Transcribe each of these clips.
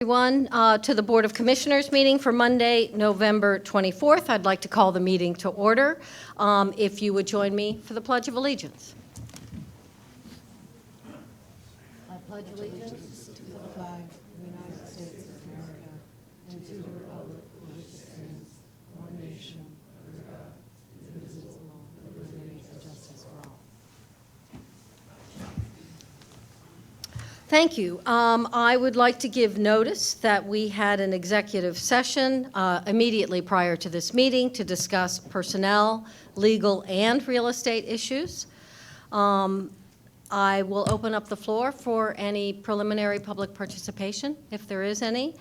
Everyone, to the Board of Commissioners meeting for Monday, November 24th. I'd like to call the meeting to order. If you would join me for the Pledge of Allegiance. I pledge allegiance to the flag of the United States of America and to the republic for which it stands, one nation, under God, indivisible, with liberty and justice for all. Thank you. I would like to give notice that we had an executive session immediately prior to this meeting to discuss personnel, legal, and real estate issues. I will open up the floor for any preliminary public participation, if there is any.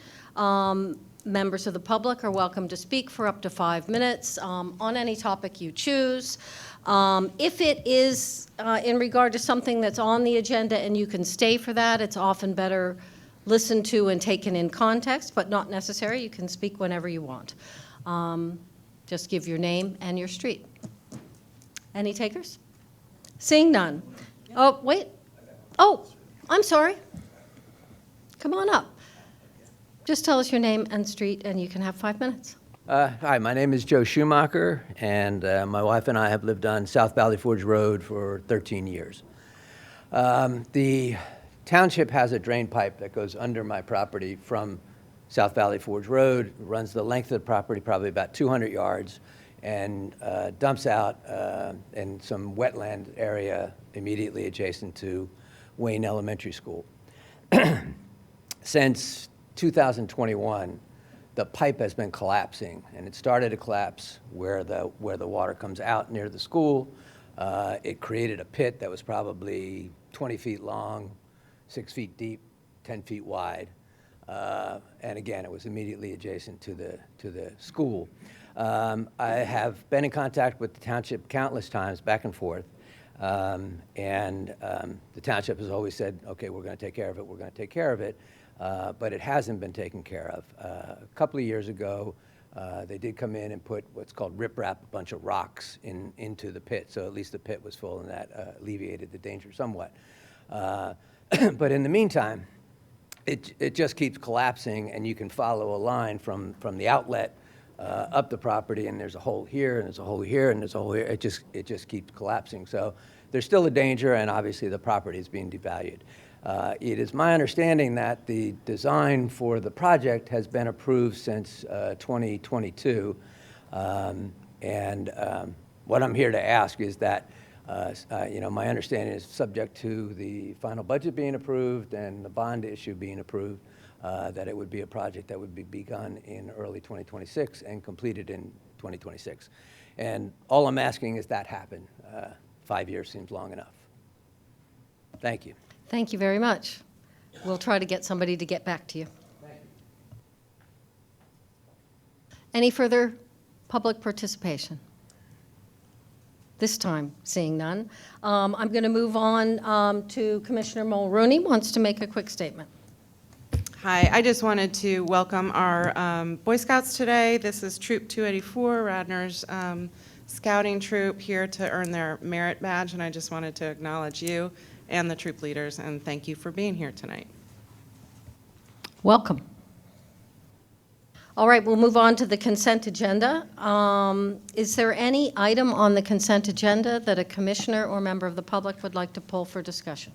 Members of the public are welcome to speak for up to 5 minutes on any topic you choose. If it is in regard to something that's on the agenda and you can stay for that, it's often better listened to and taken in context, but not necessary. You can speak whenever you want. Just give your name and your street. Any takers? Seeing none. Oh, wait. Oh, I'm sorry. Come on up. Just tell us your name and street, and you can have 5 minutes. Hi, my name is Joe Schumacher, and my wife and I have lived on South Valley Forge Road for 13 years. The township has a drain pipe that goes under my property from South Valley Forge Road. It runs the length of the property, probably about 200 yards, and dumps out in some wetland area immediately adjacent to Wayne Elementary School. Since 2021, the pipe has been collapsing, and it started to collapse where the water comes out near the school. It created a pit that was probably 20 feet long, 6 feet deep, 10 feet wide, and again, it was immediately adjacent to the school. I have been in contact with the township countless times, back and forth, and the township has always said, "Okay, we're going to take care of it. We're going to take care of it." But it hasn't been taken care of. A couple of years ago, they did come in and put what's called riprap, a bunch of rocks into the pit, so at least the pit was full, and that alleviated the danger somewhat. But in the meantime, it just keeps collapsing, and you can follow a line from the outlet up the property, and there's a hole here, and there's a hole here, and there's a hole here. It just keeps collapsing. So there's still a danger, and obviously the property is being devalued. It is my understanding that the design for the project has been approved since 2022. What I'm here to ask is that, my understanding is subject to the final budget being approved and the bond issue being approved, that it would be a project that would be begun in early 2026 and completed in 2026. And all I'm asking is that happen. 5 years seems long enough. Thank you. Thank you very much. We'll try to get somebody to get back to you. Any further public participation? This time, seeing none. I'm going to move on to Commissioner Mulrooney wants to make a quick statement. Hi, I just wanted to welcome our Boy Scouts today. This is Troop 284, Radnor's scouting troop, here to earn their merit badge, and I just wanted to acknowledge you and the troop leaders, and thank you for being here tonight. Welcome. All right, we'll move on to the consent agenda. Is there any item on the consent agenda that a commissioner or member of the public would like to pull for discussion?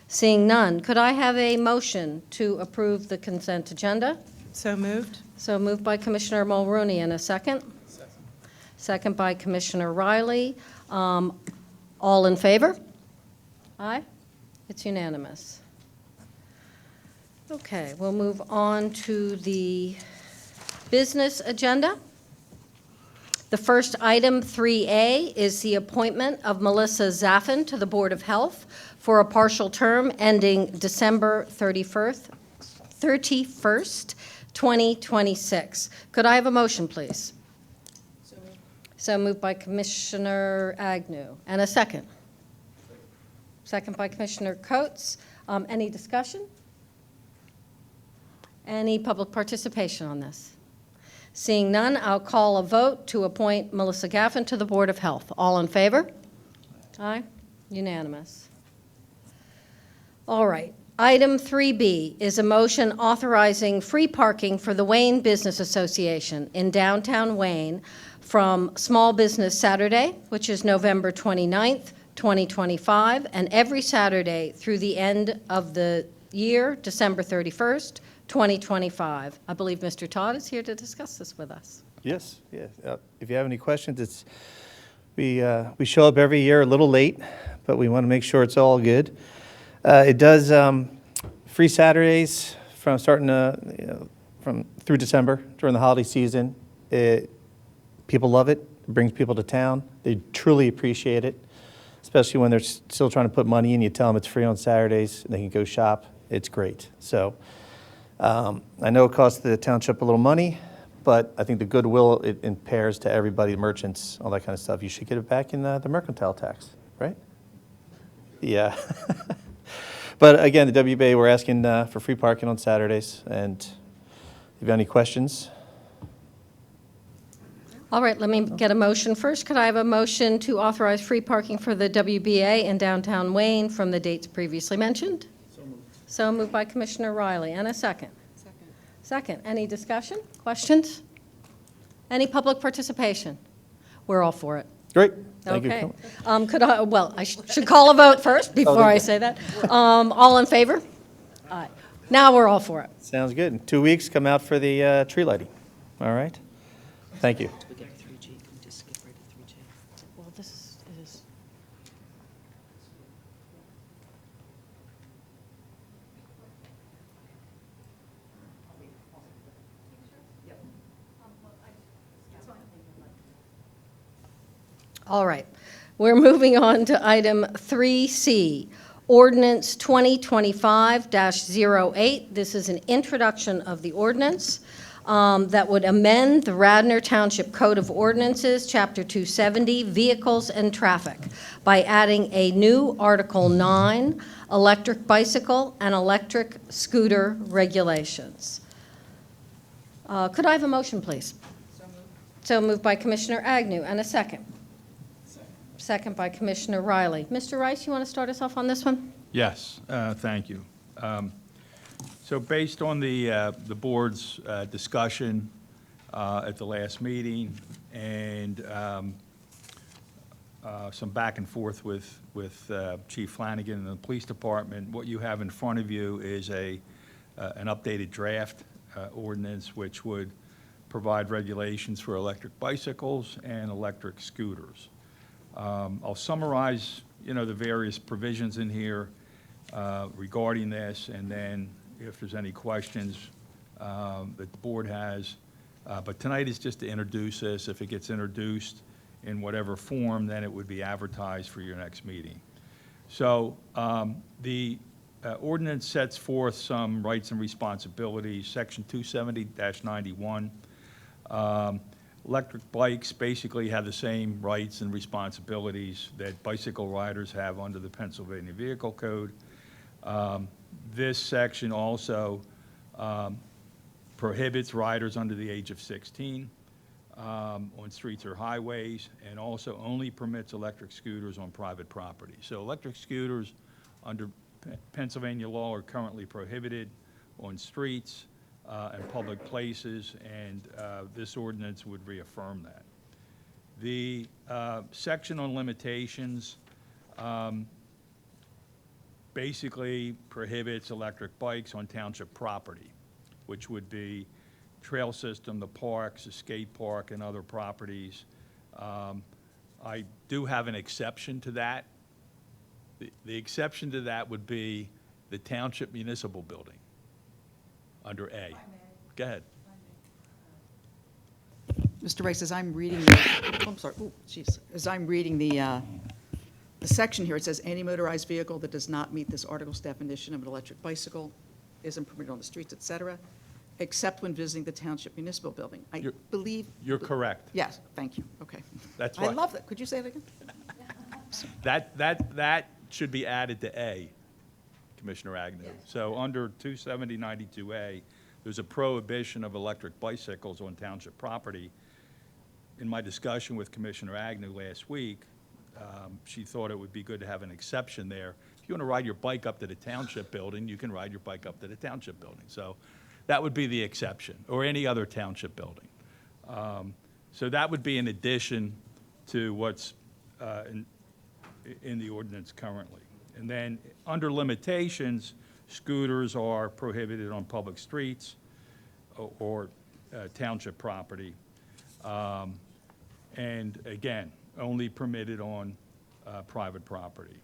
Seeing none, could I have a motion to approve the consent agenda? So moved. So moved by Commissioner Mulrooney, and a second? Second by Commissioner Riley. All in favor? Aye. It's unanimous. Okay, we'll move on to the business agenda. The first item, 3A, is the appointment of Melissa Zaffin to the Board of Health for a partial term ending December 31st, 2026. Could I have a motion, please? So moved by Commissioner Agnew. And a second? Second by Commissioner Coates. Any discussion? Any public participation on this? Seeing none, I'll call a vote to appoint Melissa Zaffin to the Board of Health. All in favor? Aye. Unanimous. All right. Item 3B is a motion authorizing free parking for the Wayne Business Association in downtown Wayne from Small Business Saturday, which is November 29th, 2025, and every Saturday through the end of the year, December 31st, 2025. I believe Mr. Todd is here to discuss this with us. Yes, yes. If you have any questions, we show up every year a little late, but we want to make sure it's all good. It does free Saturdays from through December during the holiday season. People love it. It brings people to town. They truly appreciate it, especially when they're still trying to put money in. You tell them it's free on Saturdays, and they can go shop. It's great. So I know it costs the township a little money, but I think the goodwill it impairs to everybody, merchants, all that kind of stuff. You should get it back in the mercantile tax, right? Yeah. But again, the WBA, we're asking for free parking on Saturdays. And if you have any questions. All right, let me get a motion first. Could I have a motion to authorize free parking for the WBA in downtown Wayne from the dates previously mentioned? So moved. So moved by Commissioner Riley. And a second? Second. Any discussion? Questions? Any public participation? We're all for it. Great. Thank Okay. you. I should call a vote first before I say that. All in favor? Aye. Now we're all for it. Sounds good. In 2 weeks, come out for the tree lighting. All right? Thank you. We get 3G, can we just skip right to 3G? Well, this is. All right. We're moving on to item 3C, Ordinance 2025-08. This is an introduction of the ordinance that would amend the Radnor Township Code of Ordinances, Chapter 270, Vehicles and Traffic, by adding a new Article 9, Electric Bicycle and Electric Scooter Regulations. Could I have a motion, please? So moved. So moved by Commissioner Agnew, and a second. Second by Commissioner Riley. Mr. Rice, you want to start us off on this one? Yes, thank you. So based on the board's discussion at the last meeting and some back and forth with Chief Flanagan and the police department, what you have in front of you is an updated draft ordinance which would provide regulations for electric bicycles and electric scooters. I'll summarize, the various provisions in here regarding this, and then if there's any questions that the board has. But tonight is just to introduce this. If it gets introduced in whatever form, then it would be advertised for your next meeting. So the ordinance sets forth some rights and responsibilities. Section 270-91. Electric bikes basically have the same rights and responsibilities that bicycle riders have under the Pennsylvania Vehicle Code. This section also prohibits riders under the age of 16 on streets or highways, and also only permits electric scooters on private property. So electric scooters under Pennsylvania law are currently prohibited on streets and public places, and this ordinance would reaffirm that. The section on limitations basically prohibits electric bikes on township property, which would be trail system, the parks, the skate park, and other properties. I do have an exception to that. The exception to that would be the township municipal building under A. Go ahead. Mr. Rice, as I'm reading, I'm sorry, as I'm reading the section here, it says any motorized vehicle that does not meet this article's definition of an electric bicycle isn't permitted on the streets, et cetera, except when visiting the township municipal building. I believe. You're correct. Yes, thank you, okay. That's I right. love that. Could you say it again? That should be added to A, Commissioner Agnew. So under 270-92A, there's a prohibition of electric bicycles on township property. In my discussion with Commissioner Agnew last week, she thought it would be good to have an exception there. If you want to ride your bike up to the Township building, you can ride your bike up to the Township building. So that would be the exception, or any other Township building. So that would be in addition to what's in the ordinance currently. And then, under limitations, scooters are prohibited on public streets or Township property. And again, only permitted on private property.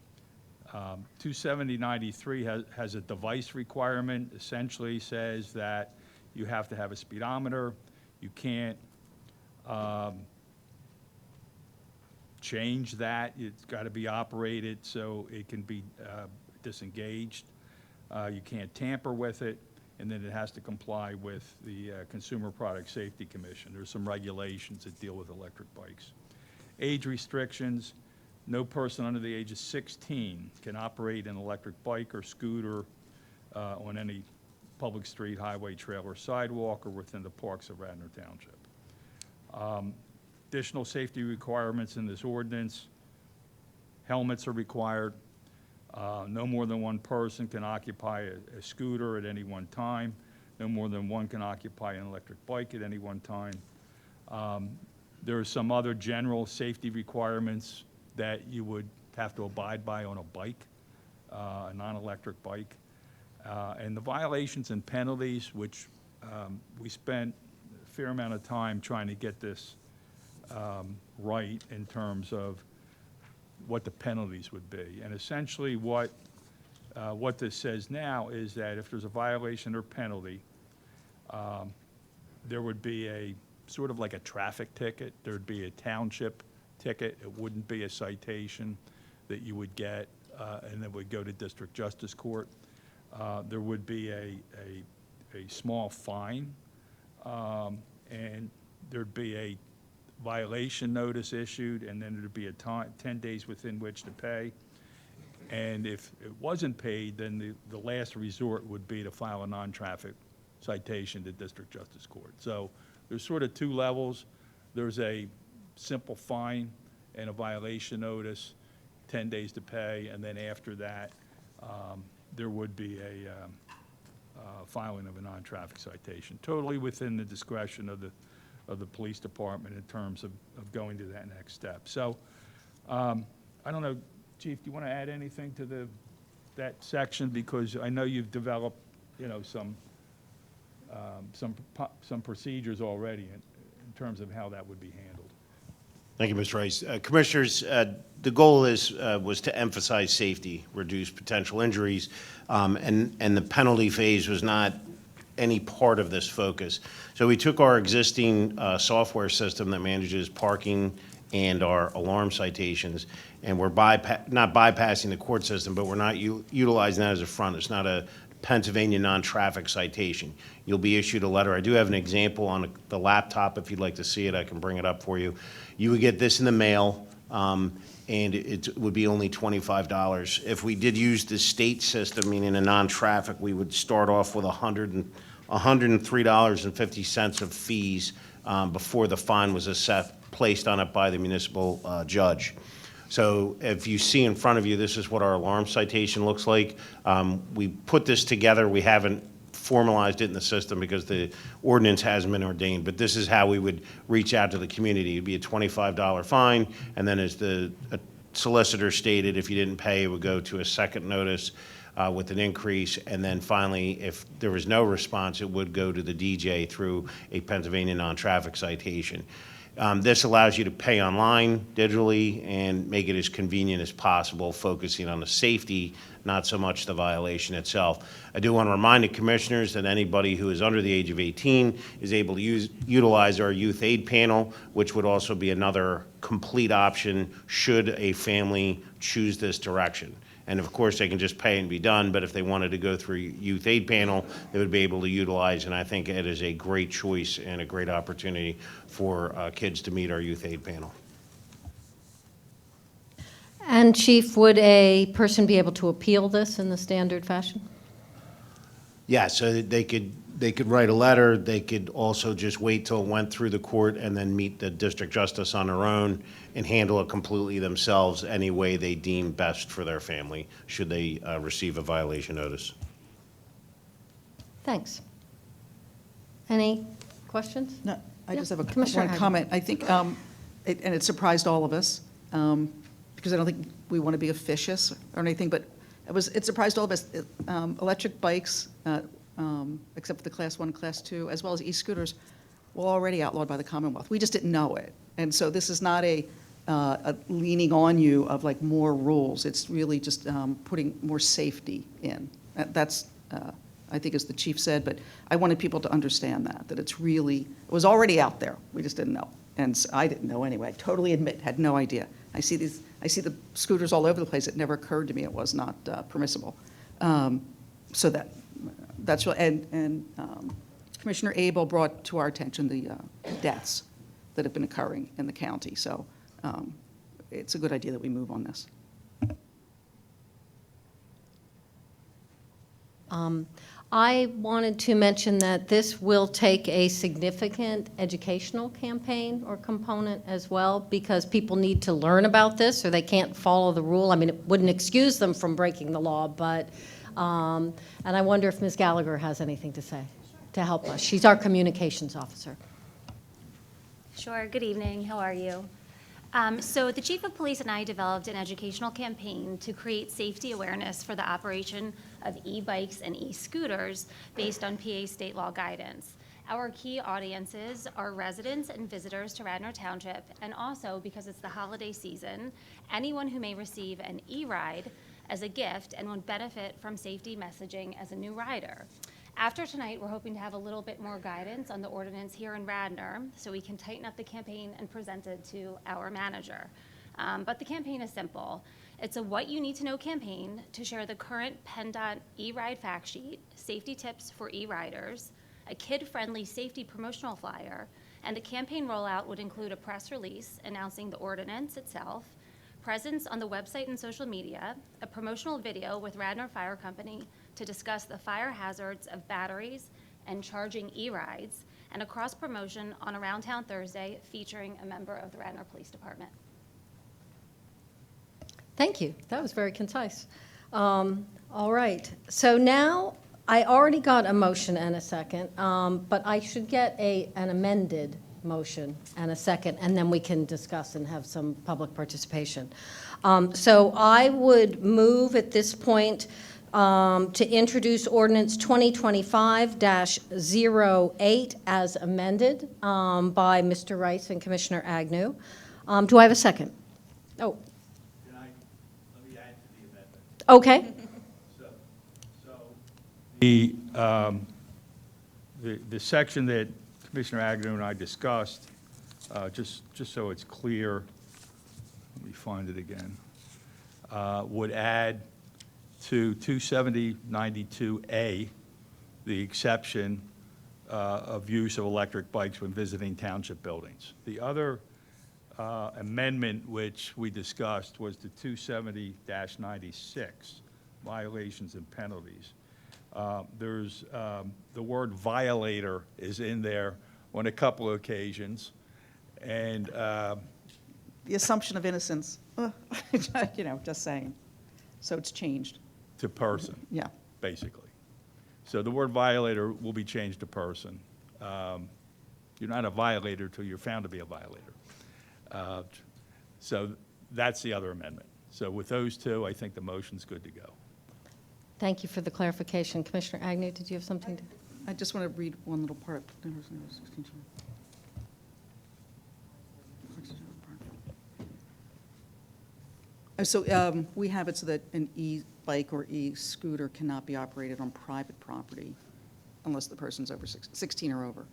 27093 has a device requirement, essentially says that you have to have a speedometer. You can't change that. It's got to be operated so it can be disengaged. You can't tamper with it, and then it has to comply with the Consumer Product Safety Commission. There's some regulations that deal with electric bikes. Age restrictions: no person under the age of 16 can operate an electric bike or scooter on any public street, highway, trail, or sidewalk, or within the parks of Radnor Township. Additional safety requirements in this ordinance: helmets are required. No more than one person can occupy a scooter at any one time. No more than one can occupy an electric bike at any one time. There are some other general safety requirements that you would have to abide by on a bike, a non-electric bike. And the violations and penalties, which we spent a fair amount of time trying to get this right in terms of what the penalties would be. And essentially what this says now is that if there's a violation or penalty, there would be a sort of like a traffic ticket. There'd be a Township ticket. It wouldn't be a citation that you would get and then would go to District Justice Court. There would be a small fine, and there'd be a violation notice issued, and then there'd be a 10 days within which to pay. And if it wasn't paid, then the last resort would be to file a non-traffic citation to District Justice Court. So there's sort of two levels. There's a simple fine and a violation notice, 10 days to pay, and then after that, there would be a filing of a non-traffic citation, totally within the discretion of the police department in terms of going to that next step. So, I don't know, Chief, do you want to add anything to that section? Because I know you've developed, some procedures already in terms of how that would be handled. Thank you, Mr. Rice. Commissioners, the goal was to emphasize safety, reduce potential injuries, and the penalty phase was not any part of this focus. So we took our existing software system that manages parking and our alarm citations, and we're not bypassing the court system, but we're not utilizing that as a front. It's not a Pennsylvania non-traffic citation. You'll be issued a letter. I do have an example on the laptop. If you'd like to see it, I can bring it up for you. You would get this in the mail, and it would be only $25. If we did use the state system, meaning a non-traffic, we would start off with $103.50 of fees before the fine was placed on it by the municipal judge. So if you see in front of you, this is what our alarm citation looks like. We put this together. We haven't formalized it in the system because the ordinance hasn't been ordained, but this is how we would reach out to the community. It'd be a $25 fine, and then as the solicitor stated, if you didn't pay, it would go to a second notice with an increase, and then finally, if there was no response, it would go to the DJ through a Pennsylvania non-traffic citation. This allows you to pay online, digitally, and make it as convenient as possible, focusing on the safety, not so much the violation itself. I do want to remind the commissioners that anybody who is under the age of 18 is able to utilize our youth aid panel, which would also be another complete option should a family choose this direction. And of course, they can just pay and be done, but if they wanted to go through youth aid panel, they would be able to utilize, and I think it is a great choice and a great opportunity for kids to meet our youth aid panel. And Chief, would a person be able to appeal this in the standard fashion? Yeah, so they could they could write a letter, they could also just wait till it went through the court and then meet the district justice on their own and handle it completely themselves any way they deem best for their family, should they receive a violation notice. Thanks. Any questions? No, I Yeah, just have Commissioner one Agnew. comment. I think, and it surprised all of us, because I don't think we want to be officious or anything, but it surprised all of us. Electric bikes, except for the Class 1, Class 2, as well as e-scooters, were already outlawed by the Commonwealth. We just didn't know it. And so this is not a leaning on you of like more rules. It's really just putting more safety in. That's, I think, as the chief said, but I wanted people to understand that it's really, it was already out there. We just didn't know. And so I didn't know anyway. I totally admit, had no idea. I see the scooters all over the place. It never occurred to me it was not permissible. So that's what, and Commissioner Abel brought to our attention the deaths that have been occurring in the county. So it's a good idea that we move on this. I wanted to mention that this will take a significant educational campaign or component as well, because people need to learn about this or they can't follow the rule. I mean, it wouldn't excuse them from breaking the law, but, and I wonder if Ms. Gallagher has anything to say to help us. She's our communications officer. Sure. Good evening. How are you? So the Chief of Police and I developed an educational campaign to create safety awareness for the operation of e-bikes and e-scooters based on PA state law guidance. Our key audiences are residents and visitors to Radnor Township, and also, because it's the holiday season, anyone who may receive an e-ride as a gift and would benefit from safety messaging as a new rider. After tonight, we're hoping to have a little bit more guidance on the ordinance here in Radnor so we can tighten up the campaign and present it to our manager. But the campaign is simple. It's a what you need to know campaign to share the current PennDOT e-ride fact sheet, safety tips for e-riders, a kid-friendly safety promotional flyer, and the campaign rollout would include a press release announcing the ordinance itself, presence on the website and social media, a promotional video with Radnor Fire Company to discuss the fire hazards of batteries and charging e-rides, and a cross-promotion on Around Town Thursday featuring a member of the Radnor Police Department. Thank you. That was very concise. All right. So now, I already got a motion and a second, but I should get an amended motion and a second, and then we can discuss and have some public participation. So I would move at this point to introduce ordinance 2025-08 as amended by Mr. Rice and Commissioner Agnew. Do I have a second? Oh. Let me add to the amendment. Okay. The section that Commissioner Agnew and I discussed, just so it's clear, let me find it again, would add to 270-92A the exception of use of electric bikes when visiting township buildings. The other amendment which we discussed was the 270-96, violations and penalties. There's the word violator is in there on a couple of occasions, and The assumption of innocence, just saying. So it's changed, to person, yeah. basically. So the word violator will be changed to person. You're not a violator till you're found to be a violator. So that's the other amendment. So with those two, I think the motion's good to go. Thank you for the clarification. Commissioner Agnew, did you have something to? I just want to read one little part. So we have it so that an e-bike or e-scooter cannot be operated on private property unless the person's over 16 or over.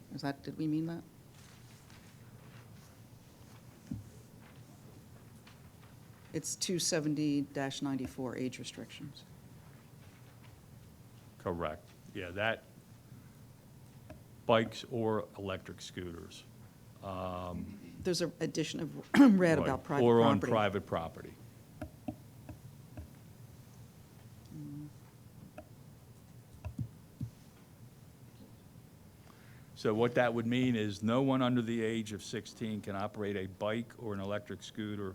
Did we mean that? It's 270-94, age restrictions. Correct. Yeah, that, bikes or electric scooters. There's an addition of red Right, about private or property. on private property. So what that would mean is no one under the age of 16 can operate a bike or an electric scooter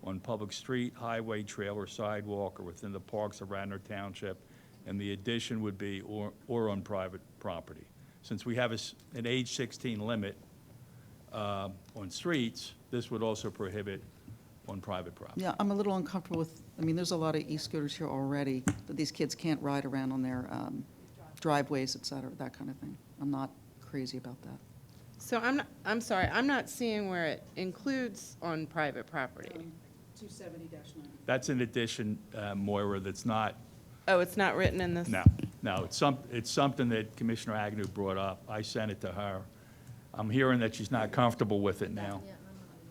on public street, highway, trail, or sidewalk, or within the parks of Radnor Township, and the addition would be or on private property. Since we have an age 16 limit on streets, this would also prohibit on private property. Yeah, I'm a little uncomfortable with, I mean, there's a lot of e-scooters here already, but these kids can't ride around on their driveways, et cetera, that kind of thing. I'm not crazy about that. So I'm sorry, I'm not seeing where it includes on private property. 270-9. That's an addition, Moira, that's not, Oh, it's not written in this? no, it's something that Commissioner Agnew brought up. I sent it to her. I'm hearing that she's not comfortable with it now.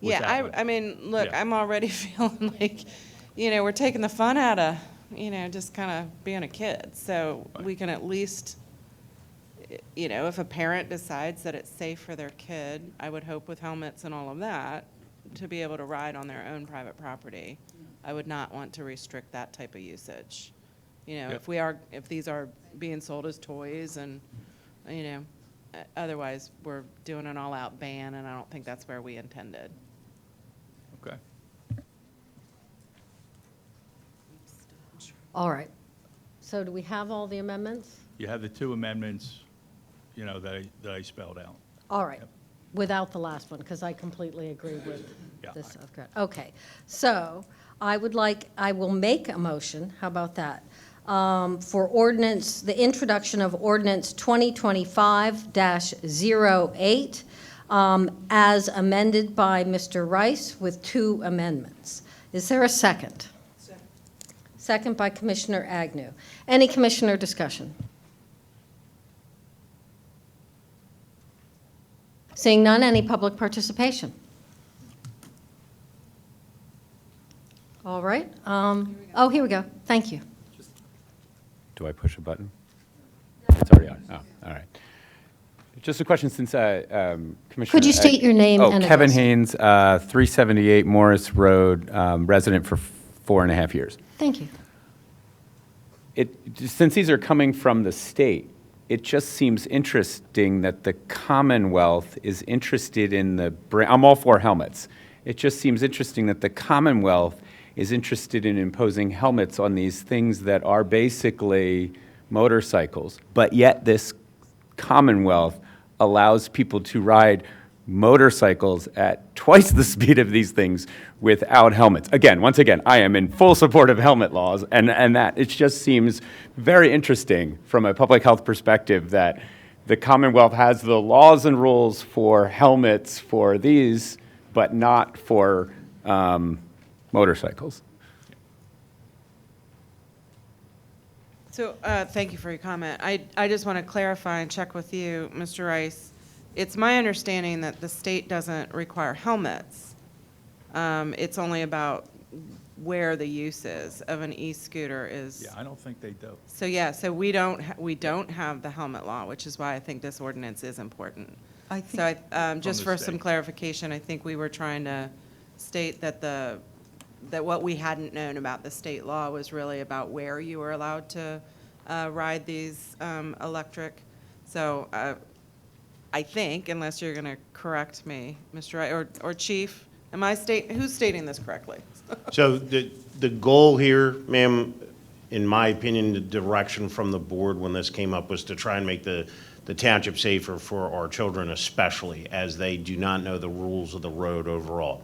What's Yeah, that one? I mean, look, Yeah. I'm already feeling like, we're taking the fun out of, just kind of being a kid. So we can at least, if a parent decides that it's safe for their kid, I would hope with helmets and all of that, to be able to ride on their own private property. I would not want to restrict that type of usage. Yep. If these are being sold as toys and, otherwise, we're doing an all-out ban, and I don't think that's where we intended. Okay. All right. So do we have all the amendments? You have the two amendments, that I spelled out. All right, Yep. without the last one, because I completely agree with Yeah. this. Okay, so I will make a motion, how about that? For ordinance, the introduction of ordinance 2025-08, as amended by Mr. Rice with two amendments. Is there a second? Second by Commissioner Agnew. Any commissioner discussion? Seeing none, any public participation? All right. Oh, here we go. Thank you. Do I push a button? It's already on. Oh, all right. Just a question since Commissioner. Could you state your name and Kevin address? Haynes, 378 Morris Road, resident for 4.5 years. Thank you. Since these are coming from the state, it just seems interesting that the Commonwealth is interested in I'm all for helmets. It just seems interesting that the Commonwealth is interested in imposing helmets on these things that are basically motorcycles, but yet this Commonwealth allows people to ride motorcycles at twice the speed of these things without helmets. Once again, I am in full support of helmet laws, and that it just seems very interesting from a public health perspective that the Commonwealth has the laws and rules for helmets for these, but not for motorcycles. So, thank you for your comment. I just want to clarify and check with you, Mr. Rice. It's my understanding that the state doesn't require helmets. It's only about where the use is of an e-scooter is. Yeah, I don't think they do. So, yeah, so we don't have the helmet law, which is why I think this ordinance is important. I think, So, just the for some state. clarification, I think we were trying to state that that what we hadn't known about the state law was really about where you were allowed to ride these electric. So I think, unless you're going to correct me, Mr. Wright, or Chief, who's stating this correctly? So the goal here, ma'am, in my opinion, the direction from the board when this came up was to try and make the township safer for our children especially, as they do not know the rules of the road overall.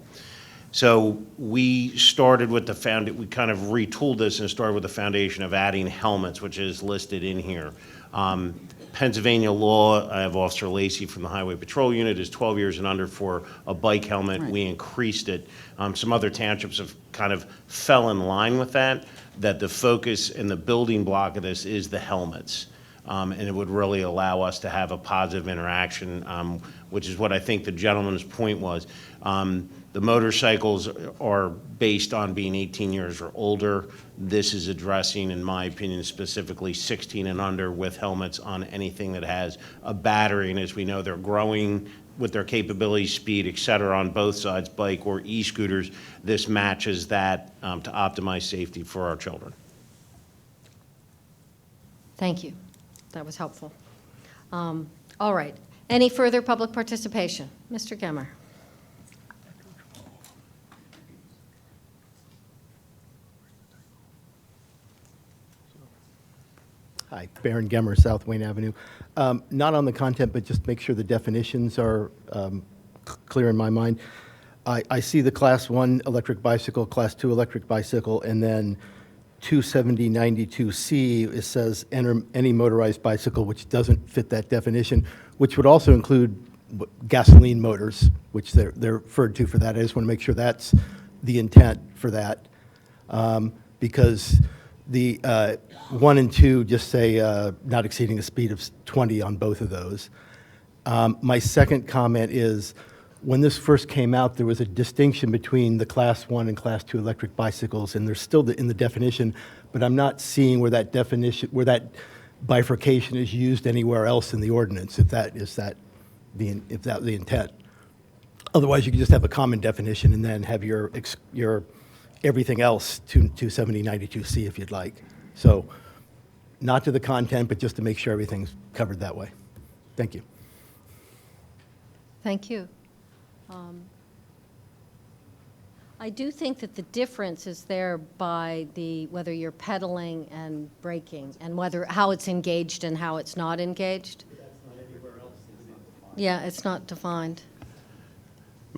So we started with we kind of retooled this and started with the foundation of adding helmets, which is listed in here. Pennsylvania law, I have Officer Lacey from the Highway Patrol Unit, is 12 years and under for a bike helmet. Right. We increased it. Some other townships have kind of fell in line with that the focus and the building block of this is the helmets. And it would really allow us to have a positive interaction, which is what I think the gentleman's point was. The motorcycles are based on being 18 years or older. This is addressing, in my opinion, specifically 16 and under with helmets on anything that has a battery. And as we know, they're growing with their capability, speed, et cetera, on both sides, bike or e-scooters. This matches that to optimize safety for our children. Thank you. That was helpful. All right. Any further public participation? Mr. Gemmer. Hi, Baron Gemmer, South Wayne Avenue. Not on the content, but just make sure the definitions are clear in my mind. I see the Class 1 electric bicycle, Class 2 electric bicycle, and then 27092C, it says enter any motorized bicycle, which doesn't fit that definition, which would also include gasoline motors, which they're referred to for that. I just want to make sure that's the intent for that. Because the 1 and 2 just say not exceeding a speed of 20 on both of those. My second comment is, when this first came out, there was a distinction between the Class 1 and Class 2 electric bicycles, and they're still in the definition, but I'm not seeing where that definition, where that bifurcation is used anywhere else in the ordinance, if that the intent. Otherwise, you could just have a common definition and then have your everything else to 27092C if you'd like. So not to the content, but just to make sure everything's covered that way. Thank you. Thank you. I do think that the difference is there by whether you're pedaling and braking, and how it's engaged and how it's not engaged. Yeah, it's not defined.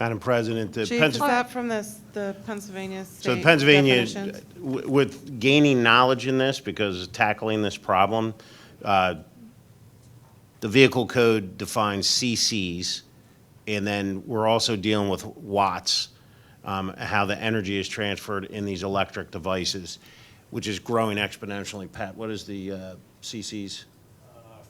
Madam President, the Chief, is that from the Pennsylvania state So Pennsylvania, definitions? with gaining knowledge in this, because tackling this problem, the vehicle code defines CCs, and then we're also dealing with watts, how the energy is transferred in these electric devices, which is growing exponentially. Pat, what is the CCs?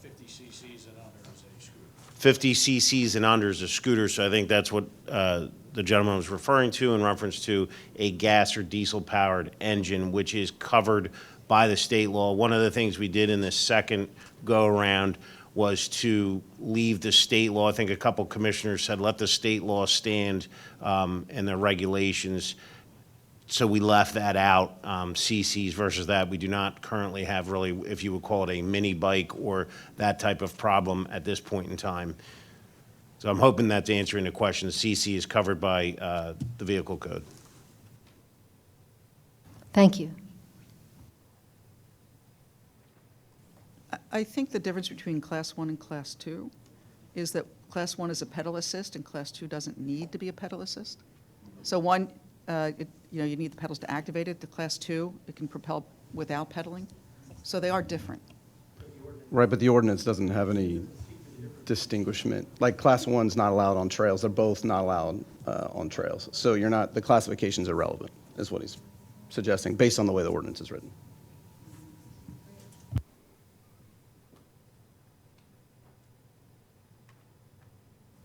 50 cc's and under is a scooter. 50 cc's and under is a scooter, so I think that's what the gentleman was referring to in reference to a gas or diesel-powered engine, which is covered by the state law. One of the things we did in this second go-around was to leave the state law. I think a couple commissioners said, let the state law stand and the regulations. So we left that out, CCs versus that. We do not currently have really, if you would call it a mini bike or that type of problem at this point in time. So I'm hoping that's answering the question. The CC is covered by the vehicle code. Thank you. I think the difference between Class 1 and Class 2 is that Class 1 is a pedal assist and Class 2 doesn't need to be a pedal assist. So one, you need the pedals to activate it. The Class 2, it can propel without pedaling. So they are different. Right, but the ordinance doesn't have any distinguishment. Like Class 1's not allowed on trails. They're both not allowed on trails. So the classification's irrelevant, is what he's suggesting, based on the way the ordinance is written.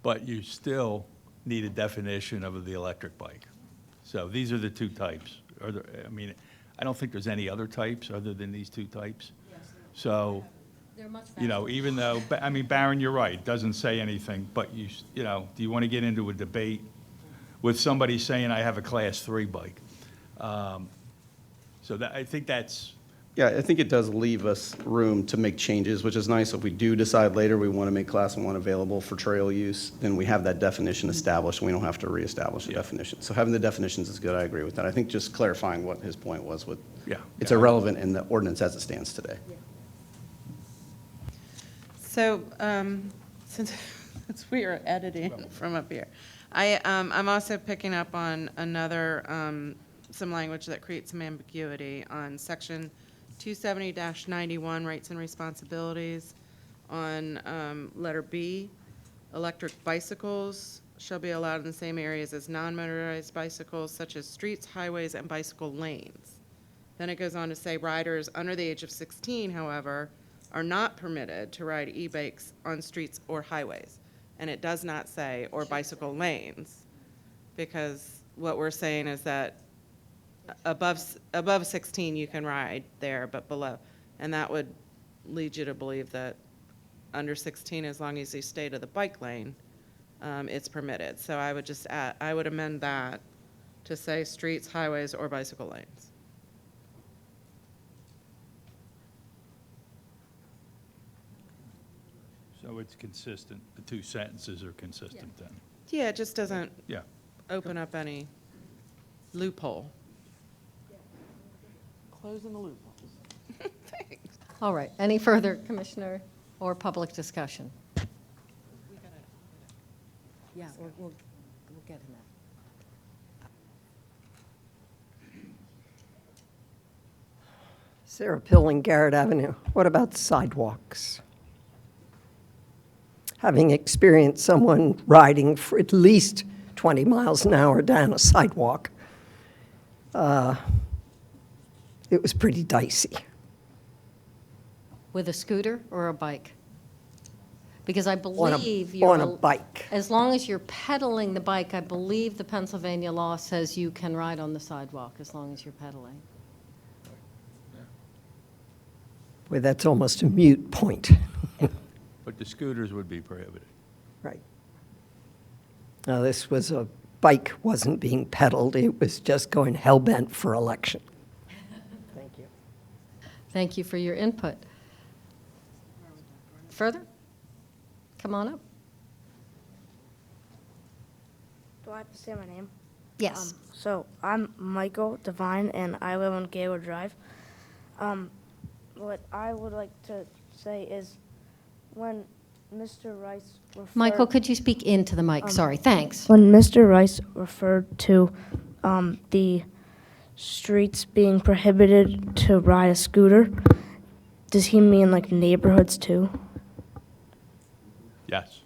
But you still need a definition of the electric bike. So these are the two types. I don't think there's any other types other than these two types. So, even though, Baron, you're right, it doesn't say anything, but do you want to get into a debate with somebody saying, I have a Class 3 bike? I think that's. Yeah, I think it does leave us room to make changes, which is nice. If we do decide later we want to make Class 1 available for trail use, then we have that definition established, and we don't have to reestablish the definition. So having the definitions is good, I agree with that. I think just clarifying what his point was with, it's irrelevant in the ordinance as it stands today. So, since we are editing from up here, I'm also picking up on some language that creates some ambiguity on section 270-91, rights and responsibilities. On letter B, electric bicycles shall be allowed in the same areas as non-motorized bicycles, such as streets, highways, and bicycle lanes. Then it goes on to say riders under the age of 16, however, are not permitted to ride e-bikes on streets or highways. And it does not say or bicycle lanes, because what we're saying is that above 16 you can ride there, but below. And that would lead you to believe that under 16, as long as you stay to the bike lane, it's permitted. So I would amend that to say streets, highways, or bicycle lanes. So it's consistent, the two sentences are consistent then? Yeah, it just doesn't Yeah. open up any loophole. Closing the loopholes. Thanks. All right, any further, Commissioner, or public discussion? Yeah, we'll get in that. Sarah Pilling, Garrett Avenue. What about sidewalks? Having experienced someone riding for at least 20 miles an hour down a sidewalk, it was pretty dicey. With a scooter or a bike? Because I On believe you're... a bike. As long as you're pedaling the bike, I believe the Pennsylvania law says you can ride on the sidewalk as long as you're pedaling. Well, that's almost a moot point. But the scooters would be prohibited. Right. Now, this was a bike wasn't being pedaled. It was just going hell-bent for election. Thank you. Thank you for your input. Further? Come on up. Do I have to say my name? Yes. So I'm Michael Devine, and I live on Gaylord Drive. What I would like to say is, when Mr. Rice referred... Michael, could you speak into the mic? Sorry, thanks. When Mr. Rice referred to the streets being prohibited to ride a scooter, does he mean like neighborhoods too? Yes.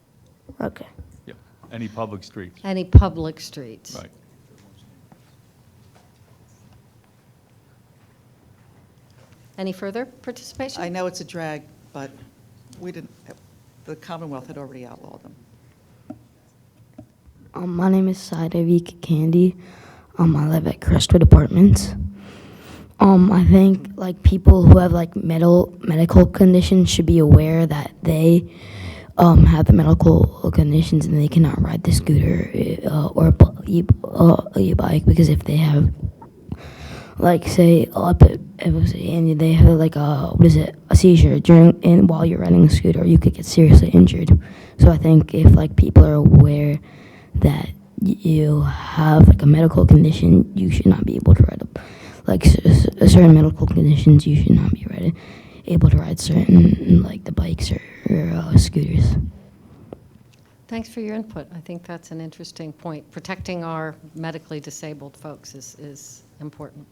Okay. Yeah. Any public streets. Any public streets? Right. Any further participation? I know it's a drag, but we didn't, the Commonwealth had already outlawed them. My name is Saidavik Candy. I live at Crestwood Apartments. I think like people who have like medical conditions should be aware that they have the medical conditions and they cannot ride the scooter or e-bike, because if they have like say and they have like a seizure while you're riding a scooter, you could get seriously injured. So I think if like people are aware that you have like a medical condition, you should not be able to ride certain medical conditions. You should not be able to ride certain like the bikes or scooters. Thanks for your input. I think that's an interesting point. Protecting our medically disabled folks is important.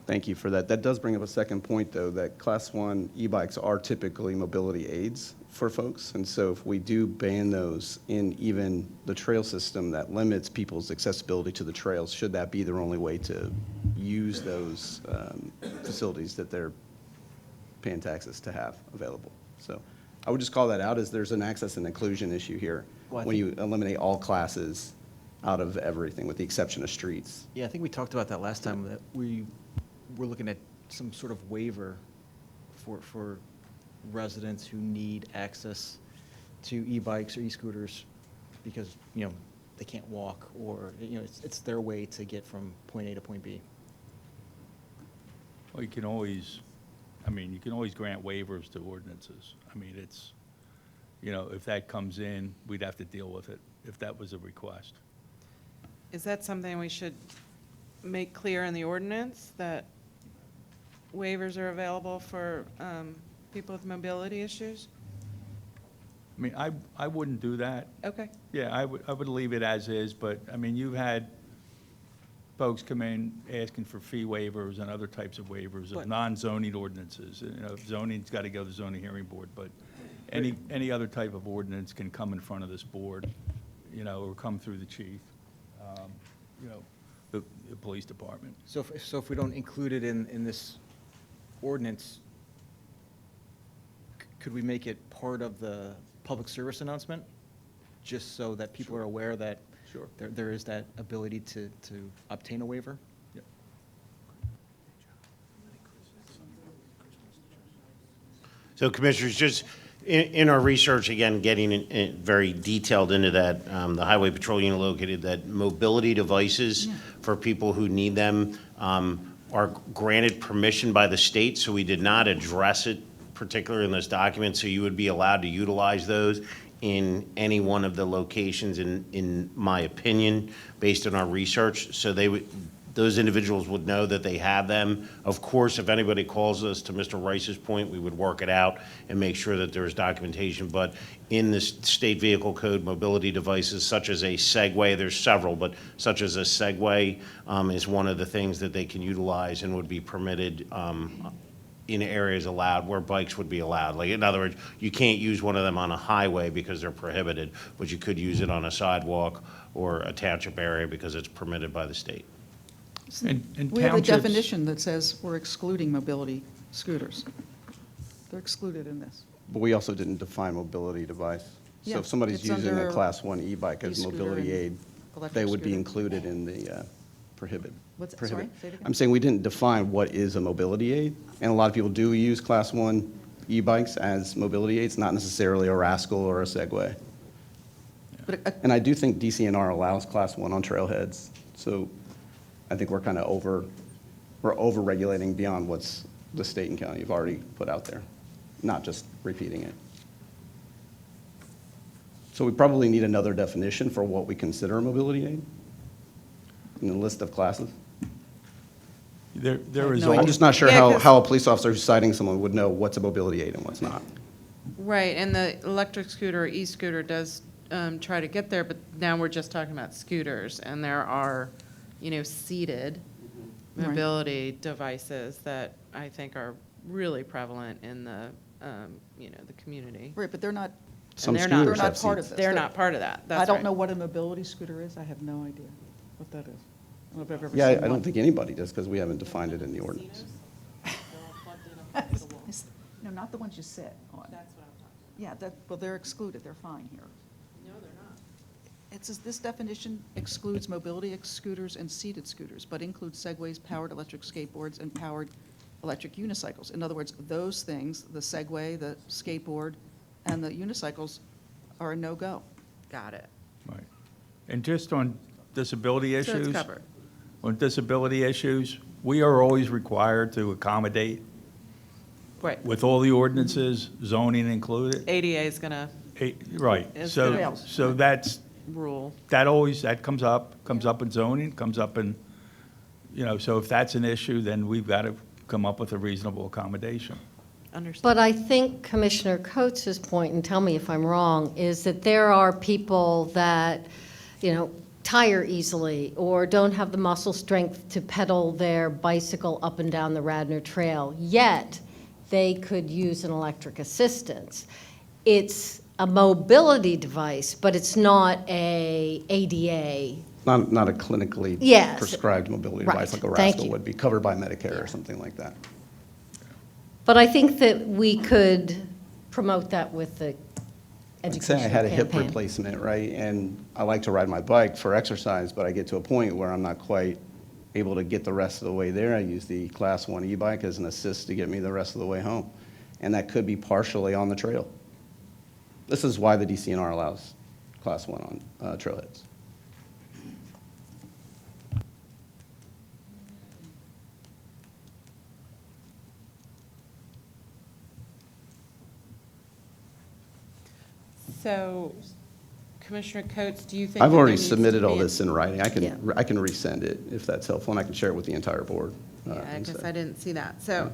Thank you for that. That does bring up a second point, though, that Class 1 e-bikes are typically mobility aids for folks. And so if we do ban those in even the trail system that limits people's accessibility to the trails, should that be their only way to use those facilities that they're paying taxes to have available? So I would just call that out as there's an access and inclusion issue here when you eliminate all classes out of everything, with the exception of streets. Yeah, I think we talked about that last time, that we were looking at some sort of waiver for residents who need access to e-bikes or e-scooters because, they can't walk, or, it's their way to get from point A to point B. Well, you can always grant waivers to ordinances. I mean, it's, if that comes in, we'd have to deal with it if that was a request. Is that something we should make clear in the ordinance, that waivers are available for people with mobility issues? I mean, I wouldn't do that. Okay. Yeah, I would leave it as is, but, I mean, you've had folks come in asking for fee waivers and other types of waivers of non-zoning ordinances. Zoning's got to go to the zoning hearing board, but any other type of ordinance can come in front of this board, or come through the chief, the police department. So if we don't include it in this ordinance, could we make it part of the public service announcement, just so that people are aware that there is that ability to obtain a waiver? Yep. So Commissioners, just in our research, again, getting very detailed into that, the Highway Patrol Unit located that mobility devices for people who need them are granted permission by the state, so we did not address it particularly in this document, so you would be allowed to utilize those in any one of the locations, in my opinion, based on our research. So those individuals would know that they have them. Of course, if anybody calls us, to Mr. Rice's point, we would work it out and make sure that there is documentation. But in the state vehicle code, mobility devices such as a Segway, there's several, but such as a Segway is one of the things that they can utilize and would be permitted in areas allowed where bikes would be allowed. Like, in other words, you can't use one of them on a highway because they're prohibited, but you could use it on a sidewalk or a township area because it's permitted by the state. And We have a townships- definition that says we're excluding mobility scooters. They're excluded in this. But we also didn't define mobility device. Yeah, So if somebody's it's using a under Class 1 e-bike as e-scooter mobility and aid, electric they would be scooter. included in the prohibit. What's that? prohibit. Sorry, say it again. I'm saying we didn't define what is a mobility aid, and a lot of people do use Class 1 e-bikes as mobility aids, not necessarily a Rascal or a Segway. But And I do think DCNR allows Class 1 on trailheads, so I think we're kind of over-regulating beyond what's the state and county have already put out there, not just repeating it. So we probably need another definition for what we consider a mobility aid in the list of classes. There is No, I'm just not sure Yeah, how, 'cause- how a police officer who's citing someone would know what's a mobility aid and what's not. Right, and the electric scooter or e-scooter does try to get there, but now we're just talking about scooters, and there are, seated Right. mobility devices that I think are really prevalent in the, the community. Right, but they're not, Some they're not- scooters they're have not part of seats. this. They're not part of that, that's I don't right. know what a mobility scooter is. I have no idea what that is. I don't know if I've ever Yeah, seen I don't one. think anybody does because we haven't defined it in the ordinance. No, not the ones you sit on. That's what I'm talking about. Yeah, well, they're excluded, they're fine here. No, they're not. It says, this definition excludes mobility scooters and seated scooters, but includes Segways, powered electric skateboards, and powered electric unicycles. In other words, those things, the Segway, the skateboard, and the unicycles are a no-go. Got it. Right. And just on disability So issues. it's covered. On disability issues, we are always required to accommodate Right. with all the ordinances, zoning included. ADA is gonna Right. Is So, gonna so rule. that comes up in zoning, comes up in, so if that's an issue, then we've got to come up with a reasonable accommodation. Understood. But I think Commissioner Coates's point, and tell me if I'm wrong, is that there are people that, tire easily or don't have the muscle strength to pedal their bicycle up and down the Radnor Trail, yet they could use an electric assistance. It's a mobility device, but it's not a ADA. Not a clinically Yes. prescribed mobility Right. device like a Thank Rascal you. would be, covered by Medicare or something like that. But I think that we could promote that with the Like educational say I had a hip campaign. replacement, right, and I like to ride my bike for exercise, but I get to a point where I'm not quite able to get the rest of the way there. I use the Class 1 e-bike as an assist to get me the rest of the way home. And that could be partially on the trail. This is why the DCNR allows Class 1 on trailheads. So, Commissioner Coates, do you think? I've that there already needs to submitted all be a- this in writing. I Yeah. can resend it if that's helpful, and I can share it with the entire board. Yeah, I guess instead. I didn't see that. So,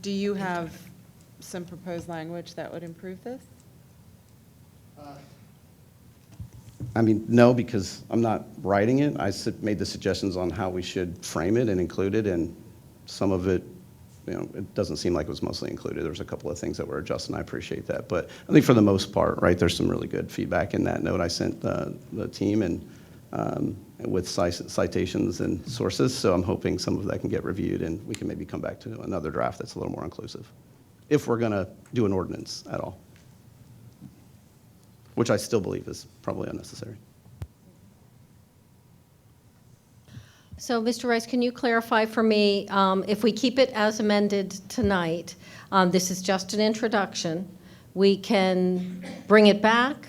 do you have some proposed language that would improve this? I mean, no, because I'm not writing it. I made the suggestions on how we should frame it and include it, and some of it, it doesn't seem like it was mostly included. There's a couple of things that were adjusted, and I appreciate that. But I think for the most part, right, there's some really good feedback in that note I sent the team and with citations and sources. So I'm hoping some of that can get reviewed, and we can maybe come back to another draft that's a little more inclusive, if we're going to do an ordinance at all, which I still believe is probably unnecessary. So, Mr. Rice, can you clarify for me, if we keep it as amended tonight, this is just an introduction, we can bring it back?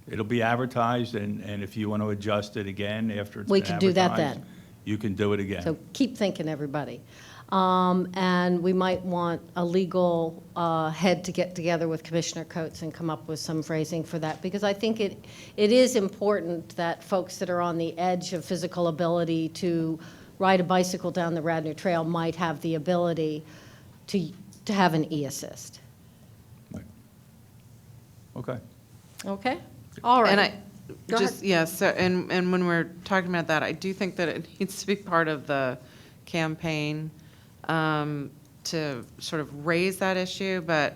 It'll be advertised, and if you want to adjust it again after it's We been can do that advertised, then. you can do it again. So keep thinking, everybody. And we might want a legal head to get together with Commissioner Coates and come up with some phrasing for that, because I think it is important that folks that are on the edge of physical ability to ride a bicycle down the Radnor Trail might have the ability to have an e-assist. Okay. Okay? All right. And I, Go just, ahead. yeah, so, and when we're talking about that, I do think that it needs to be part of the campaign to sort of raise that issue, but,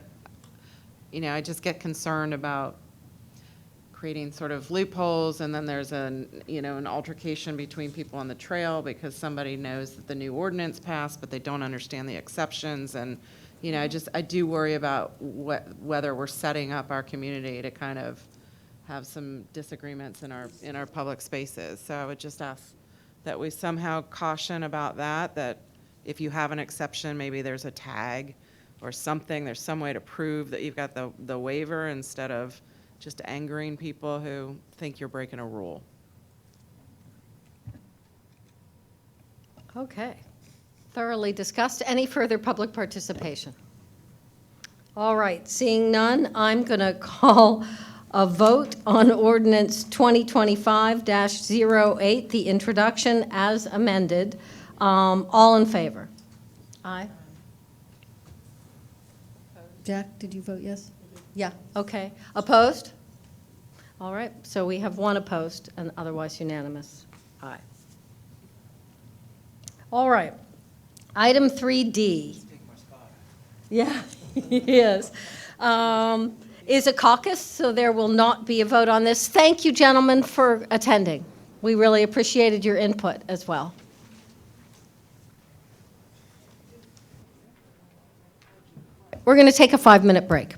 you know, I just get concerned about creating sort of loopholes, and then there's an altercation between people on the trail because somebody knows that the new ordinance passed, but they don't understand the exceptions, and, you know, I do worry about whether we're setting up our community to kind of have some disagreements in our public spaces. So I would just ask that we somehow caution about that if you have an exception, maybe there's a tag or something, there's some way to prove that you've got the waiver instead of just angering people who think you're breaking a rule. Okay. Thoroughly discussed. Any further public participation? All right, seeing none, I'm going to call a vote on ordinance 2025-08, the introduction as amended. All in favor? Aye. Jack, did you vote yes? Yeah, okay. Opposed? All right, so we have one opposed and otherwise unanimous. Aye. All right. Item 3D. Yeah, he is. Is a caucus, so there will not be a vote on this. Thank you, gentlemen, for attending. We really appreciated your input as well. We're going to take a 5-minute break.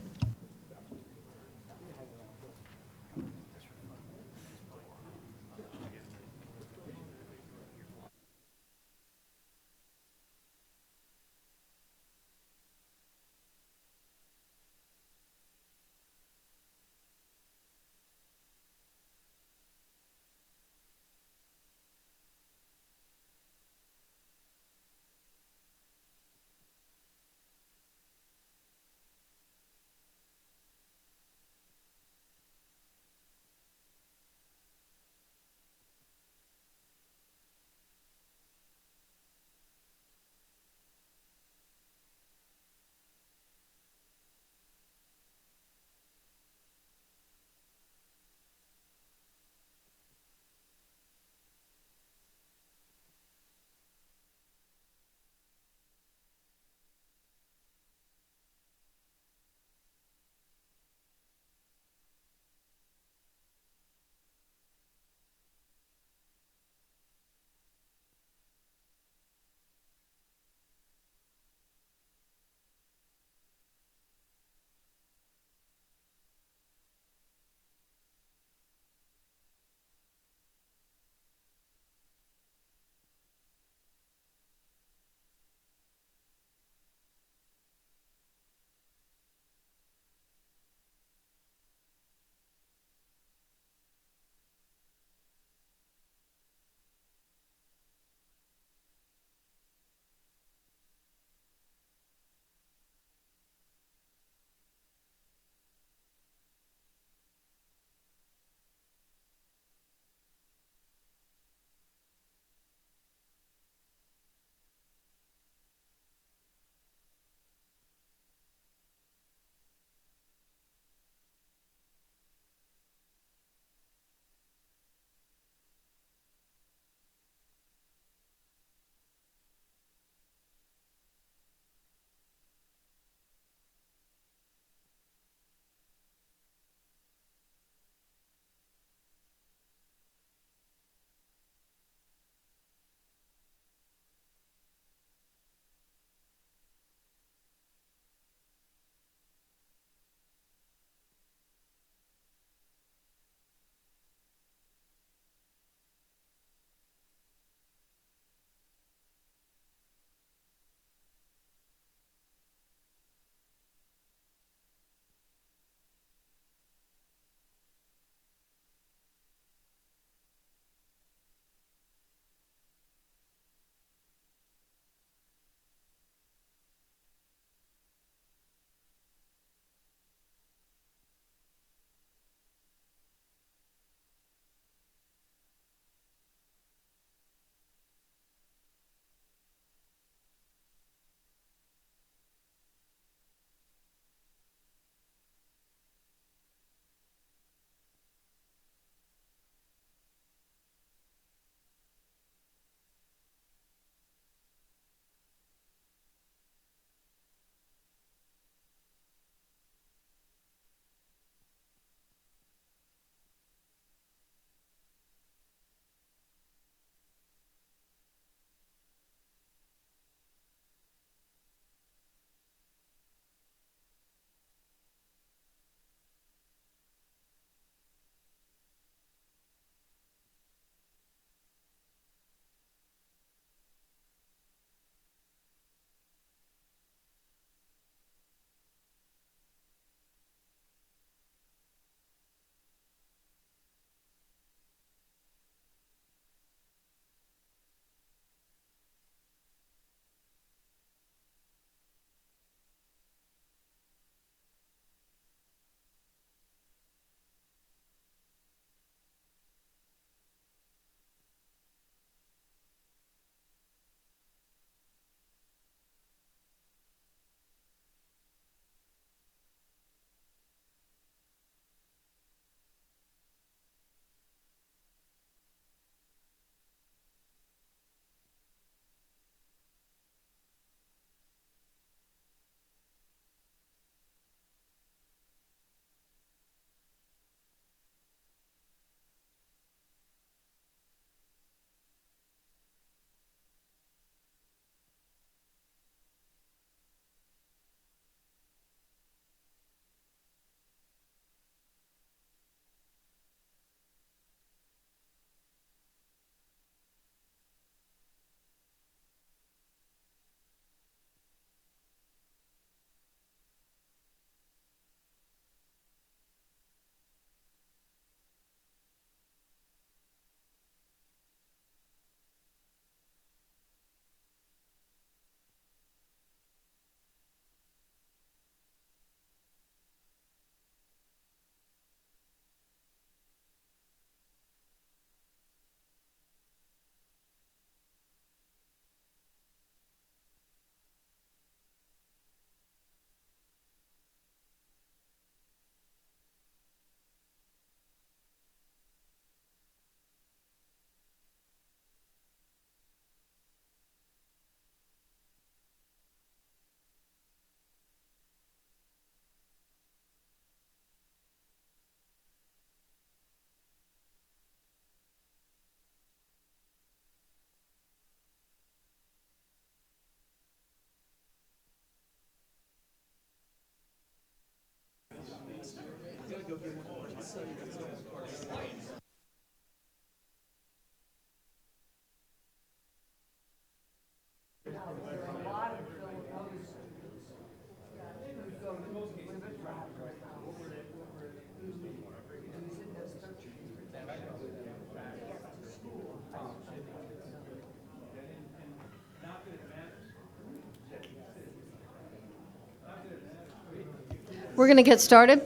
We're going to get started.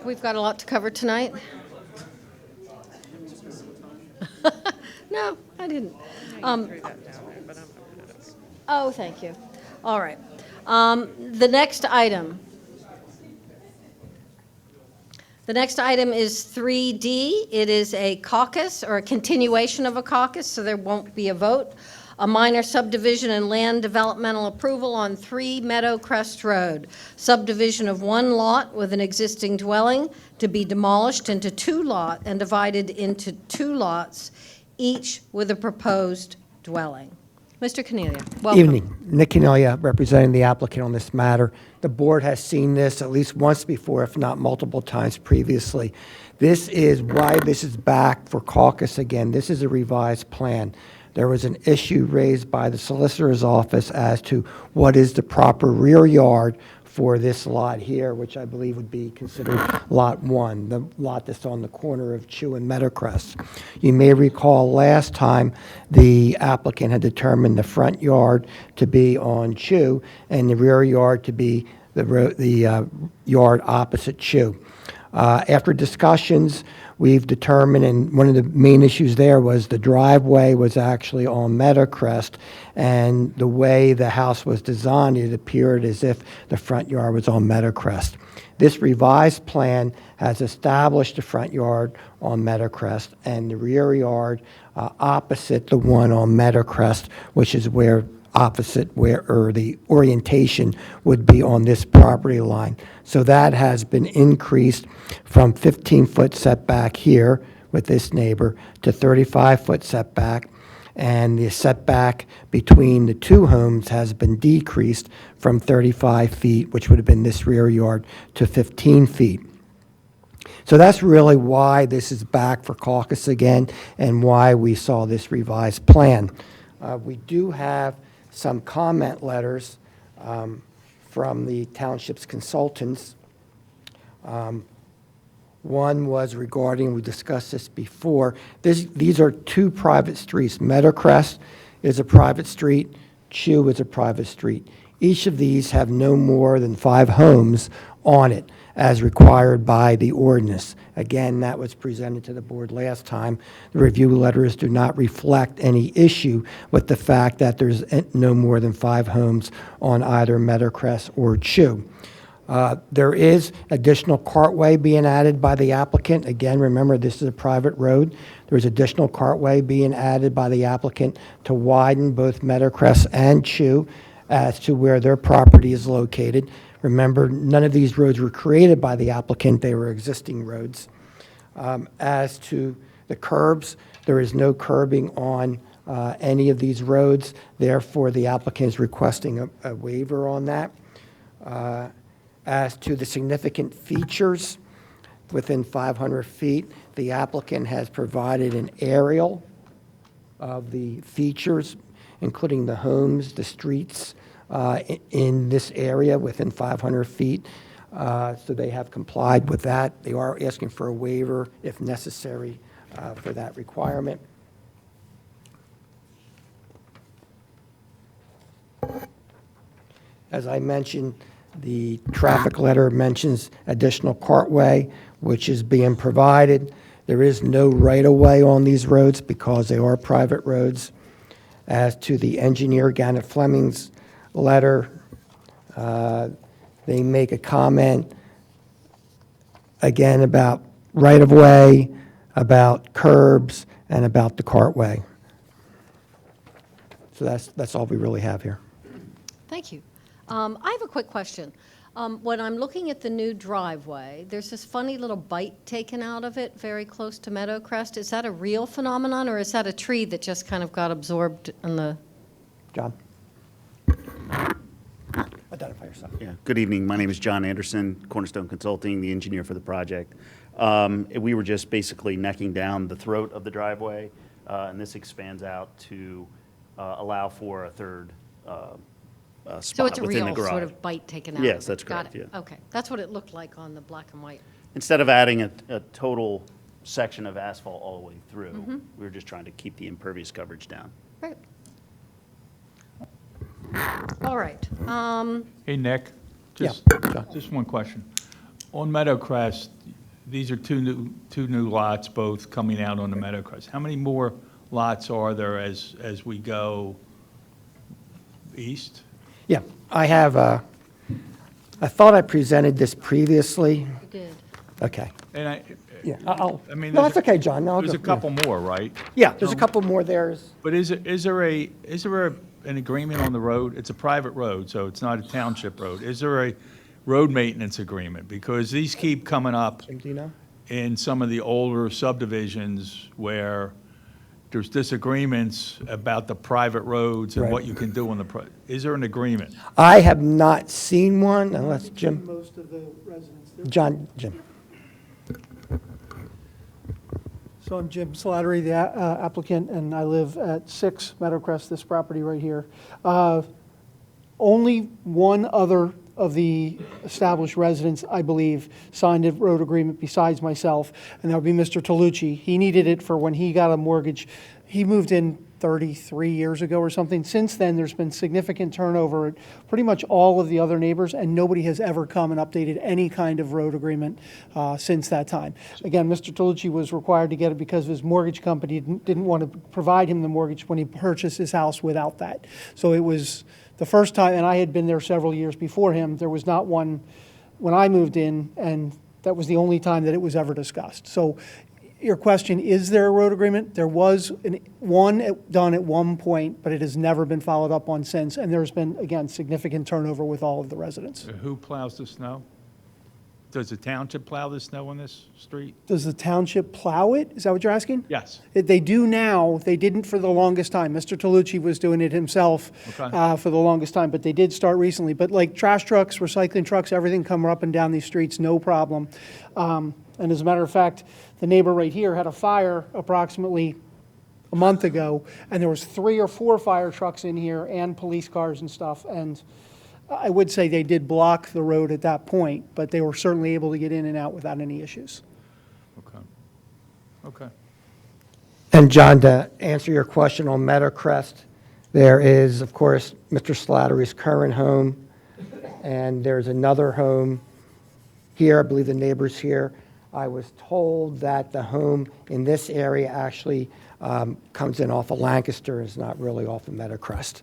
We've got a lot to cover tonight. No, I didn't. Oh, thank you. All right. The next item. The next item is 3D. It is a caucus or a continuation of a caucus, so there won't be a vote. A minor subdivision and land developmental approval on 3 Meadow Crest Road. Subdivision of 1 lot with an existing dwelling to be demolished into 2 lots and divided into 2 lots, each with a proposed dwelling. Mr. Cornelia, welcome. Evening. Nick Cornelia, representing the applicant on this matter. The board has seen this at least once before, if not multiple times previously. This is why this is back for caucus again. This is a revised plan. There was an issue raised by the solicitor's office as to what is the proper rear yard for this lot here, which I believe would be considered Lot 1, the lot that's on the corner of Chew and Meadowcrest. You may recall last time the applicant had determined the front yard to be on Chew and the rear yard to be the yard opposite Chew. After discussions, we've determined, and one of the main issues there was the driveway was actually on Meadowcrest, and the way the house was designed, it appeared as if the front yard was on Meadowcrest. This revised plan has established the front yard on Meadowcrest and the rear yard opposite the one on Meadowcrest, which is where or the orientation would be on this property line. So that has been increased from 15-foot setback here with this neighbor to 35-foot setback, and the setback between the 2 homes has been decreased from 35 feet, which would have been this rear yard, to 15 feet. So that's really why this is back for caucus again and why we saw this revised plan. We do have some comment letters from the township's consultants. One was regarding, we discussed this before, these are 2 private streets. Meadowcrest is a private street, Chew is a private street. Each of these have no more than 5 homes on it, as required by the ordinance. Again, that was presented to the board last time. The review letters do not reflect any issue with the fact that there's no more than 5 homes on either Meadowcrest or Chew. There is additional cartway being added by the applicant. Again, remember, this is a private road. There's additional cartway being added by the applicant to widen both Meadowcrest and Chew as to where their property is located. Remember, none of these roads were created by the applicant. They were existing roads. As to the curbs, there is no curbing on any of these roads. Therefore, the applicant is requesting a waiver on that. As to the significant features within 500 feet, the applicant has provided an aerial of the features, including the homes, the streets, in this area within 500 feet. So they have complied with that. They are asking for a waiver if necessary for that requirement. As I mentioned, the traffic letter mentions additional cartway, which is being provided. There is no right-of-way on these roads because they are private roads. As to the engineer, Gannett Fleming's letter, they make a comment, again, about right-of-way, about curbs, and about the cartway. So that's all we really have here. Thank you. I have a quick question. When I'm looking at the new driveway, there's this funny little bite taken out of it very close to Meadowcrest. Is that a real phenomenon, or is that a tree that just kind of got absorbed in the... John? Identify yourself. Yeah. Good evening. My name is John Anderson, Cornerstone Consulting, the engineer for the project. We were just basically necking down the throat of the driveway, and this expands out to allow for a third So spot it's a within the real garage. sort of bite taken out of it? Yes, that's Got correct, it. yeah. Okay, that's what it looked like on the black and white. Instead of adding a total section of asphalt all the way through, Mhm. we were just trying to keep the impervious coverage down. Right. All right. Hey, Nick, just, just one question. On Meadowcrest, these are two new lots, both coming out on the Meadowcrest. How many more lots are there as we go east? Yeah, I have, I thought I presented this previously. You did. Okay. And Yeah, I'll, I mean, no, there's that's okay, John. No, I'll There's a go- couple more, right? Yeah, there's a couple more there. But is there an agreement on the road? It's a private road, so it's not a township road. Is there a road maintenance agreement? Because these keep coming up Jim, do you know? in some of the older subdivisions where there's disagreements about the private roads and Right. what you can do on the, is there an agreement? I have not seen one unless Jim, Most of the residents do. Jim. So I'm Jim Slattery, the applicant, and I live at 6 Meadowcrest, this property right here. Only one other of the established residents, I believe, signed a road agreement besides myself, and that would be Mr. Tolucci. He needed it for when he got a mortgage. He moved in 33 years ago or something. Since then, there's been significant turnover at pretty much all of the other neighbors, and nobody has ever come and updated any kind of road agreement since that time. Again, Mr. Tolucci was required to get it because his mortgage company didn't want to provide him the mortgage when he purchased his house without that. So it was the first time, and I had been there several years before him, there was not one when I moved in, and that was the only time that it was ever discussed. So your question, is there a road agreement? There was one done at one point, but it has never been followed up on since, and there's been, again, significant turnover with all of the residents. Who plows the snow? Does the township plow the snow on this street? Does the township plow it? Is that what you're asking? Yes. They do now. They didn't for the longest time. Mr. Tolucci was doing it himself Okay. for the longest time, but they did start recently. But like trash trucks, recycling trucks, everything come up and down these streets, no problem. And as a matter of fact, the neighbor right here had a fire approximately a month ago, and there was 3 or 4 fire trucks in here and police cars and stuff. And I would say they did block the road at that point, but they were certainly able to get in and out without any issues. Okay. Okay. And John, to answer your question on Meadowcrest, there is, of course, Mr. Slattery's current home, and there's another home here, I believe the neighbor's here. I was told that the home in this area actually comes in off of Lancaster, is not really off of Meadowcrest.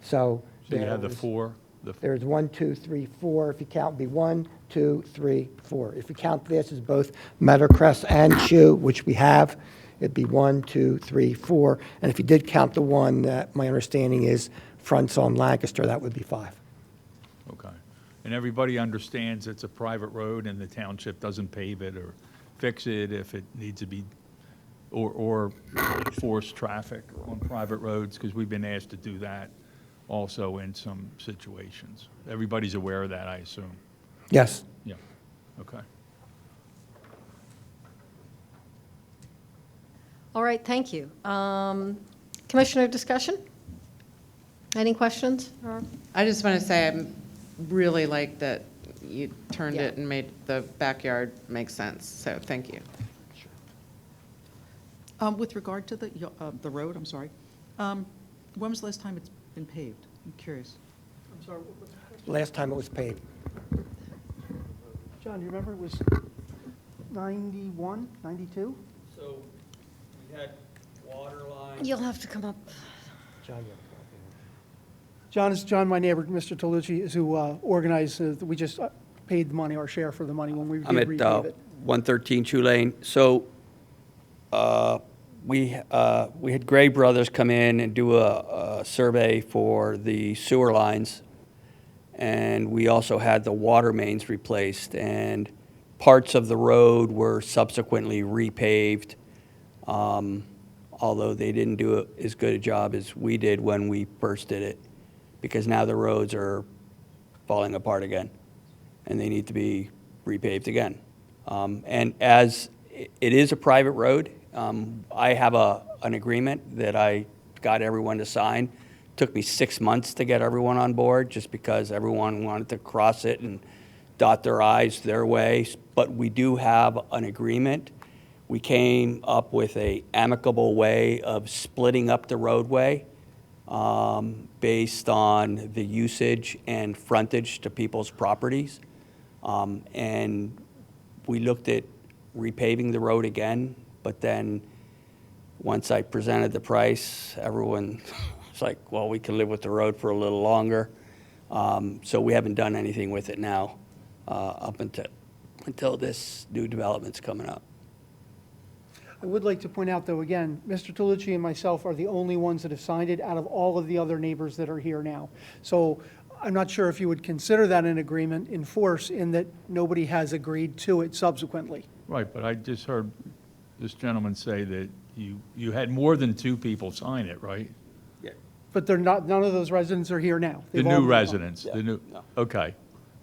So So you have the there's- four? There's 1, 2, 3, 4. If you count, it'd be 1, 2, 3, 4. If you count this as both Meadowcrest and Chew, which we have, it'd be 1, 2, 3, 4. And if you did count the one that my understanding is fronts on Lancaster, that would be 5. Okay. And everybody understands it's a private road and the township doesn't pave it or fix it if it needs to be, or force traffic on private roads, because we've been asked to do that also in some situations. Everybody's aware of that, I assume. Yes. Yeah, okay. All right, thank you. Commissioner discussion? Any questions? I just want to say I really like that you turned Yeah. it and made the backyard make sense, so thank you. With regard to the road, I'm sorry, when was the last time it's been paved? I'm curious. I'm sorry, Last time it was paved. John, do you remember it was 91, 92? So we had water lines. You'll have to come up. John is my neighbor, Mr. Tolucci, is who organized, we just paid the money, our share for the money when we I'm did at repave it. 113 Chew Lane. So we had Gray Brothers come in and do a survey for the sewer lines, and we also had the water mains replaced, and parts of the road were subsequently repaved, although they didn't do as good a job as we did when we first did it, because now the roads are falling apart again, and they need to be repaved again. And as it is a private road, I have an agreement that I got everyone to sign. Took me 6 months to get everyone on board, just because everyone wanted to cross it and dot their i's their way. But we do have an agreement. We came up with a amicable way of splitting up the roadway based on the usage and frontage to people's properties. And we looked at repaving the road again, but then once I presented the price, everyone was like, well, we can live with the road for a little longer. So we haven't done anything with it now up until this new development's coming up. I would like to point out, though, again, Mr. Tolucci and myself are the only ones that have signed it out of all of the other neighbors that are here now. So I'm not sure if you would consider that an agreement in force, in that nobody has agreed to it subsequently. Right, but I just heard this gentleman say that you had more than 2 people sign it, right? Yeah. But they're not, none of those residents are here now. The They've all new moved on residents, Yeah, the new, no. okay,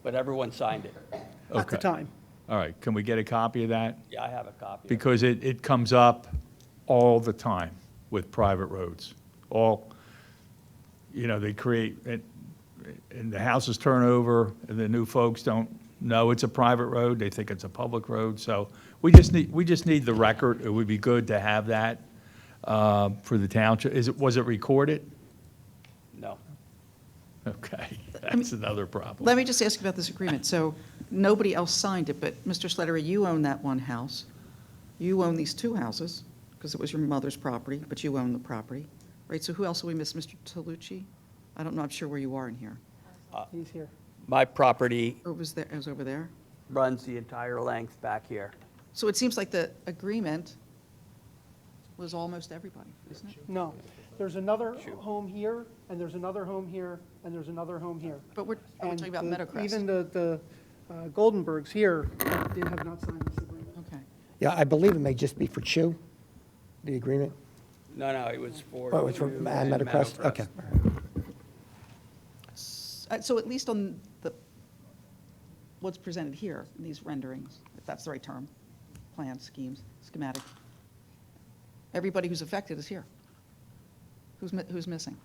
But everyone signed it. At the okay. time. All right, can we get a copy of that? Yeah, I have a copy. Because it comes up all the time with private roads. All, they create, and the houses turn over, and the new folks don't know it's a private road, they think it's a public road, so we just need the record. It would be good to have that for the township. Was it recorded? No. Okay, that's another problem. Let me just ask you about this agreement. So nobody else signed it, but Mr. Slattery, you own that one house. You own these 2 houses, because it was your mother's property, but you own the property, right? So who else will we miss? Mr. Tolucci? I don't know, I'm sure where you are in here. He's here. My property Or was there, it was over there? runs the entire length back here. So it seems like the agreement was almost everybody, isn't it? No. There's another home here, and there's another home here, and there's another home here. But we're And talking about Meadowcrest. Even the Goldenbergs here have not signed this agreement. Okay. Yeah, I believe it may just be for Chew, the agreement. No, it was for. Oh, it's for Chew and and Meadowcrest? Meadowcrest. Okay. So at least on what's presented here, in these renderings, if that's the right term, plans, schemes, schematic, everybody who's affected is here. Who's missing?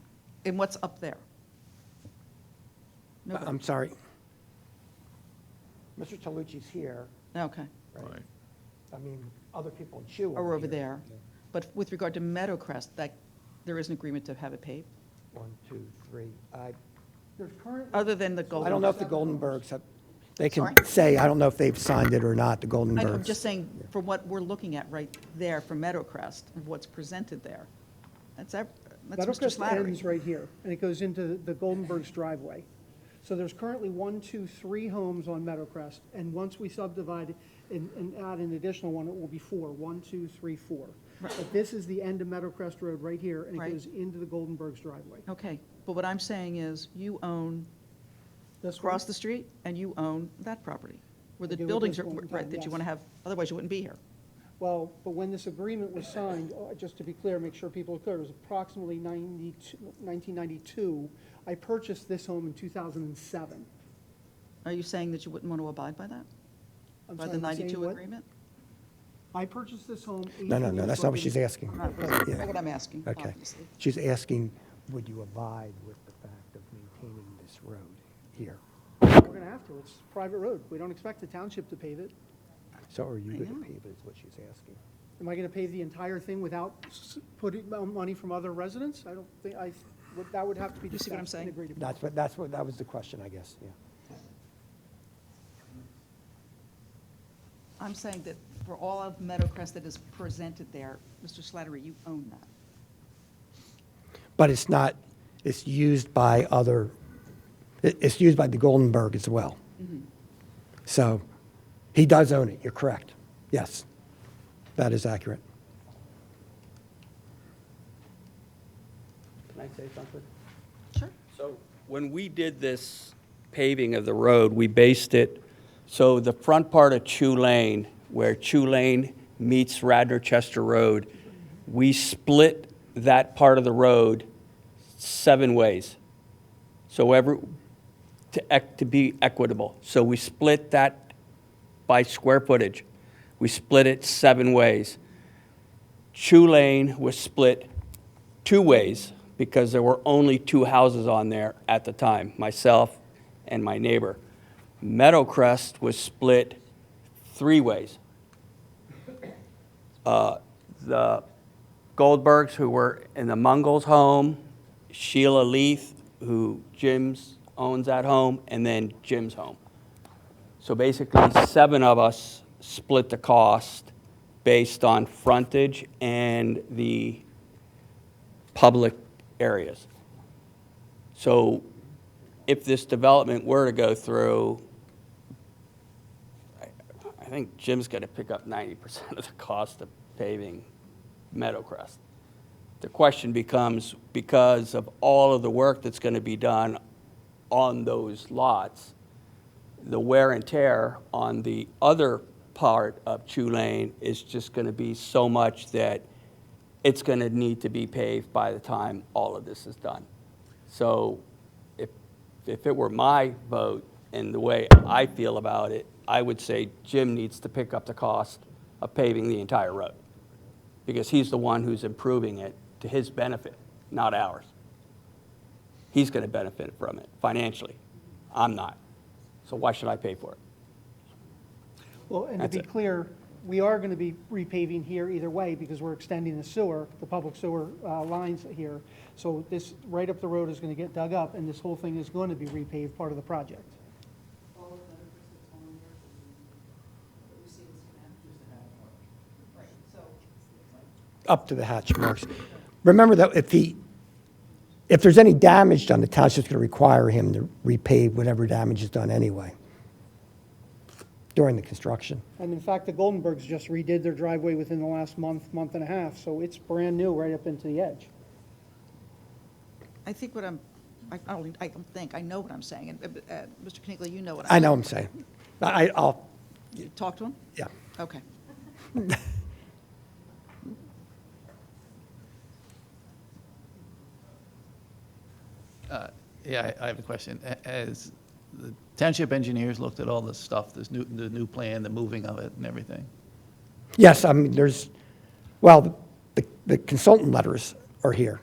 And what's up there? Nobody. I'm sorry. Mr. Tolucci's here. Okay. Right. I mean, other people in Chew Or over here. there. But with regard to Meadowcrest, there is an agreement to have it paved, 1, 2, 3. There's currently other than the Golden. I don't know if the Goldenbergs have, they can Sorry? say, I don't know if they've signed it or not, the Goldenbergs. I'm just saying, from what we're looking at right there for Meadowcrest, and what's presented there, that's Mr. Meadowcrest Slattery. ends right here, and it goes into the Goldenbergs' driveway. So there's currently 1, 2, 3 homes on Meadowcrest, and once we subdivide and add an additional one, it will be 4. 1, 2, 3, 4. Right. But this is the end of Meadowcrest Road right here, and it Right. goes into the Goldenbergs' driveway. Okay, but what I'm saying is, you own This across one? the street, and you own that property, where the I do at buildings this are, point in right, time, that you yes. want to have, otherwise you wouldn't be here. Well, but when this agreement was signed, just to be clear, make sure people are clear, it was approximately 1992. I purchased this home in 2007. Are you saying that you wouldn't want to abide by that? I'm By sorry, the I'm saying 92 what? agreement? I purchased this home. No, that's not what she's asking. Not really. Yeah. What I'm asking, Okay. obviously. She's asking, would you abide with the fact of maintaining this road here? We're going to have to. It's a private road. We don't expect the township to pave it. So are you going Yeah. to pave it, is what she's asking? Am I going to pave the entire thing without putting money from other residents? I don't think, that would have to be You see what I'm discussed and saying? agreed upon. That was the question, I guess, yeah. I'm saying that for all of Meadowcrest that is presented there, Mr. Slattery, you own that. But it's not, it's used by other, it's used by the Goldenberg as well. So he does own it, you're correct. Yes, that is accurate. Can I say something? Sure. So when we did this paving of the road, we based it, so the front part of Chew Lane, where Chew Lane meets Radnor Chester Road, we split that part of the road 7 ways. So to be equitable. So we split that by square footage. We split it 7 ways. Chew Lane was split 2 ways because there were only 2 houses on there at the time, myself and my neighbor. Meadowcrest was split 3 ways. The Goldbergs, who were in the Mungals home, Sheila Leith, who Jim's owns that home, and then Jim's home. So basically, 7 of us split the cost based on frontage and the public areas. So if this development were to go through, I think Jim's going to pick up 90% of the cost of paving Meadowcrest. The question becomes, because of all of the work that's going to be done on those lots, the wear and tear on the other part of Chew Lane is just going to be so much that it's going to need to be paved by the time all of this is done. So if it were my vote and the way I feel about it, I would say Jim needs to pick up the cost of paving the entire road, because he's the one who's improving it to his benefit, not ours. He's going to benefit from it financially. I'm not. So why should I pay for it? Well, and to That's be it. clear, we are going to be repaving here either way because we're extending the sewer, the public sewer lines here. So this, right up the road is going to get dug up, and this whole thing is going to be repaved, part of the project. Up to the hatch marks. Remember that if there's any damage done, the township's going to require him to repave whatever damage is done anyway during the construction. And in fact, the Goldenbergs just redid their driveway within the last month, month and a half, so it's brand new right up into the edge. I think what I don't think, I know what I'm saying, and Mr. Knigley, you know what I'm I saying. know what I'm saying. I'll, You talk to him? yeah. Okay. Yeah, I have a question. As the township engineers looked at all this stuff, the new plan, the moving of it and everything? Yes, I mean, well, the consultant letters are here,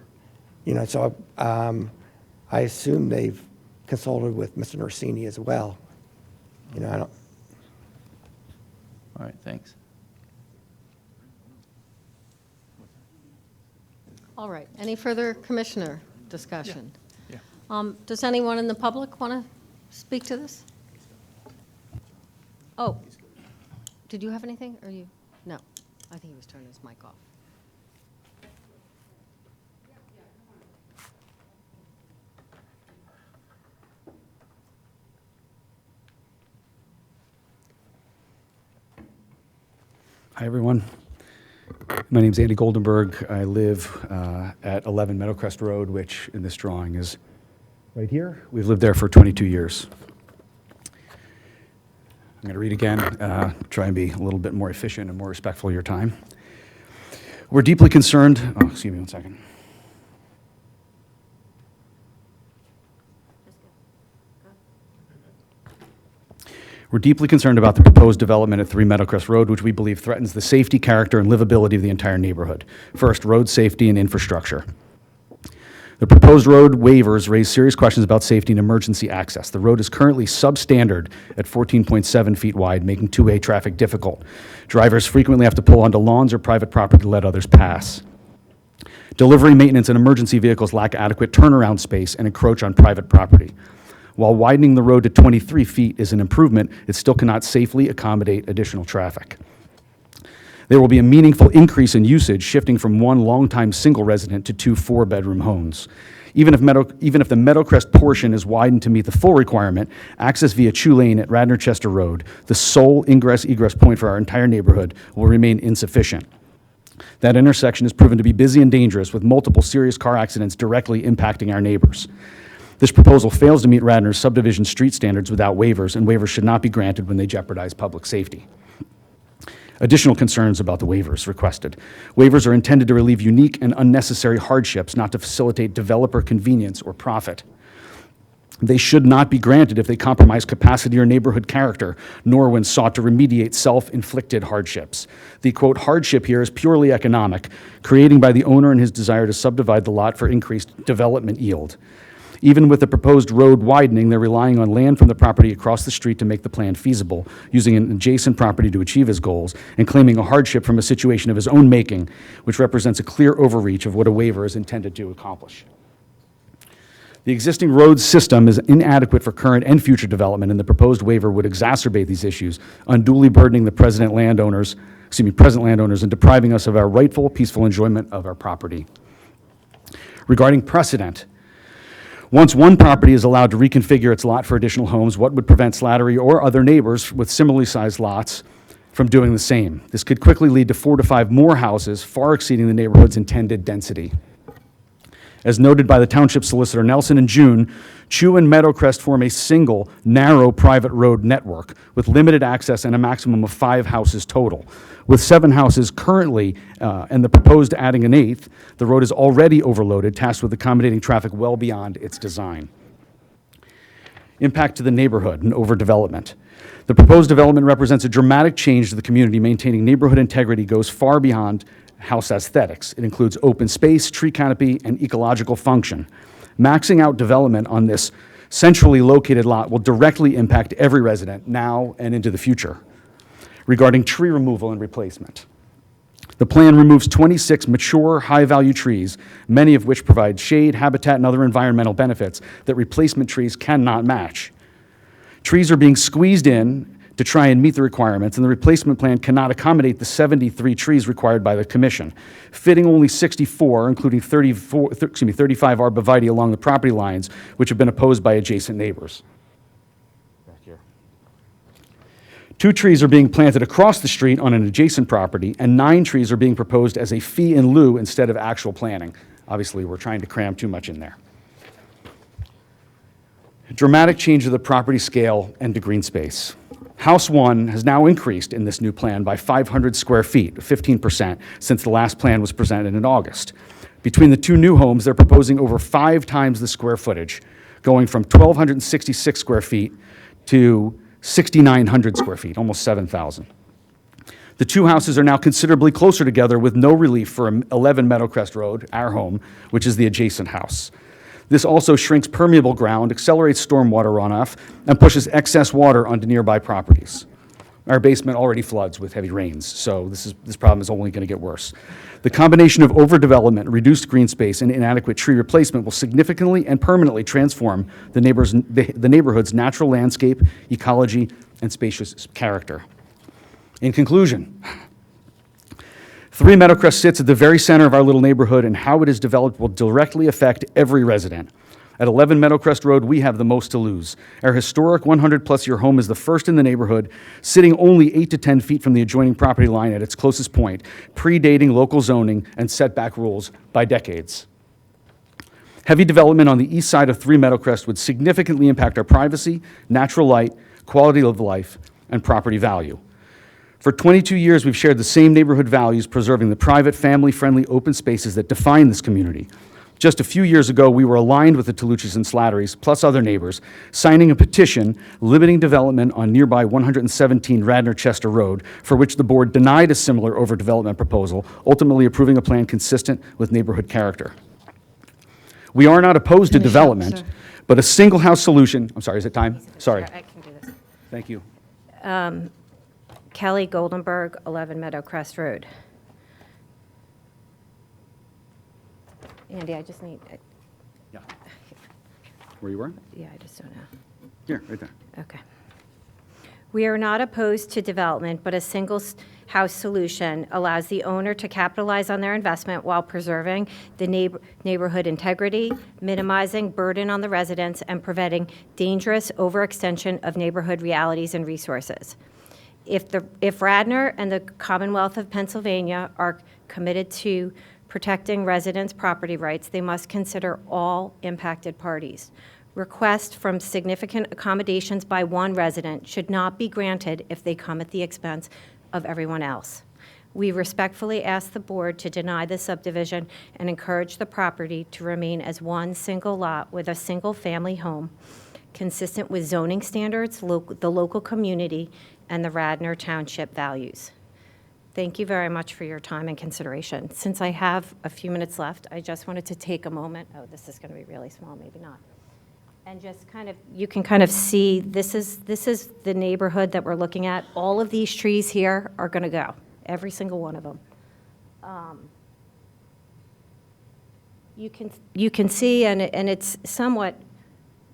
so I assume they've consulted with Mr. Norsini as well. I don't. All right, thanks. All right, any further commissioner discussion? Yeah. Does anyone in the public want to speak to this? Oh, did you have anything, or you? No, I think he was turning his mic off. Hi, everyone. My name's Andy Goldenberg. I live at 11 Meadowcrest Road, which in this drawing is right here. We've lived there for 22 years. I'm going to read again, try and be a little bit more efficient and more respectful of your time. We're deeply concerned, excuse me one second. We're deeply concerned about the proposed development at 3 Meadowcrest Road, which we believe threatens the safety, character, and livability of the entire neighborhood. First, road safety and infrastructure. The proposed road waivers raise serious questions about safety and emergency access. The road is currently substandard at 14.7 feet wide, making two-way traffic difficult. Drivers frequently have to pull onto lawns or private property to let others pass. Delivery, maintenance, and emergency vehicles lack adequate turnaround space and encroach on private property. While widening the road to 23 feet is an improvement, it still cannot safely accommodate additional traffic. There will be a meaningful increase in usage, shifting from one longtime single resident to 2 4-bedroom homes. Even if the Meadowcrest portion is widened to meet the full requirement, access via Chew Lane at Radnor Chester Road, the sole ingress-egress point for our entire neighborhood, will remain insufficient. That intersection has proven to be busy and dangerous, with multiple serious car accidents directly impacting our neighbors. This proposal fails to meet Radnor's subdivision street standards without waivers, and waivers should not be granted when they jeopardize public safety. Additional concerns about the waivers requested. Waivers are intended to relieve unique and unnecessary hardships, not to facilitate developer convenience or profit. They should not be granted if they compromise capacity or neighborhood character, nor when sought to remediate self-inflicted hardships. The, quote, hardship here is purely economic, creating by the owner and his desire to subdivide the lot for increased development yield. Even with the proposed road widening, they're relying on land from the property across the street to make the plan feasible, using an adjacent property to achieve his goals, and claiming a hardship from a situation of his own making, which represents a clear overreach of what a waiver is intended to accomplish. The existing road system is inadequate for current and future development, and the proposed waiver would exacerbate these issues, unduly burdening the present landowners and depriving us of our rightful, peaceful enjoyment of our property. Regarding precedent, once one property is allowed to reconfigure its lot for additional homes, what would prevent Slattery or other neighbors with similarly sized lots from doing the same? This could quickly lead to 4 to 5 more houses, far exceeding the neighborhood's intended density. As noted by the Township Solicitor Nelson in June, Chew and Meadowcrest form a single, narrow private road network with limited access and a maximum of 5 houses total. With 7 houses currently and the proposed adding an 8th, the road is already overloaded, tasked with accommodating traffic well beyond its design. Impact to the neighborhood and overdevelopment. The proposed development represents a dramatic change to the community. Maintaining neighborhood integrity goes far beyond house aesthetics. It includes open space, tree canopy, and ecological function. Maxing out development on this centrally located lot will directly impact every resident now and into the future. Regarding tree removal and replacement, the plan removes 26 mature, high-value trees, many of which provide shade, habitat, and other environmental benefits that replacement trees cannot match. Trees are being squeezed in to try and meet the requirements, and the replacement plan cannot accommodate the 73 trees required by the commission. Fitting only 64, including 35 arborvitae along the property lines, which have been opposed by adjacent neighbors. Back here. 2 trees are being planted across the street on an adjacent property, and 9 trees are being proposed as a fee in lieu instead of actual planting. Obviously, we're trying to cram too much in there. A dramatic change of the property scale and to green space. House 1 has now increased in this new plan by 500 square feet, 15%, since the last plan was presented in August. Between the 2 new homes, they're proposing over 5 times the square footage, going from 1,266 square feet to 6,900 square feet, almost 7,000. The 2 houses are now considerably closer together with no relief for 11 Meadowcrest Road, our home, which is the adjacent house. This also shrinks permeable ground, accelerates stormwater runoff, and pushes excess water onto nearby properties. Our basement already floods with heavy rains, so this problem is only going to get worse. The combination of overdevelopment, reduced green space, and inadequate tree replacement will significantly and permanently transform the neighborhood's natural landscape, ecology, and spacious character. In conclusion, 3 Meadowcrest sits at the very center of our little neighborhood, and how it is developed will directly affect every resident. At 11 Meadowcrest Road, we have the most to lose. Our historic 100-plus-year home is the first in the neighborhood, sitting only 8 to 10 feet from the adjoining property line at its closest point, predating local zoning and setback rules by decades. Heavy development on the east side of 3 Meadowcrest would significantly impact our privacy, natural light, quality of life, and property value. For 22 years, we've shared the same neighborhood values, preserving the private, family-friendly open spaces that define this community. Just a few years ago, we were aligned with the Toluchis and Slatteries, plus other neighbors, signing a petition limiting development on nearby 117 Radnor Chester Road, for which the board denied a similar overdevelopment proposal, ultimately approving a plan consistent with neighborhood character. We are not opposed to development, but a single-house solution. I'm sorry, is it time? Sorry. I can do this. Thank you. Kelly Goldenberg, 11 Meadowcrest Road. Andy, I just need, Yeah. Where you were? yeah, I just don't know. Here, right there. Okay. We are not opposed to development, but a single house solution allows the owner to capitalize on their investment while preserving the neighborhood integrity, minimizing burden on the residents, and preventing dangerous overextension of neighborhood realities and resources. If Radnor and the Commonwealth of Pennsylvania are committed to protecting residents' property rights, they must consider all impacted parties. Requests from significant accommodations by one resident should not be granted if they come at the expense of everyone else. We respectfully ask the board to deny the subdivision and encourage the property to remain as one single lot with a single family home consistent with zoning standards, the local community, and the Radnor Township values. Thank you very much for your time and consideration. Since I have a few minutes left, I just wanted to take a moment. Oh, this is going to be really small, maybe not. And just kind of, you can kind of see, this is the neighborhood that we're looking at. All of these trees here are going to go, every single one of them. You can see, and it's somewhat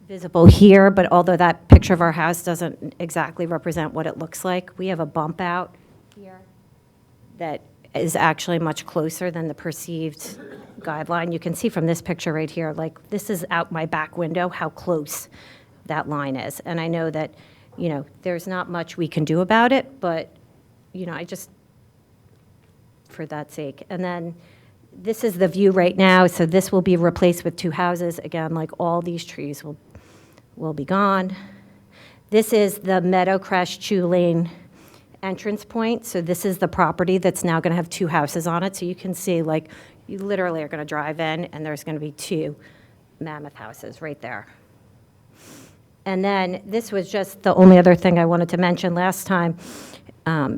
visible here, but although that picture of our house doesn't exactly represent what it looks like, we have a bump out here that is actually much closer than the perceived guideline. You can see from this picture right here, like, this is out my back window, how close that line is. And I know that, you know, there's not much we can do about it, but, you know, I just, for that sake. And then this is the view right now, so this will be replaced with 2 houses. Again, like, all these trees will be gone. This is the Meadowcrest Chew Lane entrance point. So this is the property that's now going to have 2 houses on it. So you can see, like, you literally are going to drive in, and there's going to be 2 mammoth houses right there. And then this was just the only other thing I wanted to mention. Last time,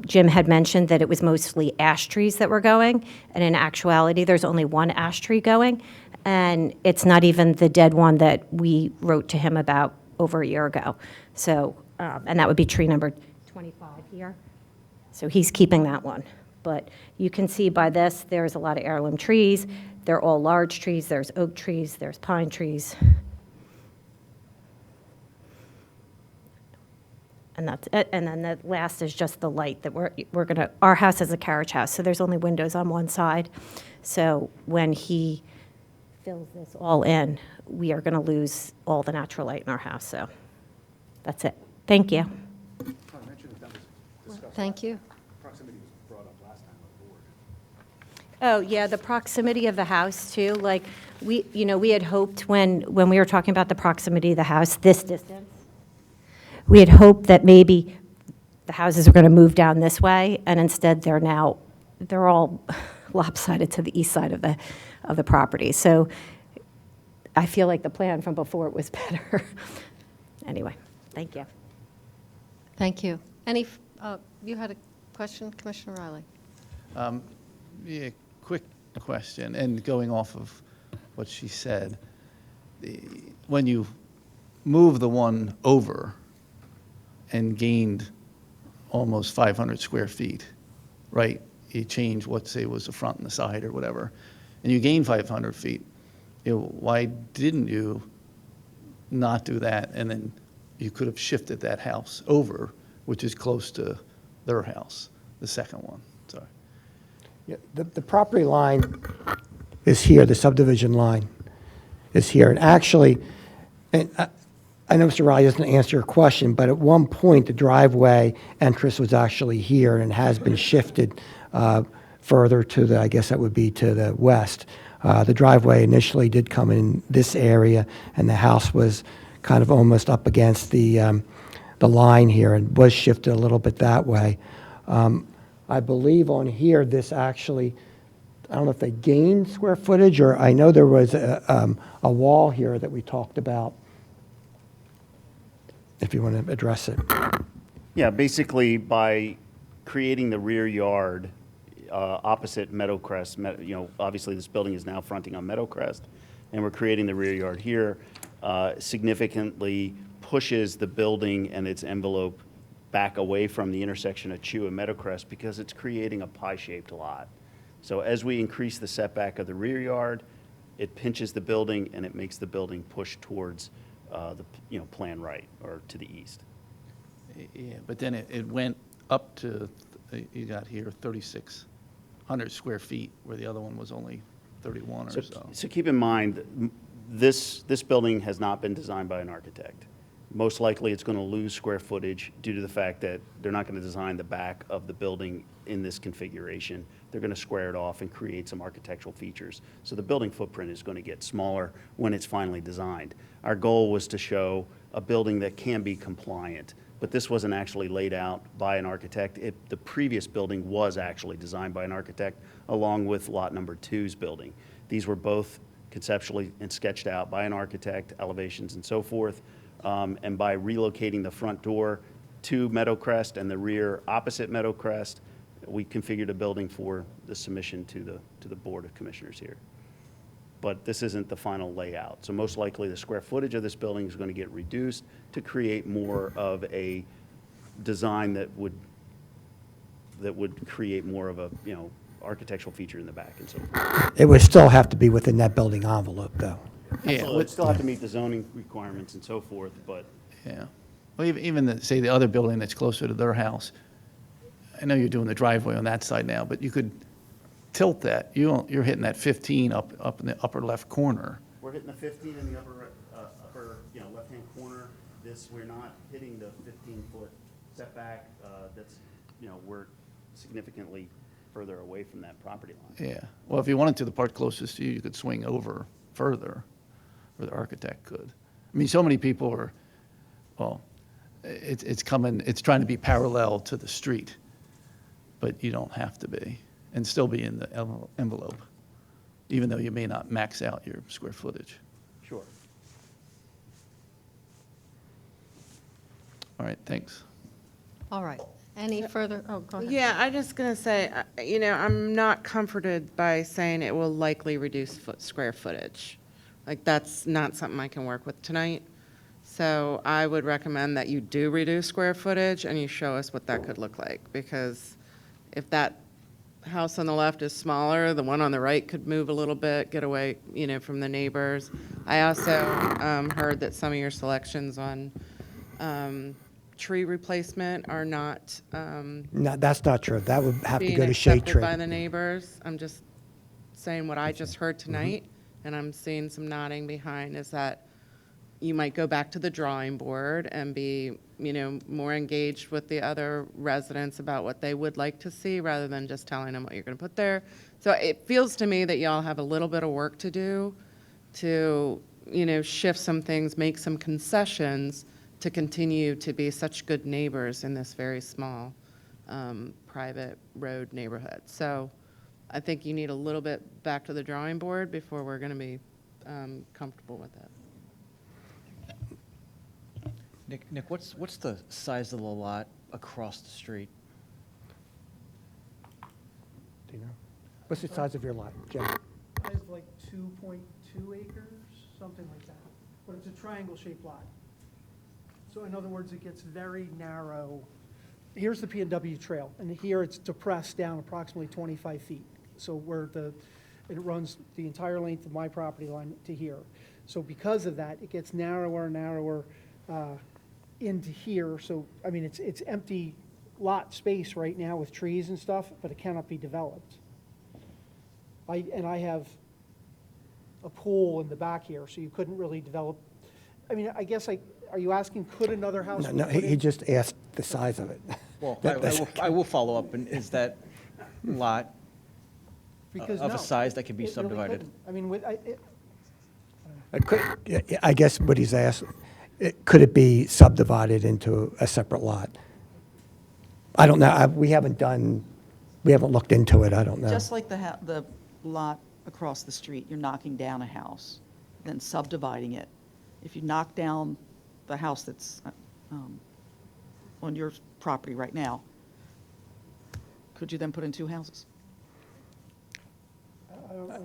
Jim had mentioned that it was mostly ash trees that were going, and in actuality, there's only 1 ash tree going, and it's not even the dead one that we wrote to him about over a year ago. So, and that would be tree number 25 here. So he's keeping that one. But you can see by this, there's a lot of heirloom trees. They're all large trees. There's oak trees. There's pine trees. And that's it. And then the last is just the light that we're going to, our house is a carriage house, so there's only windows on one side. So when he fills this all in, we are going to lose all the natural light in our house. So that's it. Thank you. Thank you. Proximity was brought up last time on the board. Oh, yeah, the proximity of the house, too. Like, we had hoped when we were talking about the proximity of the house, this distance, we had hoped that maybe the houses are going to move down this way, and instead they're all lopsided to the east side of the property. So I feel like the plan from before was better. Anyway, thank you. Thank you. You had a question, Commissioner Riley? Yeah, quick question, and going off of what she said. When you move the one over and gained almost 500 square feet, right? You change what, say, was the front and the side or whatever, and you gain 500 feet. Why didn't you not do that? And then you could have shifted that house over, which is close to their house, the second one. Sorry. Yeah, the property line is here, the subdivision line is here. And actually, and I know Mr. Riley doesn't answer your question, but at one point, the driveway entrance was actually here and has been shifted further to the, I guess that would be to the west. The driveway initially did come in this area, and the house was kind of almost up against the line here and was shifted a little bit that way. I believe on here, this actually, I don't know if they gained square footage, or I know there was a wall here that we talked about, if you want to address it. Yeah, basically by creating the rear yard opposite Meadowcrest, obviously this building is now fronting on Meadowcrest, and we're creating the rear yard here, significantly pushes the building and its envelope back away from the intersection of Chew and Meadowcrest because it's creating a pie-shaped lot. So as we increase the setback of the rear yard, it pinches the building and it makes the building push towards the plan right or to the east. Yeah, but then it went up to, you got here 3,600 square feet, where the other one was only 31 or so. So keep in mind, this building has not been designed by an architect. Most likely, it's going to lose square footage due to the fact that they're not going to design the back of the building in this configuration. They're going to square it off and create some architectural features. So the building footprint is going to get smaller when it's finally designed. Our goal was to show a building that can be compliant, but this wasn't actually laid out by an architect. The previous building was actually designed by an architect, along with lot number 2's building. These were both conceptually and sketched out by an architect, elevations and so forth. And by relocating the front door to Meadowcrest and the rear opposite Meadowcrest, we configured a building for the submission to the Board of Commissioners here. But this isn't the final layout. So most likely the square footage of this building is going to get reduced to create more of a design that would create more of a, architectural feature in the back and so forth. It would still have to be within that building envelope, though. So it would still have to meet the zoning requirements and so forth, but. Yeah. Well, even say, the other building that's closer to their house, I know you're doing the driveway on that side now, but you could tilt that. You're hitting that 15 up in the upper left corner. We're hitting the 15 in the upper left-hand corner. We're not hitting the 15-foot setback. We're significantly further away from that property line. Yeah. Well, if you wanted to, the part closest to you, you could swing over further, or the architect could. I mean, so many people are, well, it's trying to be parallel to the street, but you don't have to be, and still be in the envelope, even though you may not max out your square footage. Sure. All right, thanks. All right. Any further, oh, go ahead. Yeah, I'm just going to say, I'm not comforted by saying it will likely reduce square footage. Like, that's not something I can work with tonight. So I would recommend that you do reduce square footage and you show us what that could look like. Because if that house on the left is smaller, the one on the right could move a little bit, get away, from the neighbors. I also heard that some of your selections on tree replacement are not No, that's not true. That would have to being go to shade accepted tree. by the neighbors. I'm just saying what I just heard tonight, and I'm seeing some nodding behind, is that you might go back to the drawing board and be, more engaged with the other residents about what they would like to see, rather than just telling them what you're going to put there. So it feels to me that y'all have a little bit of work to do to, shift some things, make some concessions to continue to be such good neighbors in this very small private road neighborhood. So I think you need a little bit back to the drawing board before we're going to be comfortable with it. Nick, what's the size of the lot across the street? Do you know? What's the size of your lot, Jim? Size of like 2.2 acres, something like that. But it's a triangle-shaped lot. So in other words, it gets very narrow. Here's the P&W trail, and here it's depressed down approximately 25 feet. So it runs the entire length of my property line to here. So because of that, it gets narrower and narrower into here. So, I mean, it's empty lot space right now with trees and stuff, but it cannot be developed. I have a pool in the back here, so you couldn't really develop. I mean, I guess, are you asking, could another house? No, he just asked the size of it. Well, I will follow up, and is that lot Because of no, a size that can be it really subdivided? couldn't. I mean, I guess what he's asked, could it be subdivided into a separate lot? I don't know. We haven't looked into it. I don't know. Just like the lot across the street, you're knocking down a house, then subdividing it. If you knock down the house that's on your property right now, could you then put in two houses?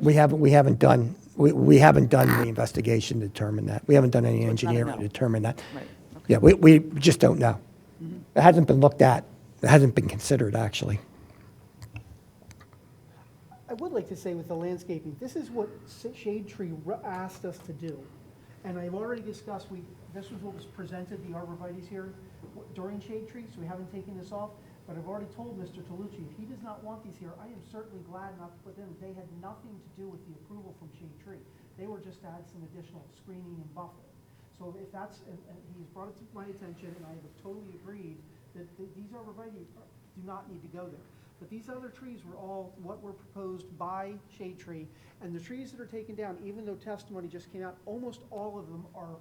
We haven't done the investigation to determine that. We haven't done any So it's not a engineering to no. determine that. Right, okay. Yeah, we just don't know. It hasn't been looked at. It hasn't been considered, actually. I would like to say with the landscaping, this is what Shade Tree asked us to do. And I've already discussed, this was what was presented, the arborvitae's here during Shade Tree, so we haven't taken this off. But I've already told Mr. Tolucci, if he does not want these here, I am certainly glad not to put them. They had nothing to do with the approval from Shade Tree. They were just to add some additional screening and buffer. So if that's, and he's brought it to my attention, and I have totally agreed that these arborvitae do not need to go there. But these other trees were all what were proposed by Shade Tree, and the trees that are taken down, even though testimony just came out, almost all of them are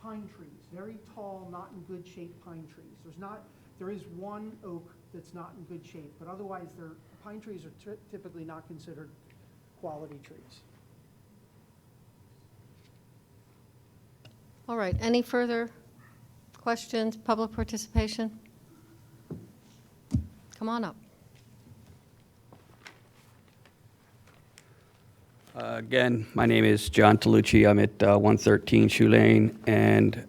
pine trees, very tall, not in good shape pine trees. There is one oak that's not in good shape, but otherwise, pine trees are typically not considered quality trees. All right, any further questions, public participation? Come on up. Again, my name is John Tolucci. I'm at 113 Shoe Lane, and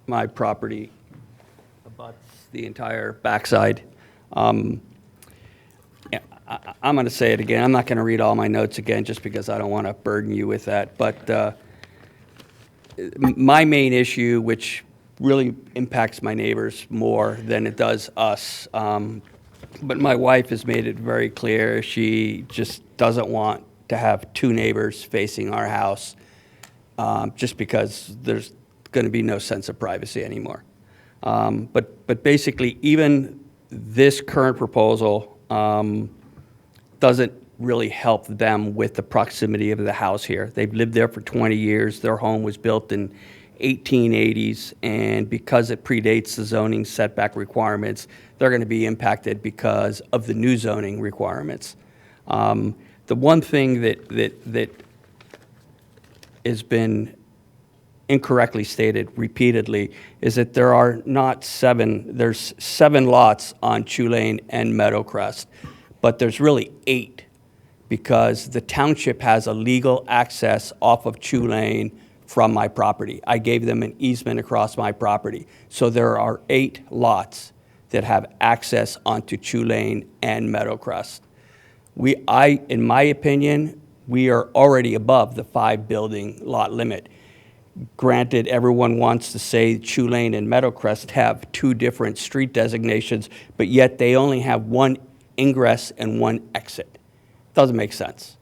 my property abuts the entire backside. I'm going to say it again. I'm not going to read all my notes again just because I don't want to burden you with that. But my main issue, which really impacts my neighbors more than it does us, but my wife has made it very clear she just doesn't want to have two neighbors facing our house just because there's going to be no sense of privacy anymore. But basically, even this current proposal doesn't really help them with the proximity of the house here. They've lived there for 20 years. Their home was built in 1880s, and because it predates the zoning setback requirements, they're going to be impacted because of the new zoning requirements. The one thing that has been incorrectly stated repeatedly is that there are not there's 7 lots on Shoe Lane and Meadowcrest, but there's really 8 because the township has a legal access off of Shoe Lane from my property. I gave them an easement across my property. So there are 8 lots that have access onto Shoe Lane and Meadowcrest. In my opinion, we are already above the 5 building lot limit. Granted, everyone wants to say Shoe Lane and Meadowcrest have 2 different street designations, but yet they only have 1 ingress and 1 exit. Doesn't make sense.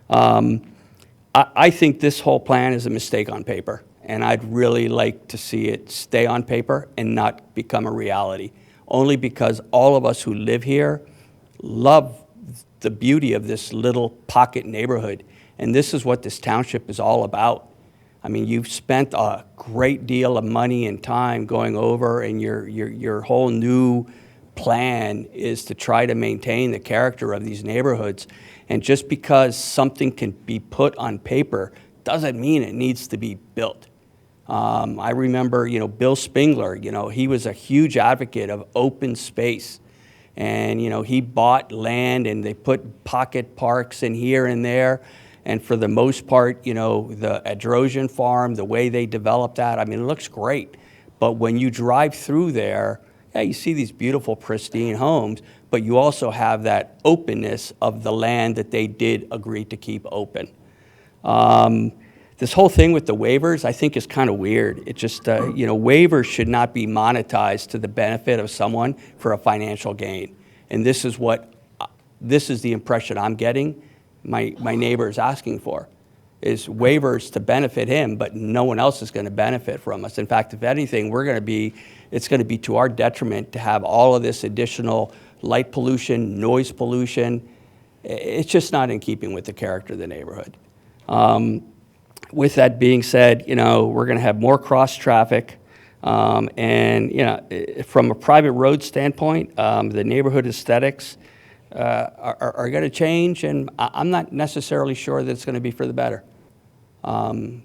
I think this whole plan is a mistake on paper, and I'd really like to see it stay on paper and not become a reality, only because all of us who live here love the beauty of this little pocket neighborhood, and this is what this township is all about. I mean, you've spent a great deal of money and time going over, and your whole new plan is to try to maintain the character of these neighborhoods. And just because something can be put on paper doesn't mean it needs to be built. I remember, Bill Spingler, he was a huge advocate of open space. And, he bought land and they put pocket parks in here and there. And for the most part, the Adrosian farm, the way they developed that, I mean, it looks great. But when you drive through there, yeah, you see these beautiful, pristine homes, but you also have that openness of the land that they did agree to keep open. This whole thing with the waivers, I think, is kind of weird. It just, waivers should not be monetized to the benefit of someone for a financial gain. And this is the impression I'm getting my neighbor is asking for, is waivers to benefit him, but no one else is going to benefit from us. In fact, if anything, it's going to be to our detriment to have all of this additional light pollution, noise pollution. It's just not in keeping with the character of the neighborhood. With that being said, we're going to have more cross traffic. And, from a private road standpoint, the neighborhood aesthetics are going to change, and I'm not necessarily sure that it's going to be for the better. And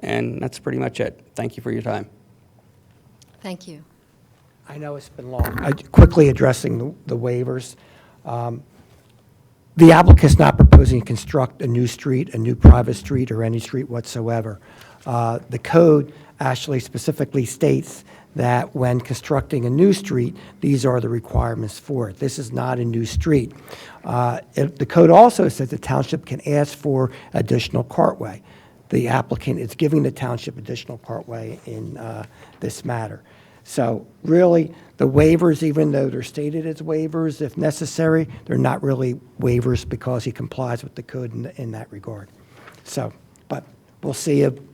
that's pretty much it. Thank you for your time. Thank you. I know it's been long. Quickly addressing the waivers. The applicant's not proposing to construct a new street, a new private street, or any street whatsoever. The code actually specifically states that when constructing a new street, these are the requirements for it. This is not a new street. The code also says the township can ask for additional cartway. The applicant is giving the township additional cartway in this matter. So really, the waivers, even though they're stated as waivers, if necessary, they're not really waivers because he complies with the code in that regard. So, but we'll see you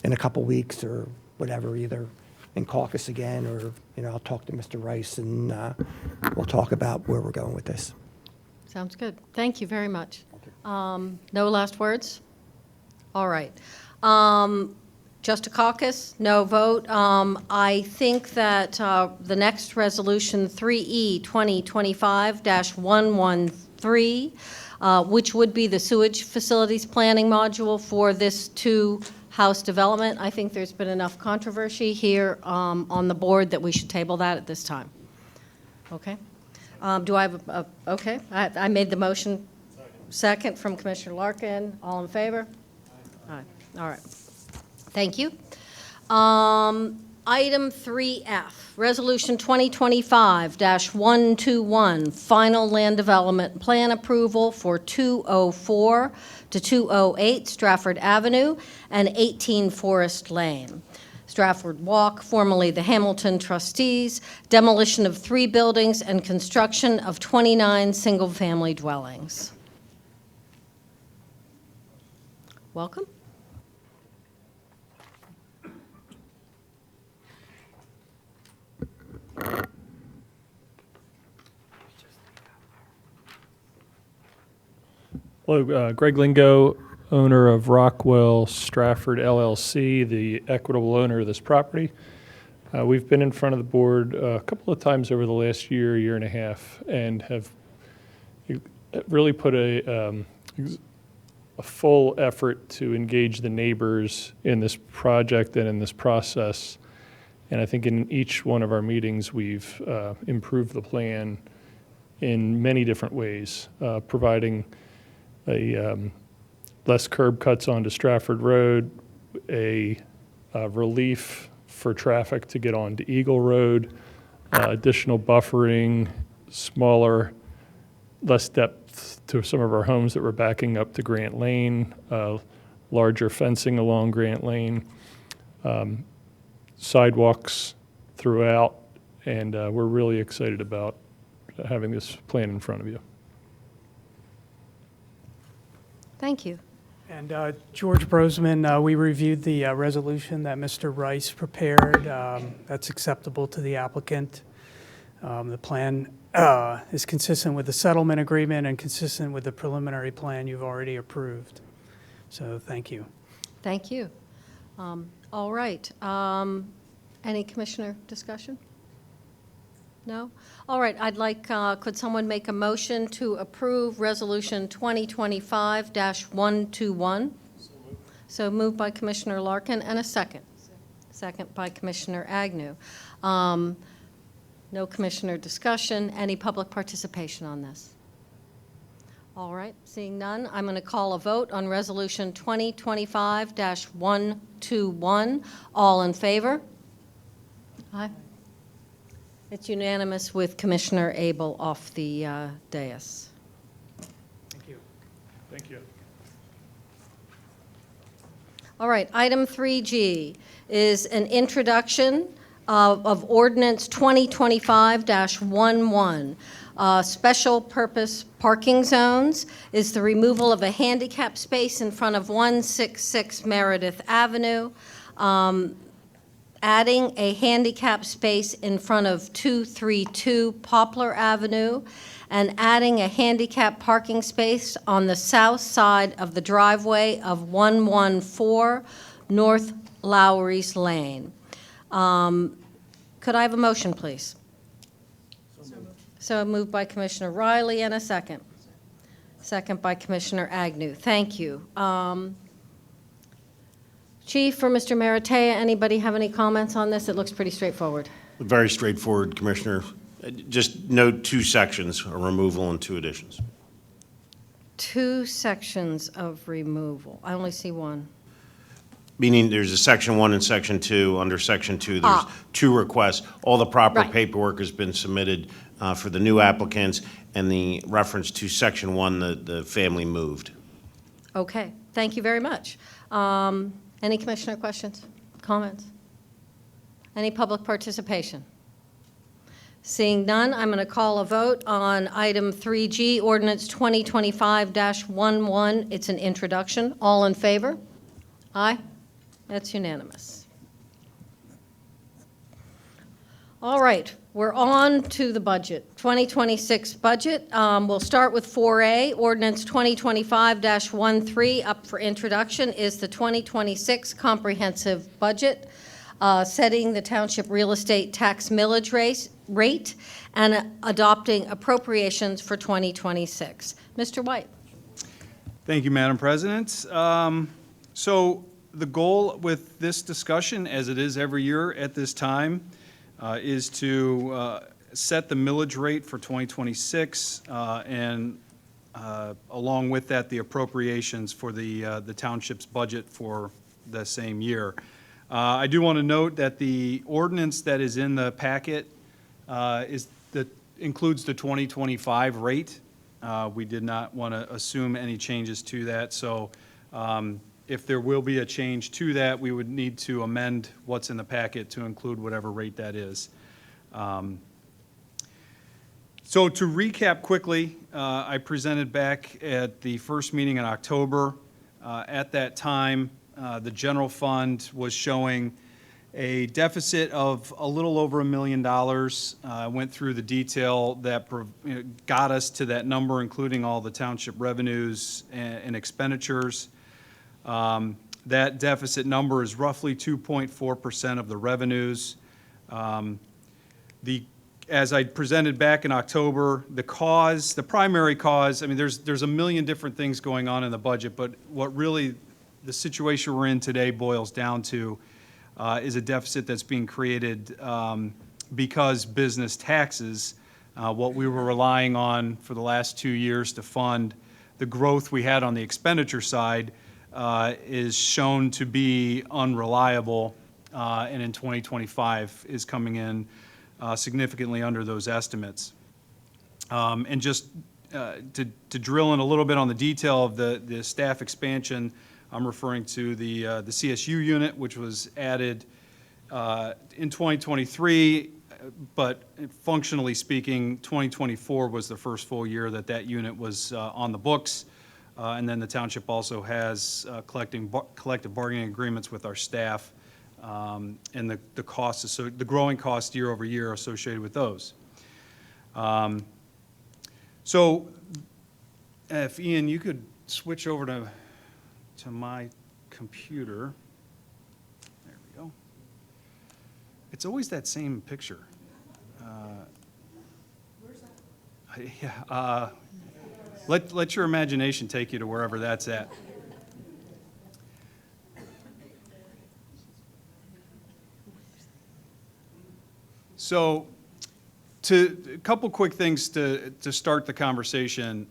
in a couple weeks or whatever, either in caucus again, or, I'll talk to Mr. Rice and we'll talk about where we're going with this. Sounds good. Thank you very much. No last words? All right. Just a caucus, no vote. I think that the next resolution, 3E 2025-113, 3, which would be the sewage facilities planning module for this two-house development. I think there's been enough controversy here on the board that we should table that at this time. Okay? Do I have okay, I made the motion. Second from Commissioner Larkin. All in favor? Aye. All right. Thank you. Item 3F, Resolution 2025-121, Final Land Development Plan Approval for 204 to 208 Stratford Avenue and 18 Forest Lane. Stratford Walk, formerly the Hamilton Trustees, demolition of 3 buildings and construction of 29 single-family dwellings. Welcome. Hello, Greg Lingo, owner of Rockwell Stratford LLC, the equitable owner of this property. We've been in front of the board a couple of times over the last year and a half, and have really put a full effort to engage the neighbors in this project and in this process. And I think in each one of our meetings, we've improved the plan in many different ways, providing less curb cuts onto Stratford Road, a relief for traffic to get onto Eagle Road, additional buffering, smaller, less depth to some of our homes that were backing up to Grant Lane, larger fencing along Grant Lane, sidewalks throughout, and we're really excited about having this plan in front of you. Thank you. And George Brosman, we reviewed the resolution that Mr. Rice prepared. That's acceptable to the applicant. The plan is consistent with the settlement agreement and consistent with the preliminary plan you've already approved. So thank you. Thank you. All right. Any commissioner discussion? No? All right. I'd like, could someone make a motion to approve Resolution 2025-121? So moved by Commissioner Larkin, and a second. Second by Commissioner Agnew. No commissioner discussion. Any public participation on this? All right. Seeing none, I'm going to call a vote on Resolution 2025-121. All in favor? Aye. It's unanimous with Commissioner Abel off the dais. Thank you. Thank you. All right, item 3G is an introduction of Ordinance 2025-11. Special purpose parking zones is the removal of a handicap space in front of 166 Meredith Avenue, adding a handicap space in front of 232 Poplar Avenue, and adding a handicap parking space on the south side of the driveway of 114 North Lowry's Lane. Could I have a motion, please? So moved by Commissioner Riley, and a second. Second by Commissioner Agnew. Thank you. Chief or Mr. Maratea, anybody have any comments on this? It looks pretty straightforward. Very straightforward, Commissioner. Just note 2 sections, a removal and 2 additions. 2 sections of removal. I only see one. Meaning there's a Section 1 and Section 2. Under Section 2, there's 2 requests. All the proper paperwork has been submitted for the new applicants, and the reference to Section 1, the family moved. Okay, thank you very much. Any commissioner questions, comments? Any public participation? Seeing none, I'm going to call a vote on item 3G, ordinance 2025-11. It's an introduction. All in favor? Aye. That's unanimous. All right, we're on to the budget, 2026 budget. We'll start with 4A, ordinance 2025-13. Up for introduction is the 2026 comprehensive budget, setting the township real estate tax millage rate and adopting appropriations for 2026. Mr. White. Thank you, Madam President. So the goal with this discussion, as it is every year at this time, is to set the millage rate for 2026, and along with that, the appropriations for the township's budget for the same year. I do want to note that the ordinance that is in the packet includes the 2025 rate. We did not want to assume any changes to that, so if there will be a change to that, we would need to amend what's in the packet to include whatever rate that is. So to recap quickly, I presented back at the first meeting in October. At that time, the general fund was showing a deficit of a little over $1 million. I went through the detail that got us to that number, including all the township revenues and expenditures. That deficit number is roughly 2.4% of the revenues. As I presented back in October, the primary cause, I mean, there's a million different things going on in the budget, but what really the situation we're in today boils down to is a deficit that's being created because business taxes, what we were relying on for the last 2 years to fund the growth we had on the expenditure side, is shown to be unreliable, and in 2025 is coming in significantly under those estimates. And just to drill in a little bit on the detail of the staff expansion, I'm referring to the CSU unit, which was added in 2023, but functionally speaking, 2024 was the first full year that unit was on the books. And then the township also has collective bargaining agreements with our staff, and the costs, the growing cost year over year associated with those. So if Ian, you could switch over to my computer. There we go. It's always that same picture. Where's that? Yeah. Let your imagination take you to wherever that's at. So, a couple quick things to start the conversation.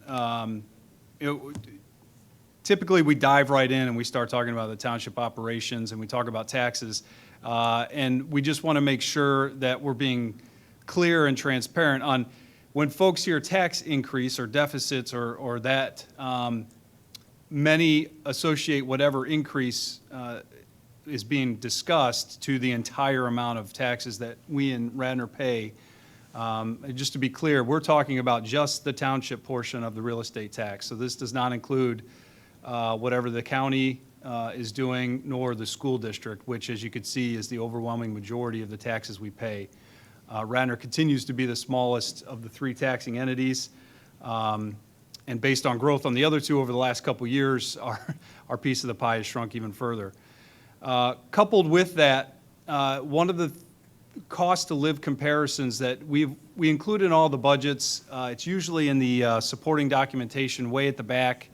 Typically, we dive right in and we start talking about the township operations and we talk about taxes, and we just want to make sure that we're being clear and transparent on when folks hear tax increase or deficits or that, many associate whatever increase is being discussed to the entire amount of taxes that we in Radnor pay. Just to be clear, we're talking about just the township portion of the real estate tax. So this does not include whatever the county is doing, nor the school district, which, as you can see, is the overwhelming majority of the taxes we pay. Radnor continues to be the smallest of the three taxing entities, and based on growth on the other two over the last couple years, our piece of the pie has shrunk even further. Coupled with that, one of the cost to live comparisons that we include in all the budgets, it's usually in the supporting documentation way at the back,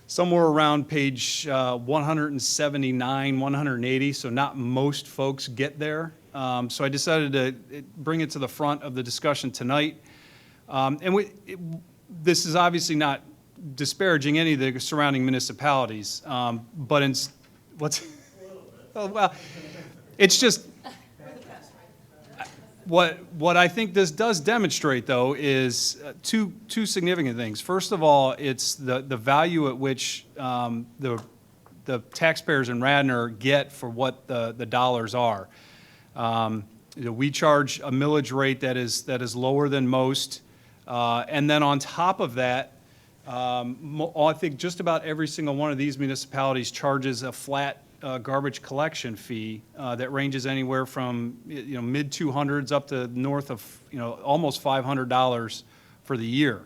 somewhere around page 179, 180, so not most folks get there. So I decided to bring it to the front of the discussion tonight. And this is obviously not disparaging any of the surrounding municipalities, but oh, well, it's just, what I think this does demonstrate, though, is two significant things. First of all, it's the value at which the taxpayers in Radnor get for what the dollars are. We charge a millage rate that is lower than most, and then on top of that, I think just about every single one of these municipalities charges a flat garbage collection fee that ranges anywhere from mid 200s up to north of almost $500 for the year.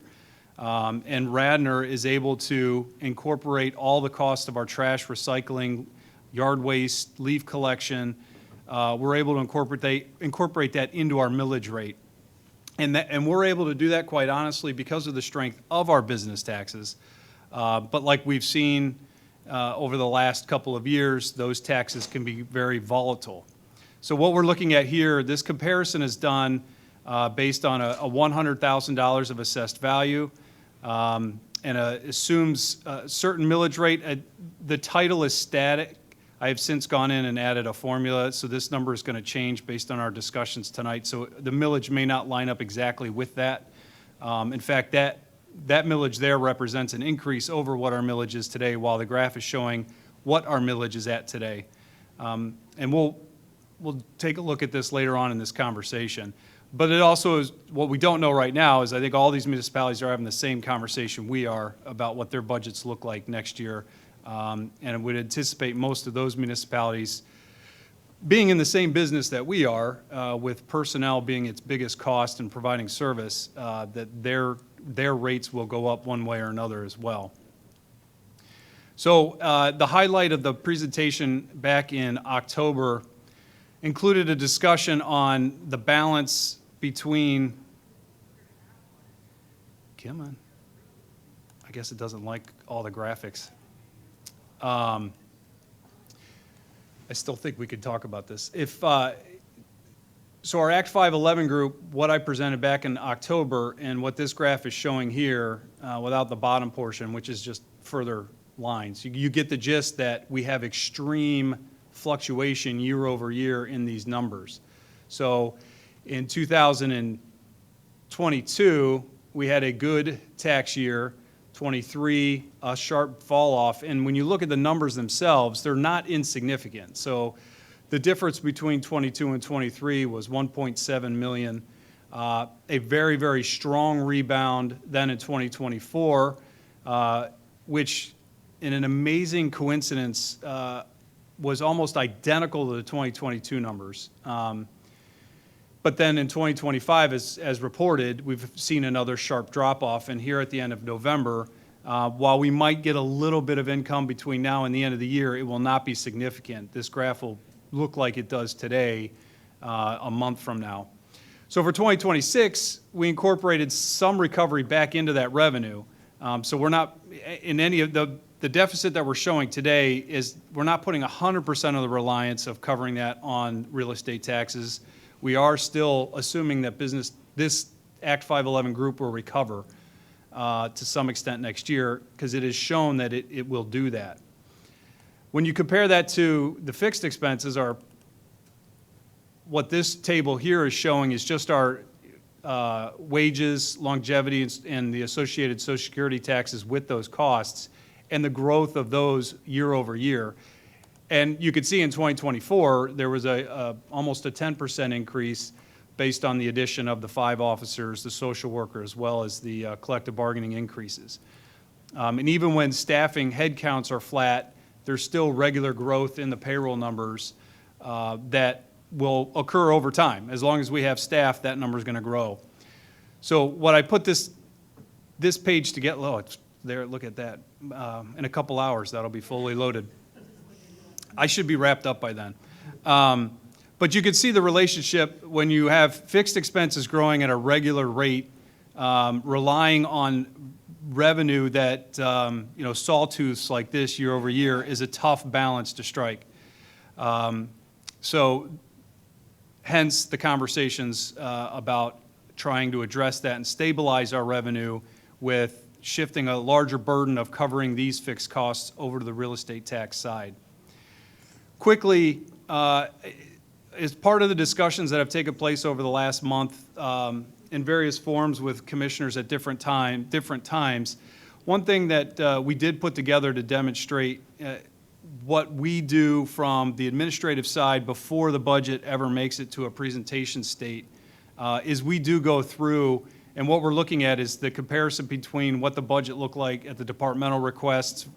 And Radnor is able to incorporate all the cost of our trash recycling, yard waste, leaf collection, we're able to incorporate that into our millage rate. And we're able to do that, quite honestly, because of the strength of our business taxes. But like we've seen over the last couple of years, those taxes can be very volatile. So what we're looking at here, this comparison is done based on a $100,000 of assessed value, and assumes a certain millage rate. The title is static. I have since gone in and added a formula, so this number is going to change based on our discussions tonight. So the millage may not line up exactly with that. In fact, that millage there represents an increase over what our millage is today, while the graph is showing what our millage is at today. And we'll take a look at this later on in this conversation. But it also is, what we don't know right now is I think all these municipalities are having the same conversation we are about what their budgets look like next year. And I would anticipate most of those municipalities being in the same business that we are, with personnel being its biggest cost in providing service, that their rates will go up one way or another as well. So the highlight of the presentation back in October included a discussion on the balance between, come on, I guess it doesn't like all the graphics. I still think we could talk about this. So our Act 511 group, what I presented back in October and what this graph is showing here, without the bottom portion, which is just further lines, you get the gist that we have extreme fluctuation year over year in these numbers. So in 2022, we had a good tax year. 23, a sharp fall off. And when you look at the numbers themselves, they're not insignificant. So the difference between 22 and 23 was 1.7 million. A very, very strong rebound then in 2024, which in an amazing coincidence was almost identical to the 2022 numbers. But then in 2025, as reported, we've seen another sharp drop-off. And here at the end of November, while we might get a little bit of income between now and the end of the year, it will not be significant. This graph will look like it does today, a month from now. So for 2026, we incorporated some recovery back into that revenue. So we're not, in any of the deficit that we're showing today is we're not putting 100% of the reliance of covering that on real estate taxes. We are still assuming that this Act 511 group will recover to some extent next year, because it is shown that it will do that. When you compare that to the fixed expenses, what this table here is showing is just our wages, longevity, and the associated Social Security taxes with those costs, and the growth of those year over year. And you could see in 2024, there was almost a 10% increase based on the addition of the 5 officers, the social worker, as well as the collective bargaining increases. And even when staffing headcounts are flat, there's still regular growth in the payroll numbers that will occur over time. As long as we have staff, that number is going to grow. So what I put this page to get, it's there, look at that. In a couple hours, that'll be fully loaded. I should be wrapped up by then. But you can see the relationship when you have fixed expenses growing at a regular rate, relying on revenue that, sawtooths like this year over year is a tough balance to strike. So hence the conversations about trying to address that and stabilize our revenue with shifting a larger burden of covering these fixed costs over to the real estate tax side. Quickly, as part of the discussions that have taken place over the last month in various forums with commissioners at different times, one thing that we did put together to demonstrate what we do from the administrative side before the budget ever makes it to a presentation state is we do go through, and what we're looking at is the comparison between what the budget looked like at the departmental requests.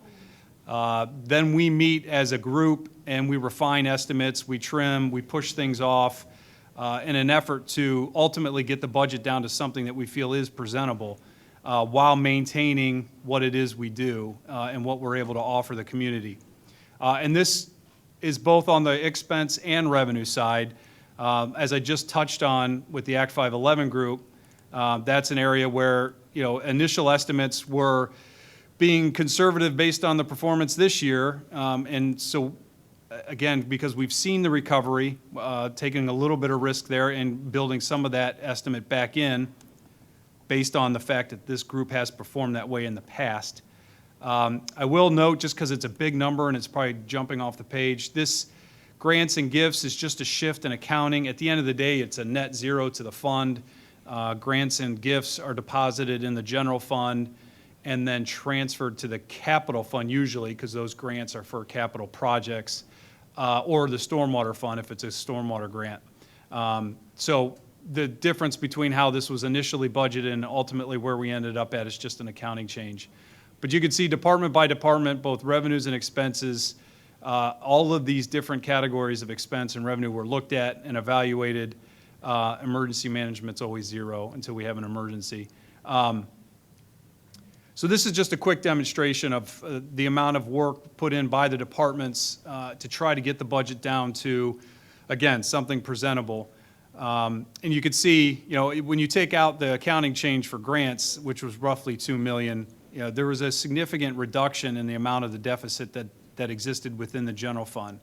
Then we meet as a group and we refine estimates, we trim, we push things off in an effort to ultimately get the budget down to something that we feel is presentable while maintaining what it is we do and what we're able to offer the community. And this is both on the expense and revenue side. As I just touched on with the Act 511 group, that's an area where, initial estimates were being conservative based on the performance this year. And so, again, because we've seen the recovery, taking a little bit of risk there and building some of that estimate back in based on the fact that this group has performed that way in the past. I will note, just because it's a big number and it's probably jumping off the page, this grants and gifts is just a shift in accounting. At the end of the day, it's a net zero to the fund. Grants and gifts are deposited in the general fund and then transferred to the capital fund usually, because those grants are for capital projects, or the stormwater fund if it's a stormwater grant. So the difference between how this was initially budgeted and ultimately where we ended up at is just an accounting change. But you can see department by department, both revenues and expenses, all of these different categories of expense and revenue were looked at and evaluated. Emergency management's always zero until we have an emergency. So this is just a quick demonstration of the amount of work put in by the departments to try to get the budget down to, again, something presentable. And you can see, when you take out the accounting change for grants, which was roughly $2 million, there was a significant reduction in the amount of the deficit that existed within the general fund.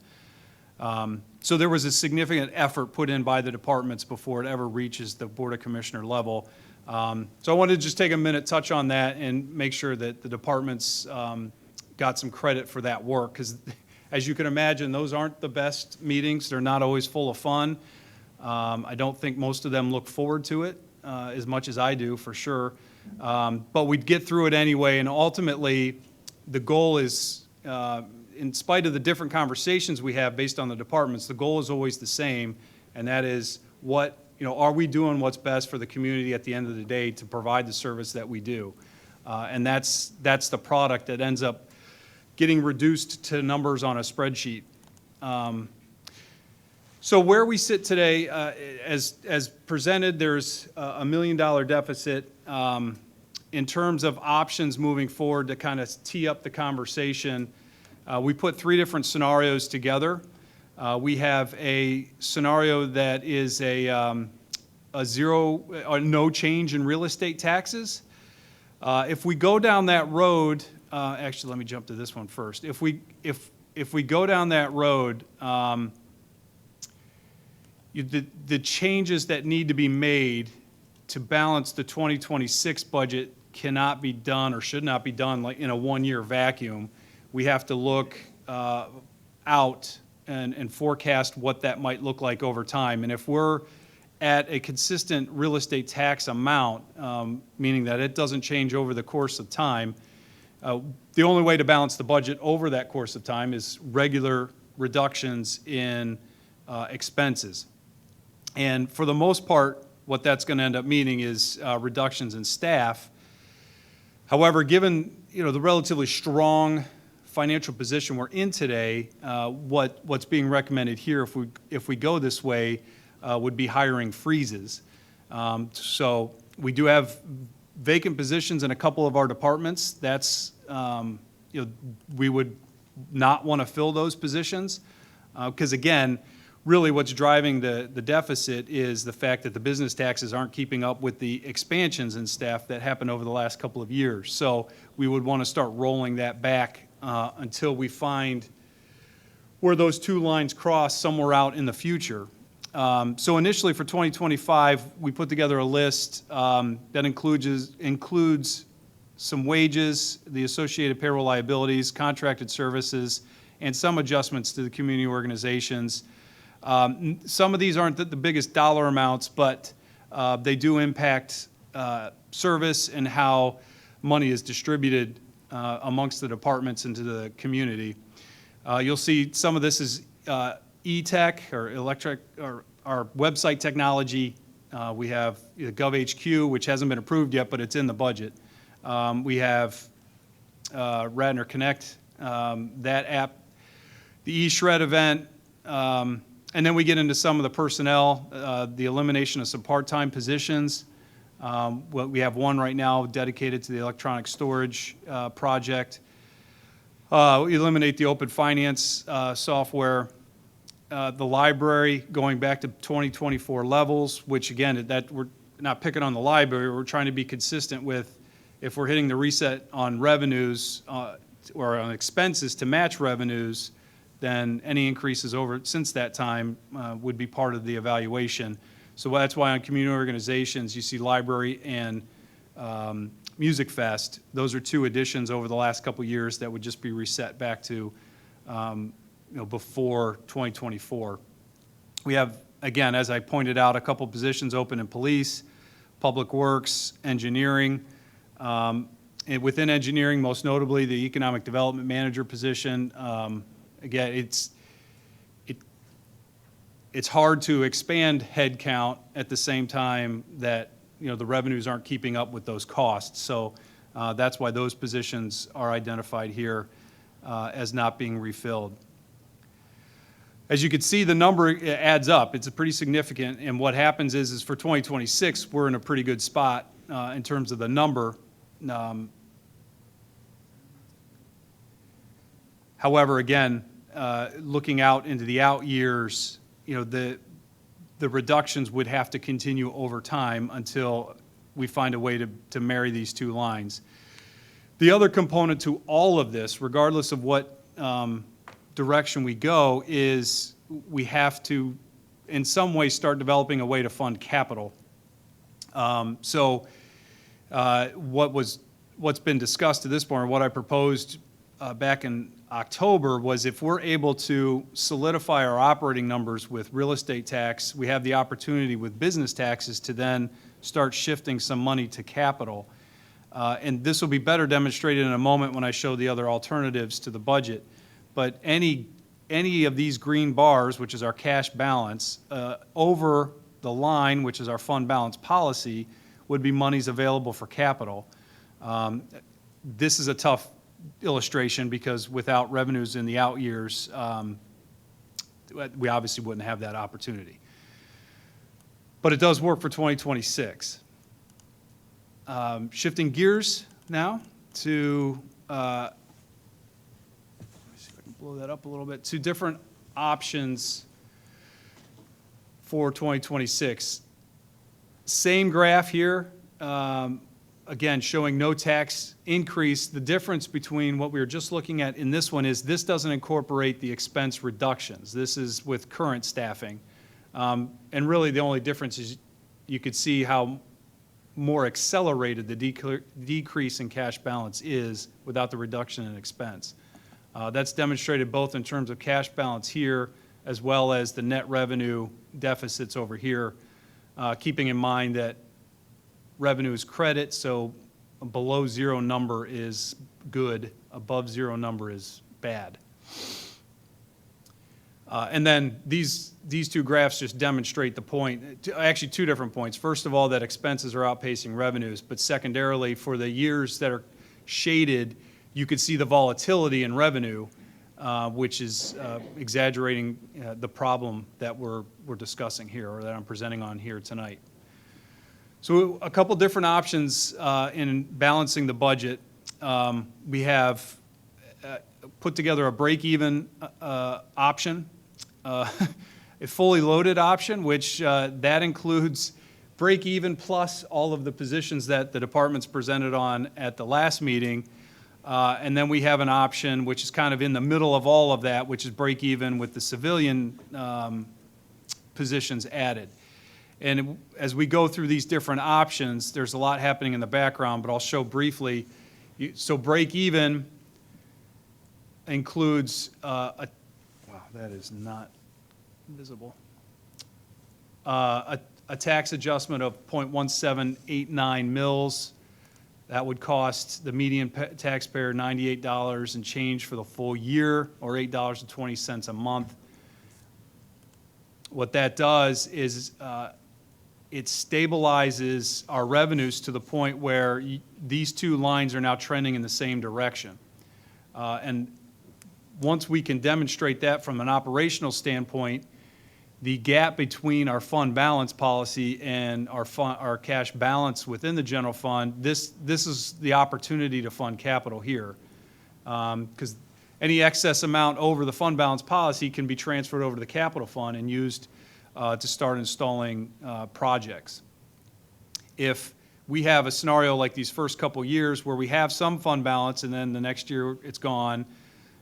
So there was a significant effort put in by the departments before it ever reaches the Board of Commissioner level. So I wanted to just take a minute, touch on that, and make sure that the departments got some credit for that work, because as you can imagine, those aren't the best meetings. They're not always full of fun. I don't think most of them look forward to it as much as I do, for sure. But we'd get through it anyway, and ultimately, the goal is, in spite of the different conversations we have based on the departments, the goal is always the same, and that is are we doing what's best for the community at the end of the day to provide the service that we do? And that's the product that ends up getting reduced to numbers on a spreadsheet. So where we sit today, as presented, there's a $1 million deficit. In terms of options moving forward to kind of tee up the conversation, we put 3 different scenarios together. We have a scenario that is a zero or no change in real estate taxes. If we go down that road, actually, let me jump to this one first. If we go down that road, the changes that need to be made to balance the 2026 budget cannot be done or should not be done like in a one-year vacuum. We have to look out and forecast what that might look like over time. And if we're at a consistent real estate tax amount, meaning that it doesn't change over the course of time, the only way to balance the budget over that course of time is regular reductions in expenses. And for the most part, what that's going to end up meaning is reductions in staff. However, given the relatively strong financial position we're in today, what's being recommended here, if we go this way, would be hiring freezes. So we do have vacant positions in a couple of our departments. That's we would not want to fill those positions because again, really what's driving the deficit is the fact that the business taxes aren't keeping up with the expansions in staff that happened over the last couple of years. So we would want to start rolling that back until we find where those 2 lines cross somewhere out in the future. So initially for 2025, we put together a list that includes some wages, the associated payroll liabilities, contracted services, and some adjustments to the community organizations. Some of these aren't the biggest dollar amounts, but they do impact service and how money is distributed amongst the departments into the community. You'll see some of this is e-tech or electric or our website technology. We have GovHQ, which hasn't been approved yet, but it's in the budget. We have Radnor Connect, that app, the e-shred event, and then we get into some of the personnel, the elimination of some part-time positions. We have one right now dedicated to the electronic storage project. Eliminate the open finance software. The library, going back to 2024 levels, which again, that we're not picking on the library, we're trying to be consistent with if we're hitting the reset on revenues or on expenses to match revenues, then any increases over since that time would be part of the evaluation. So that's why on community organizations, you see library and Music Fest. Those are two additions over the last couple of years that would just be reset back to before 2024. We have, again, as I pointed out, a couple positions open in police, public works, engineering. And within engineering, most notably the economic development manager position. Again, it's hard to expand headcount at the same time that the revenues aren't keeping up with those costs. So that's why those positions are identified here as not being refilled. As you can see, the number adds up. It's a pretty significant, and what happens is for 2026, we're in a pretty good spot in terms of the number. However, again, looking out into the out years, the reductions would have to continue over time until we find a way to marry these two lines. The other component to all of this, regardless of what direction we go, is we have to, in some way, start developing a way to fund capital. What's been discussed to this point, or what I proposed back in October, was if we're able to solidify our operating numbers with real estate tax, we have the opportunity with business taxes to then start shifting some money to capital. And this will be better demonstrated in a moment when I show the other alternatives to the budget. But any of these green bars, which is our cash balance, over the line, which is our fund balance policy, would be monies available for capital. This is a tough illustration because without revenues in the out years, we obviously wouldn't have that opportunity. But it does work for 2026. Shifting gears now to blow that up a little bit, to different options for 2026. Same graph here, again, showing no tax increase. The difference between what we were just looking at in this one is this doesn't incorporate the expense reductions. This is with current staffing. And really the only difference is you could see how more accelerated the decrease in cash balance is without the reduction in expense. That's demonstrated both in terms of cash balance here as well as the net revenue deficits over here, keeping in mind that revenue is credit, so a below zero number is good, above zero number is bad. And then these two graphs just demonstrate the point, actually two different points. First of all, that expenses are outpacing revenues, but secondarily, for the years that are shaded, you could see the volatility in revenue, which is exaggerating the problem that we're discussing here, or that I'm presenting on here tonight. So a couple different options in balancing the budget. We have put together a break-even option, a fully loaded option, which that includes break-even plus all of the positions that the departments presented on at the last meeting. And then we have an option which is kind of in the middle of all of that, which is break-even with the civilian positions added. And as we go through these different options, there's a lot happening in the background, but I'll show briefly. So break-even includes wow, that is not visible. A tax adjustment of 0.1789 mils. That would cost the median taxpayer $98 and change for the full year, or $8.20 a month. What that does is it stabilizes our revenues to the point where these two lines are now trending in the same direction. And once we can demonstrate that from an operational standpoint, the gap between our fund balance policy and our cash balance within the general fund, this is the opportunity to fund capital here. Because any excess amount over the fund balance policy can be transferred over to the capital fund and used to start installing projects. If we have a scenario like these first couple years where we have some fund balance and then the next year it's gone,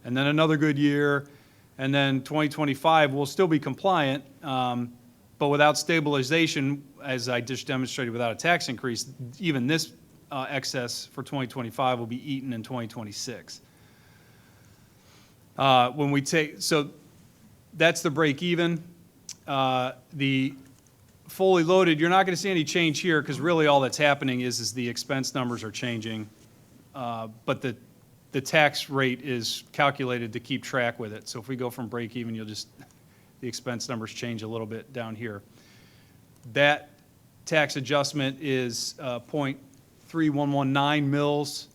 and then another good year, and then 2025 we'll still be compliant, but without stabilization, as I just demonstrated, without a tax increase, even this excess for 2025 will be eaten in 2026. When we take, so that's the break even. The fully loaded, you're not going to see any change here because really all that's happening is the expense numbers are changing, but the tax rate is calculated to keep track with it. So if we go from break even, you'll just, the expense numbers change a little bit down here. That tax adjustment is 0.3119 mils,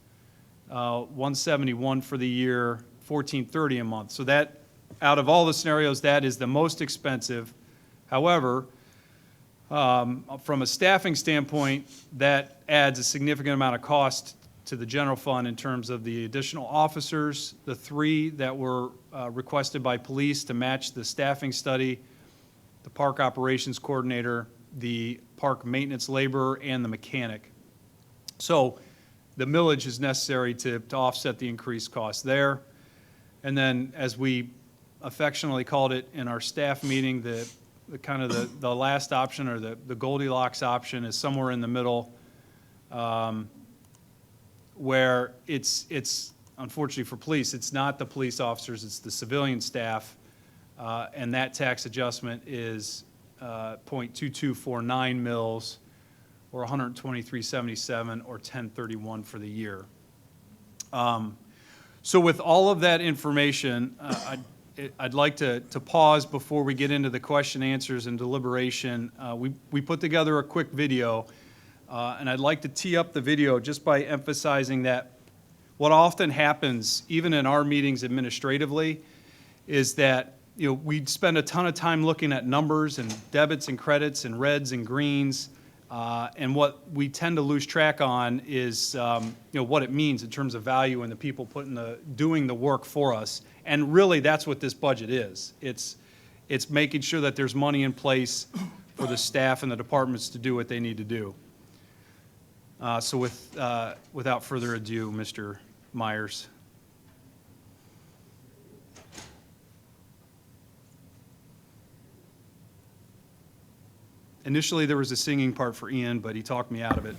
171 for the year, 1430 a month. So that, out of all the scenarios, that is the most expensive. However, from a staffing standpoint, that adds a significant amount of cost to the general fund in terms of the additional officers, the 3 that were requested by police to match the staffing study, the park operations coordinator, the park maintenance laborer, and the mechanic. So the millage is necessary to offset the increased cost there. And then, as we affectionately called it in our staff meeting, the kind of the last option, or the Goldilocks option, is somewhere in the middle, where it's unfortunately for police, it's not the police officers, it's the civilian staff, and that tax adjustment is 0.2249 mils, or 123.77, or 1031 for the year. So with all of that information, I'd like to pause before we get into the question, answers, and deliberation. We put together a quick video, and I'd like to tee up the video just by emphasizing that what often happens, even in our meetings administratively, is that we spend a ton of time looking at numbers and debits and credits and reds and greens, and what we tend to lose track on is what it means in terms of value and the people doing the work for us. And really, that's what this budget is. It's making sure that there's money in place for the staff and the departments to do what they need to do. So without further ado, Mr. Myers. Initially, there was a singing part for Ian, but he talked me out of it.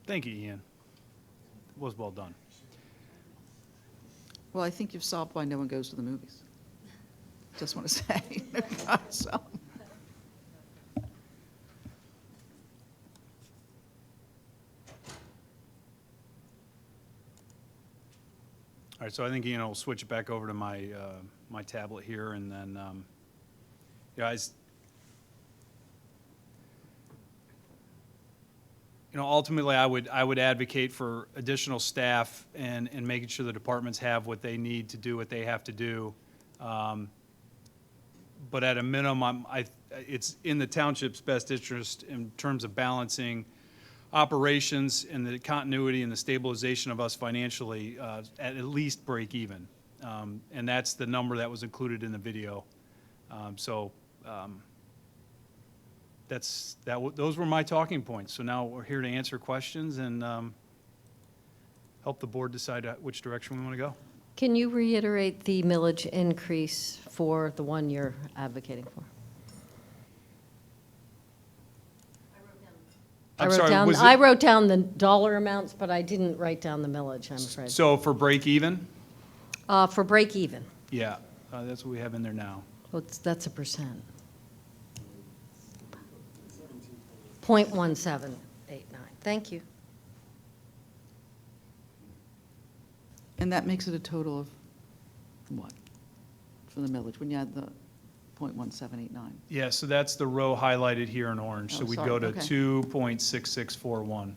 Thank you, Ian. It was well done. Well, I think you've solved why no one goes to the movies. Just want to say. So, All right, so I think, Ian, I'll switch it back over to my, my tablet here, and then, guys, ultimately, I would advocate for additional staff and making sure the departments have what they need to do what they have to do. But at a minimum, it's in the township's best interest in terms of balancing operations and the continuity and the stabilization of us financially at least break even. And that's the number that was included in the video. Those were my talking points. So now we're here to answer questions and help the board decide which direction we want to go. Can you reiterate the millage increase for the one you're advocating for? I'm sorry, was it- I wrote down the dollar amounts, but I didn't write down the millage, I'm afraid. So for break even? For break even, Yeah, that's what we have in there now. that's a percent. 0.1789. Thank you. and that makes it a total of what? For the millage, when you add the .1789? Yeah, so that's the row highlighted here in orange. So Oh, we'd sorry, go to okay. 2.6641.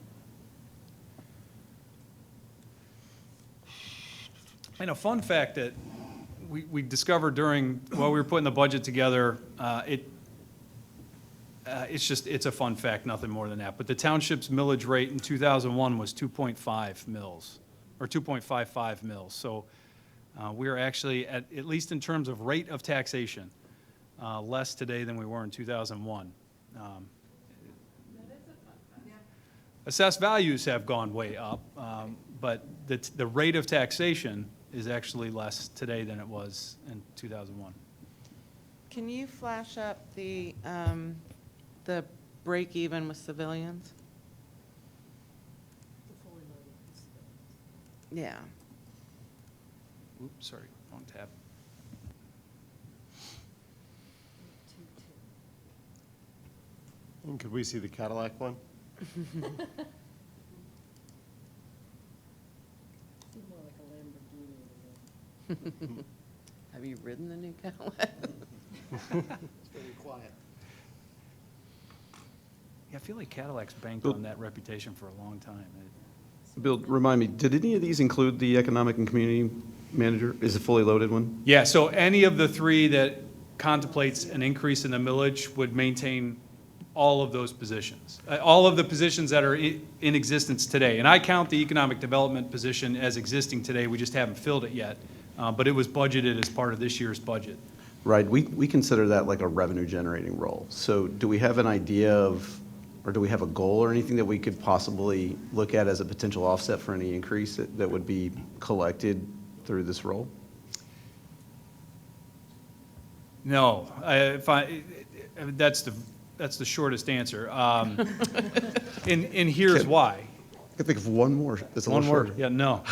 And a fun fact that we discovered while we were putting the budget together, it's a fun fact, nothing more than that. But the township's millage rate in 2001 was 2.5 mils, or 2.55 mils. So we are actually, at least in terms of rate of taxation, less today than we were in 2001. Assessed values have gone way up, but the rate of taxation is actually less today than it was in 2001. Can you flash up the break even with civilians? Yeah. Oops, sorry, wrong tab. And could we see the Cadillac one? Have you ridden the new Cadillac? It's very quiet. Yeah, I feel like Cadillac's banked on that reputation for a long time. Bill, remind me, did any of these include the economic and community manager? Is it fully loaded one? Yeah, so any of the three that contemplates an increase in the millage would maintain all of those positions, all of the positions that are in existence today. And I count the economic development position as existing today, we just haven't filled it yet. But it was budgeted as part of this year's budget. Right, we consider that like a revenue generating role. So do we have an idea of, or do we have a goal or anything that we could possibly look at as a potential offset for any increase that would be collected through this role? No, that's the shortest answer. And here's why. I can think of one more. That's a One little word, shorter. yeah, no.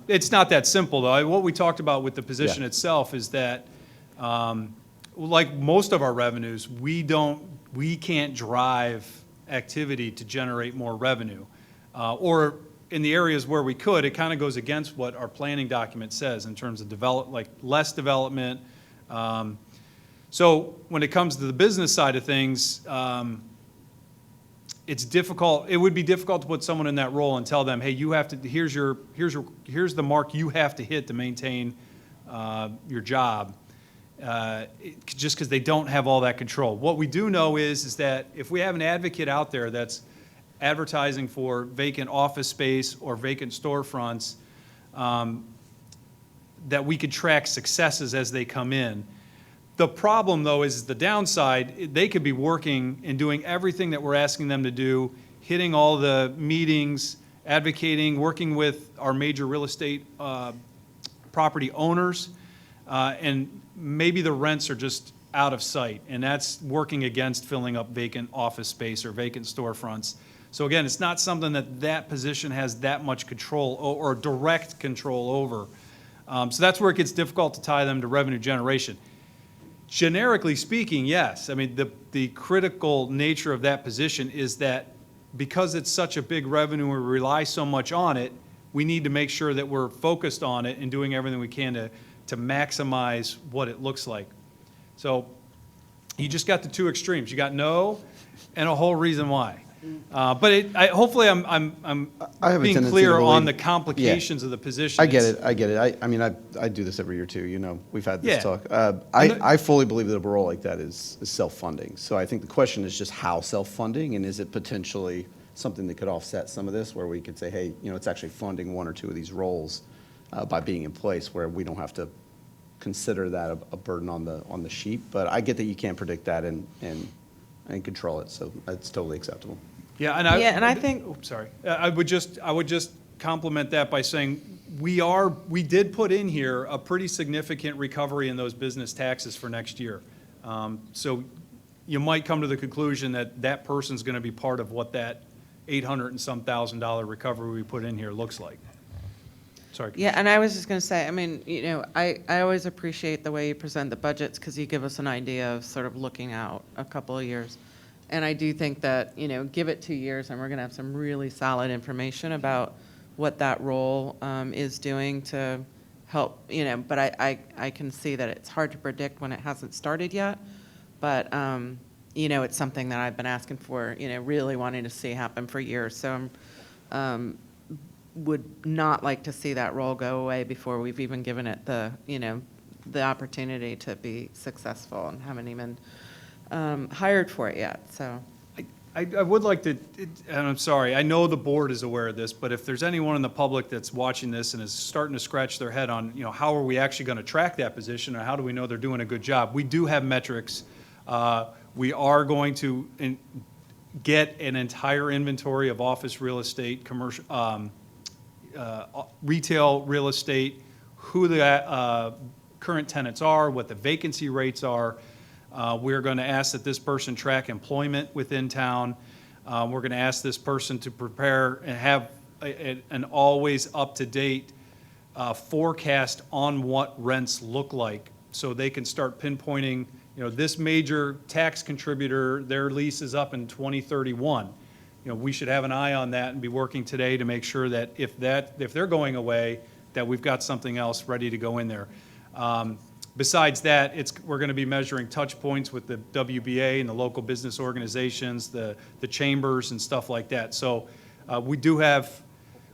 It's not that simple, though. What we talked about with the position Yeah. itself is that, like most of our revenues, we can't drive activity to generate more revenue. Or in the areas where we could, it kind of goes against what our planning document says in terms of less development. So when it comes to the business side of things, it's difficult. It would be difficult to put someone in that role and tell them, hey, you have to. Here's the mark you have to hit to maintain your job. Just because they don't have all that control. What we do know is that if we have an advocate out there that's advertising for vacant office space or vacant storefronts, that we could track successes as they come in. The problem, though, is the downside. They could be working and doing everything that we're asking them to do, hitting all the meetings, advocating, working with our major real estate property owners, and maybe the rents are just out of sight, and that's working against filling up vacant office space or vacant storefronts. So again, it's not something that that position has that much control or direct control over. So that's where it gets difficult to tie them to revenue generation. Generically speaking, yes. I mean, the critical nature of that position is that because it's such a big revenue and we rely so much on it, we need to make sure that we're focused on it and doing everything we can to maximize what it looks like. So you just got the two extremes. You got no and a whole reason why. But hopefully I'm I have a being tendency clear to on believe- the complications of the position. I get it, I get it. I mean, I do this every year too, you know, we've had this Yeah. talk. I fully believe that a role like that is self-funding. So I think the question is just how self-funding, and is it potentially something that could offset some of this, where we could say, hey, you know, it's actually funding one or two of these roles by being in place, where we don't have to consider that a burden on the sheet. But I get that you can't predict that and control it, so that's totally acceptable. Yeah, and I think. Oh, sorry. I would just complement that by saying we did put in here a pretty significant recovery in those business taxes for next year. So you might come to the conclusion that that person's going to be part of what that $800 and some $1,000 recovery we put in here looks like. Sorry. Yeah, and I was just going to say, I mean, you know, I always appreciate the way you present the budgets, because you give us an idea of sort of looking out a couple of years. And I do think that, you know, give it 2 years and we're going to have some really solid information about what that role is doing to help, you know, but I can see that it's hard to predict when it hasn't started yet. But, you know, it's something that I've been asking for, you know, really wanting to see happen for years. So would not like to see that role go away before we've even given it the, you know, the opportunity to be successful, and haven't even hired for it yet, so. I would like to, and I'm sorry, I know the board is aware of this, but if there's anyone in the public that's watching this and is starting to scratch their head on, you know, how are we actually going to track that position, or how do we know they're doing a good job? We do have metrics. We are going to get an entire inventory of office real estate, commercial, retail real estate, who the current tenants are, what the vacancy rates are. We're going to ask that this person track employment within town. We're going to ask this person to prepare and have an always up-to-date forecast on what rents look like, so they can start pinpointing, you know, this major tax contributor, their lease is up in 2031. You know, we should have an eye on that and be working today to make sure that if they're going away, that we've got something else ready to go in there. Besides that, we're going to be measuring touch points with the WBA and the local business organizations, the chambers and stuff like that. So we do have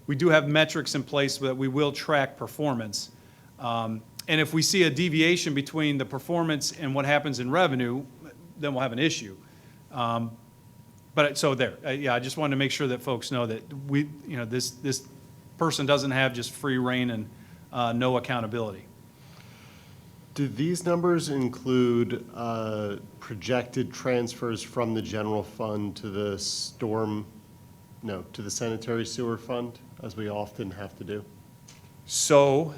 metrics in place that we will track performance. And if we see a deviation between the performance and what happens in revenue, then we'll have an issue. But so there, yeah, I just wanted to make sure that folks know that this person doesn't have just free reign and no accountability. Do these numbers include projected transfers from the general fund to the to the sanitary sewer fund, as we often have to do? So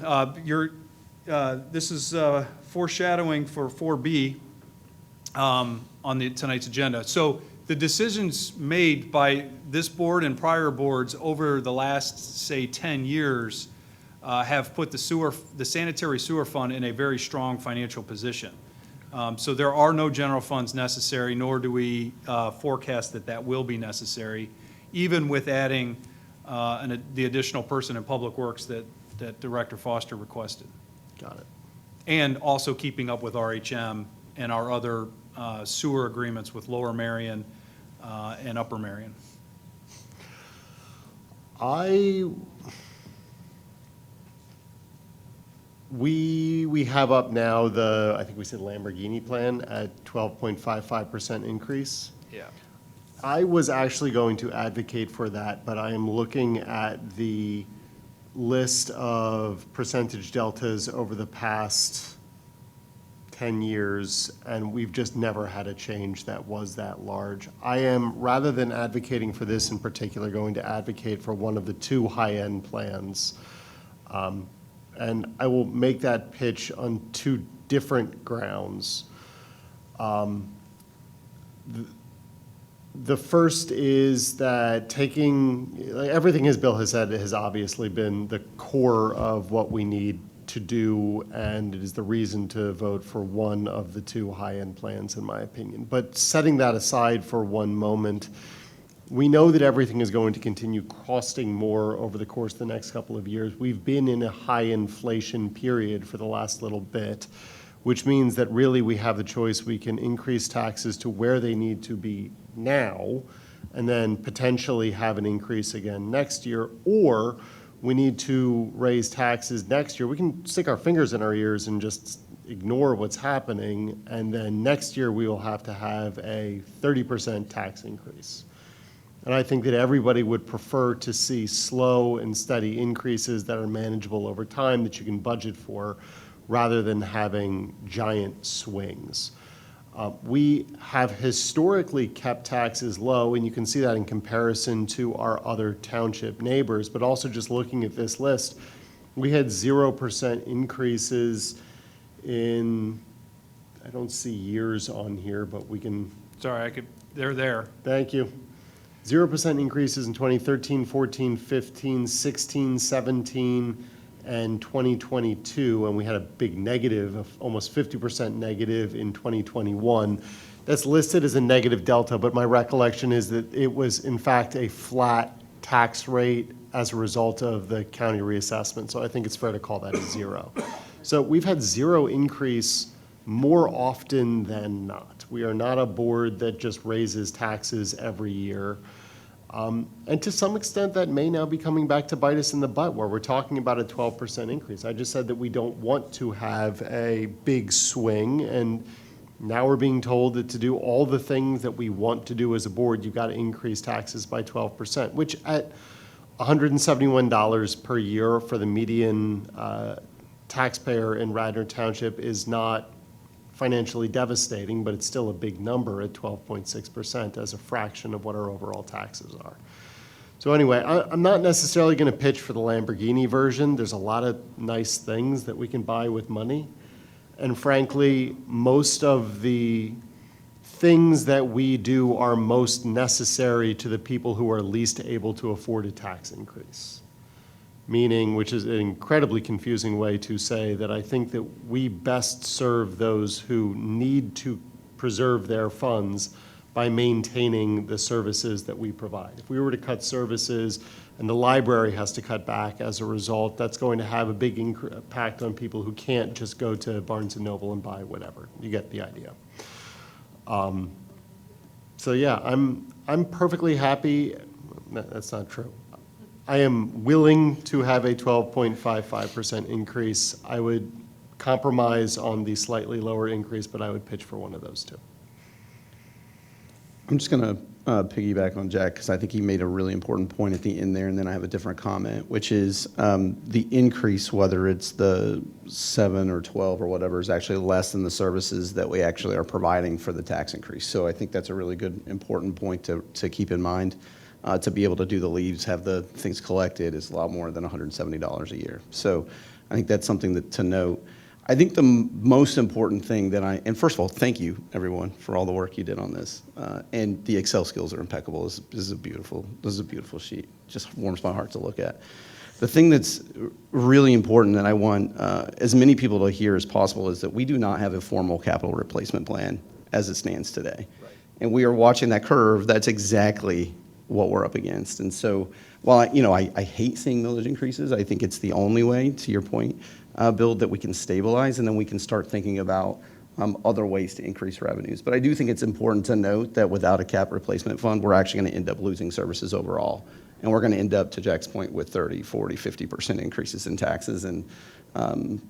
this is foreshadowing for 4B on tonight's agenda. So the decisions made by this board and prior boards over the last, say, 10 years have put the sanitary sewer fund in a very strong financial position. So there are no general funds necessary, nor do we forecast that will be necessary, even with adding the additional person in Public Works that Director Foster requested. Got it. And also keeping up with RHM and our other sewer agreements with Lower Marion and Upper Marion. We have up now I think we said Lamborghini plan at 12.55% increase. Yeah. I was actually going to advocate for that, but I am looking at the list of percentage deltas over the past 10 years, and we've just never had a change that was that large. I am, rather than advocating for this in particular, going to advocate for one of the two high-end plans. And I will make that pitch on two different grounds. The first is that everything as Bill has said has obviously been the core of what we need to do, and it is the reason to vote for one of the two high-end plans, in my opinion. But setting that aside for one moment, we know that everything is going to continue costing more over the course of the next couple of years. We've been in a high inflation period for the last little bit, which means that really we have the choice. We can increase taxes to where they need to be now, and then potentially have an increase again next year, or we need to raise taxes next year. We can stick our fingers in our ears and just ignore what's happening, and then next year we will have to have a 30% tax increase. And I think that everybody would prefer to see slow and steady increases that are manageable over time, that you can budget for, rather than having giant swings. We have historically kept taxes low, and you can see that in comparison to our other township neighbors, but also just looking at this list, we had 0% increases in, I don't see years on here, but we can. Sorry, they're there. Thank you. 0% increases in 2013, 14, 15, 16, 17, and 2022, and we had a big negative of almost 50% negative in 2021. That's listed as a negative delta, but my recollection is that it was in fact a flat tax rate as a result of the county reassessment, so I think it's fair to call that a zero. So we've had zero increase more often than not. We are not a board that just raises taxes every year. And to some extent, that may now be coming back to bite us in the butt, where we're talking about a 12% increase. I just said that we don't want to have a big swing, and now we're being told that to do all the things that we want to do as a board, you've got to increase taxes by 12%, which at $171 per year for the median taxpayer in Radnor Township is not financially devastating, but it's still a big number at 12.6% as a fraction of what our overall taxes are. So anyway, I'm not necessarily going to pitch for the Lamborghini version. There's a lot of nice things that we can buy with money. And frankly, most of the things that we do are most necessary to the people who are least able to afford a tax increase. Meaning, which is an incredibly confusing way to say that I think that we best serve those who need to preserve their funds by maintaining the services that we provide. If we were to cut services and the library has to cut back as a result, that's going to have a big impact on people who can't just go to Barnes & Noble and buy whatever. You get the idea. So yeah, I'm perfectly happy. No, that's not true. I am willing to have a 12.55% increase. I would compromise on the slightly lower increase, but I would pitch for one of those two. I'm just going to piggyback on Jack, because I think he made a really important point at the end there, and then I have a different comment, which is the increase, whether it's the 7 or 12 or whatever, is actually less than the services that we actually are providing for the tax increase. So I think that's a really good, important point to keep in mind. To be able to do the leaves, have the things collected, is a lot more than $170 a year. So I think that's something to note. I think the most important thing and first of all, thank you, everyone, for all the work you did on this. And the Excel skills are impeccable. This is a beautiful sheet. Just warms my heart to look at. The thing that's really important that I want as many people to hear as possible is that we do not have a formal capital replacement plan as it stands today. Right. And we are watching that curve. That's exactly what we're up against. And so while I hate seeing millage increases, I think it's the only way, to your point, Bill, that we can stabilize, and then we can start thinking about other ways to increase revenues. But I do think it's important to note that without a cap replacement fund, we're actually going to end up losing services overall. And we're going to end up, to Jack's point, with 30, 40, 50% increases in taxes. And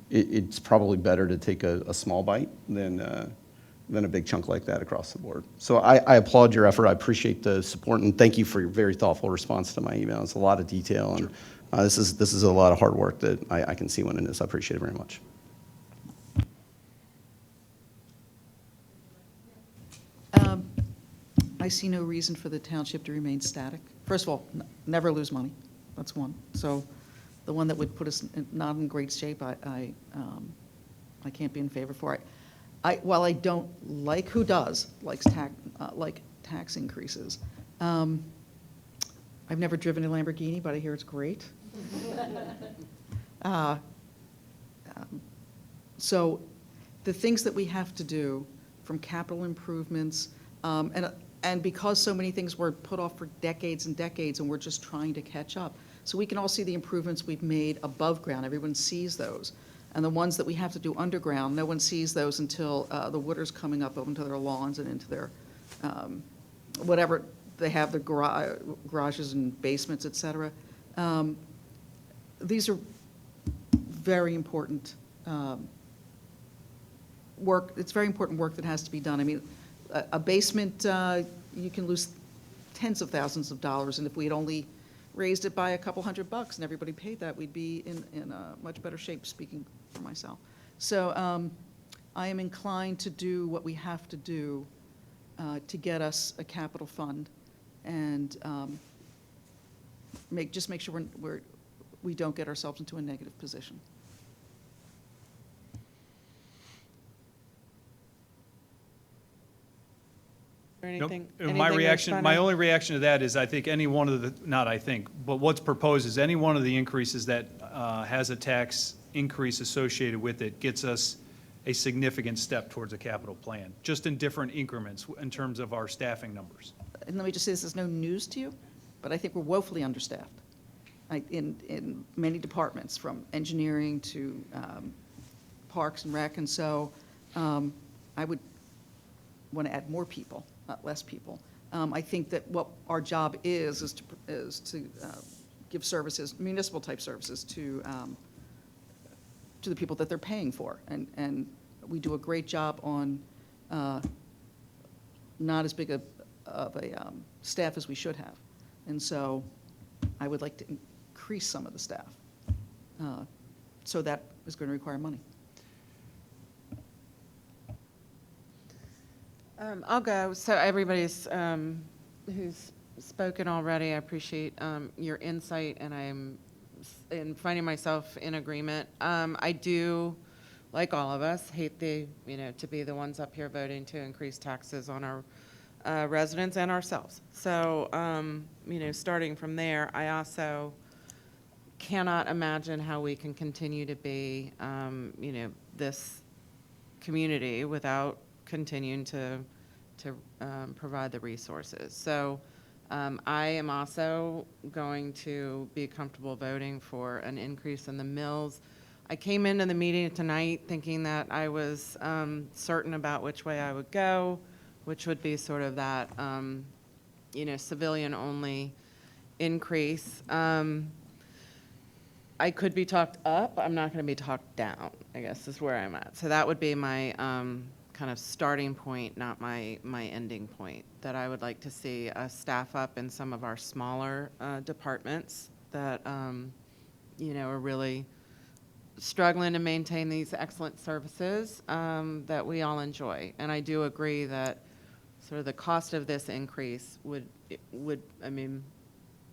it's probably better to take a small bite than a big chunk like that across the board. So I applaud your effort. I appreciate the support, and thank you for your very thoughtful response to my email. It's a lot of detail, and this is a lot of hard work that I can see when it is. I appreciate it very much. I see no reason for the township to remain static. First of all, never lose money. That's one. So the one that would put us not in great shape, I can't be in favor for it. While I don't like, who does, likes tax increases. I've never driven a Lamborghini, but I hear it's great. So the things that we have to do, from capital improvements, and because so many things were put off for decades and decades, and we're just trying to catch up. So we can all see the improvements we've made above ground. Everyone sees those. And the ones that we have to do underground, no one sees those until the water's coming up into their lawns and into their, whatever they have, the garages and basements, et cetera. These are very important work. It's very important work that has to be done. I mean, a basement, you can lose tens of thousands of dollars, and if we had only raised it by a couple $100 and everybody paid that, we'd be in a much better shape, speaking for myself. So I am inclined to do what we have to do to get us a capital fund and make sure we don't get ourselves into a negative position. Nope. Anything? My anything reaction, else, my Bonner? only reaction to that is I think any one of the, not I think, but what's proposed is any one of the increases that has a tax increase associated with it gets us a significant step towards a capital plan, just in different increments in terms of our staffing numbers. And let me just say, this is no news to you, but I think we're woefully understaffed in many departments, from engineering to Parks and Rec. And so I would want to add more people, not less people. I think that what our job is to give services, municipal type services, to the people that they're paying for, and we do a great job on not as big of a staff as we should have, and so I would like to increase some of the staff. So that is going to require money. I'll go. So everybody's who's spoken already, I appreciate your insight, and I'm finding myself in agreement. I do, like all of us, hate to be the ones up here voting to increase taxes on our residents and ourselves. So, starting from there, I also cannot imagine how we can continue to be, this community without continuing to provide the resources. So I am also going to be comfortable voting for an increase in the mills. I came into the meeting tonight thinking that I was certain about which way I would go, which would be sort of that, civilian-only increase. I could be talked up. I'm not going to be talked down, I guess is where I'm at. So that would be my kind of starting point, not my ending point, that I would like to see us staff up in some of our smaller departments that, are really struggling to maintain these excellent services that we all enjoy. And I do agree that sort of the cost of this increase would,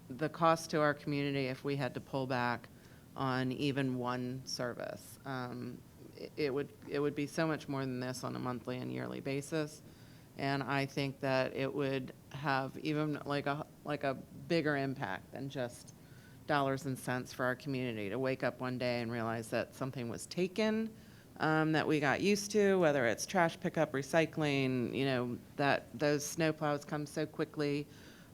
the cost to our community if we had to pull back on even one service, it would be so much more than this on a monthly and yearly basis. And I think that it would have even like a bigger impact than just dollars and cents for our community to wake up one day and realize that something was taken that we got used to, whether it's trash pickup, recycling, that those snowplows come so quickly.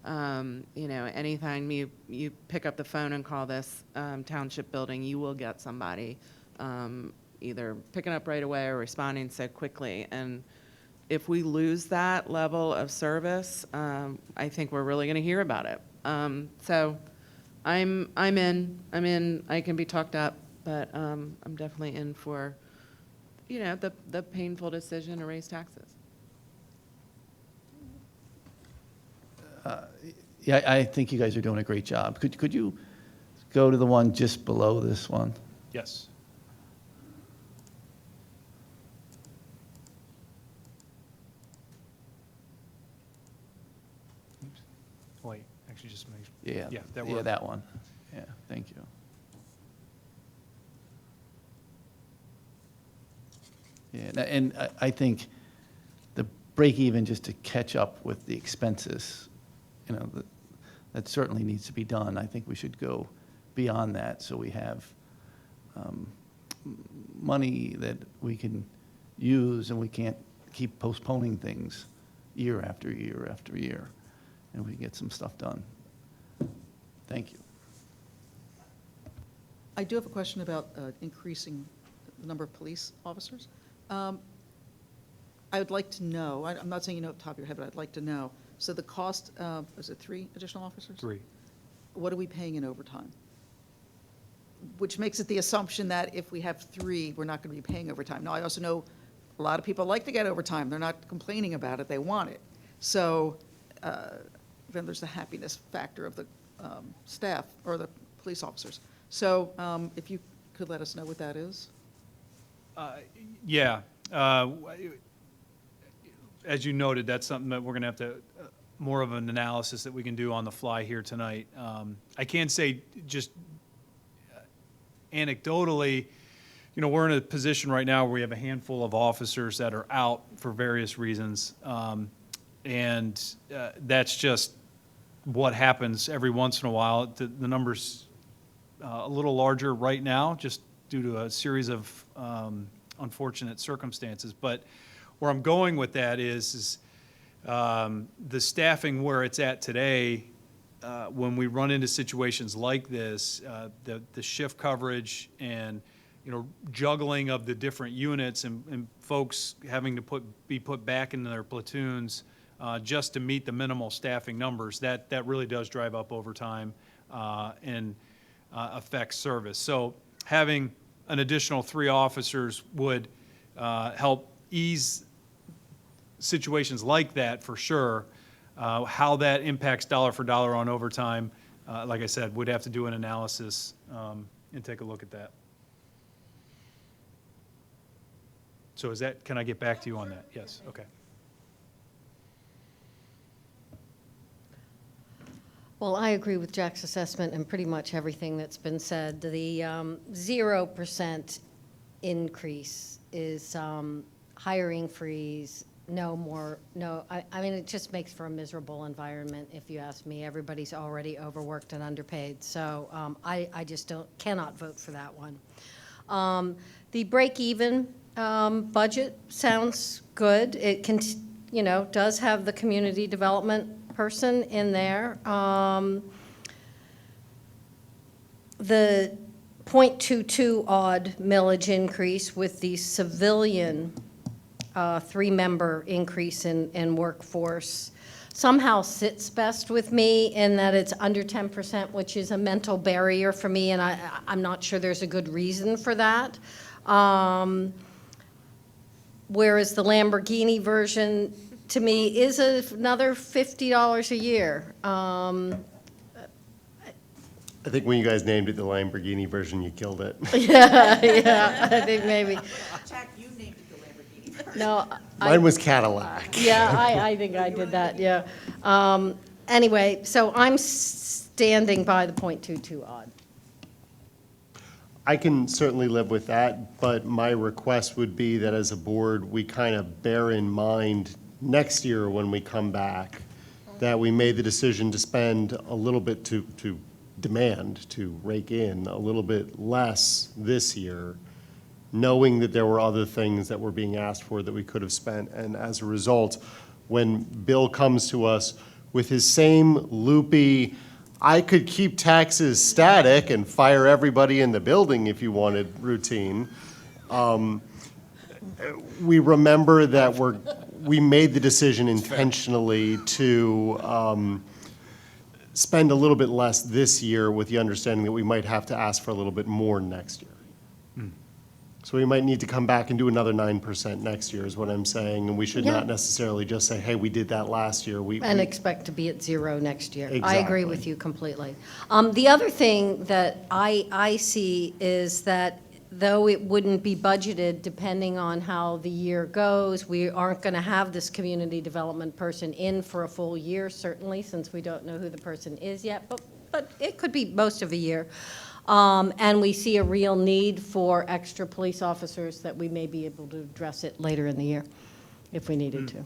Anytime you pick up the phone and call this township building, you will get somebody either picking up right away or responding so quickly. And if we lose that level of service, I think we're really going to hear about it. So I'm in. I can be talked up, but I'm definitely in for, the painful decision to raise taxes. Yeah, I think you guys are doing a great job. Could you go to the one just below this one? Yes. Wait, actually just make sure. Yeah, that yeah, works. that one. Yeah, thank you. Yeah, and I think the break even just to catch up with the expenses, that certainly needs to be done. I think we should go beyond that so we have money that we can use and we can't keep postponing things year after year after year, and we can get some stuff done. Thank you. I do have a question about increasing the number of police officers. I would like to know, I'm not saying you know off the top of your head, but I'd like to know. So the cost, is it 3 additional officers? 3. What are we paying in overtime? Which makes it the assumption that if we have 3, we're not going to be paying overtime. Now, I also know a lot of people like to get overtime. They're not complaining about it. They want it. So then there's the happiness factor of the staff or the police officers. So if you could let us know what that is? Yeah. As you noted, that's something that we're going to have to, more of an analysis that we can do on the fly here tonight. I can say just anecdotally, we're in a position right now where we have a handful of officers that are out for various reasons. And that's just what happens every once in a while. The number's a little larger right now, just due to a series of unfortunate circumstances. But where I'm going with that is the staffing where it's at today, when we run into situations like this, the shift coverage and juggling of the different units and folks having to be put back into their platoons just to meet the minimal staffing numbers, that really does drive up overtime and affect service. So having an additional 3 officers would help ease situations like that for sure. How that impacts dollar for dollar on overtime, like I said, we'd have to do an analysis and take a look at that. So can I get back to you on that? Yes, okay. Well, I agree with Jack's assessment and pretty much everything that's been said. The 0% increase is hiring freeze, I mean, it just makes for a miserable environment, if you ask me. Everybody's already overworked and underpaid, so I just cannot vote for that one. The break-even budget sounds good. It can, does have the community development person in there. The 0.22 odd millage increase with the civilian 3-member increase in workforce somehow sits best with me in that it's under 10%, which is a mental barrier for me, and I'm not sure there's a good reason for that. Whereas the Lamborghini version, to me, is another $50 a year. I think when you guys named it the Lamborghini version, you killed it. Yeah, I think maybe. Jack, you named it the Lamborghini version. No, Mine was Cadillac. Yeah, I think I did that, yeah. Anyway, so I'm standing by the 0.22 odd. I can certainly live with that, but my request would be that as a board, we kind of bear in mind next year when we come back, that we made the decision to spend a little bit to rake in a little bit less this year, knowing that there were other things that were being asked for that we could have spent. And as a result, when Bill comes to us with his same loopy, I could keep taxes static and fire everybody in the building if you wanted routine, we remember that we made the decision intentionally to spend a little bit less this year with the understanding that we might have to ask for a little bit more next year. So we might need to come back and do another 9% next year is what I'm saying, and we should not necessarily just say, hey, we did that last year. And expect to be at 0 next year. Exactly. I agree with you completely. The other thing that I see is that though it wouldn't be budgeted depending on how the year goes, we aren't going to have this community development person in for a full year, certainly, since we don't know who the person is yet, but it could be most of a year. And we see a real need for extra police officers that we may be able to address it later in the year if we needed to.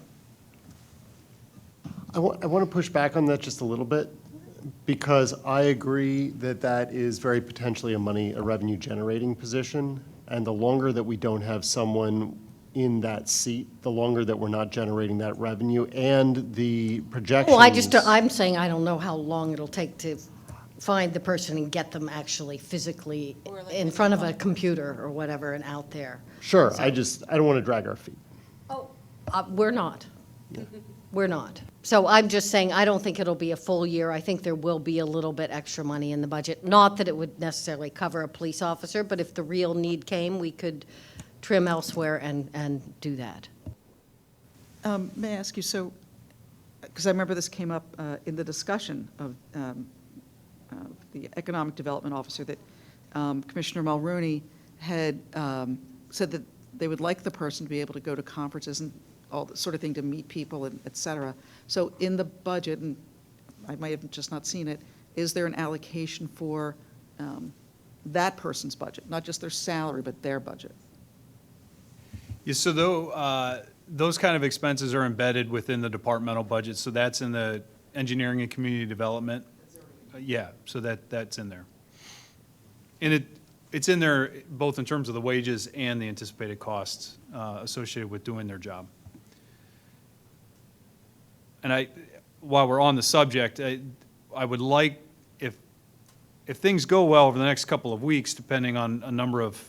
I want to push back on that just a little bit, because I agree that that is very potentially a revenue generating position. And the longer that we don't have someone in that seat, the longer that we're not generating that revenue, and the projections. Well, I'm saying I don't know how long it'll take to find the person and get them actually physically in front of a computer or whatever and out there. Sure, So- I don't want to drag our feet. We're not. We're not. So I'm just saying, I don't think it'll be a full year. I think there will be a little bit extra money in the budget. Not that it would necessarily cover a police officer, but if the real need came, we could trim elsewhere and do that. May I ask you, so, because I remember this came up in the discussion of the Economic Development Officer, that Commissioner Mulrooney had said that they would like the person to be able to go to conferences and all that sort of thing to meet people, and et cetera. So in the budget, and I might have just not seen it, is there an allocation for that person's budget, not just their salary, but their budget? Yeah, so those kind of expenses are embedded within the departmental budget, so that's in the engineering and community development. Yeah, so that's in there. And it's in there both in terms of the wages and the anticipated costs associated with doing their job. And while we're on the subject, I would like, if things go well over the next couple of weeks, depending on a number of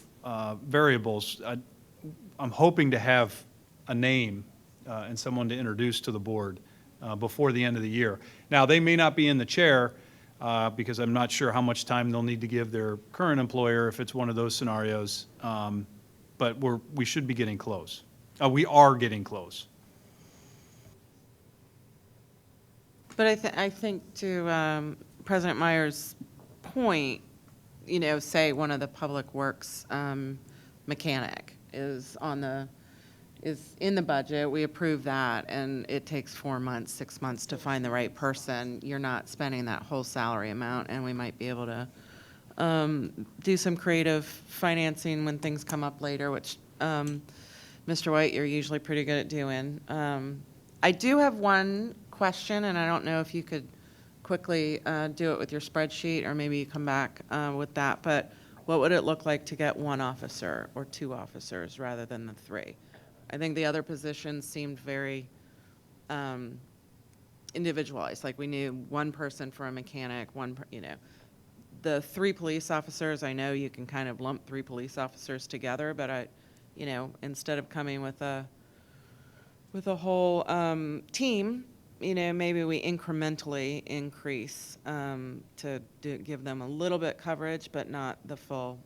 variables, I'm hoping to have a name and someone to introduce to the board before the end of the year. Now, they may not be in the chair because I'm not sure how much time they'll need to give their current employer if it's one of those scenarios, but we should be getting close. We are getting close. But I think to President Meyer's point, say one of the public works mechanic is in the budget, we approve that, and it takes 4 months, 6 months to find the right person. You're not spending that whole salary amount, and we might be able to do some creative financing when things come up later, which, Mr. White, you're usually pretty good at doing. I do have one question, and I don't know if you could quickly do it with your spreadsheet, or maybe you come back with that, but what would it look like to get 1 officer or 2 officers rather than the 3? I think the other positions seemed very individualized, like we knew 1 person for a mechanic, the 3 police officers, I know you can kind of lump 3 police officers together, but instead of coming with a whole team, maybe we incrementally increase to give them a little bit coverage, but not the full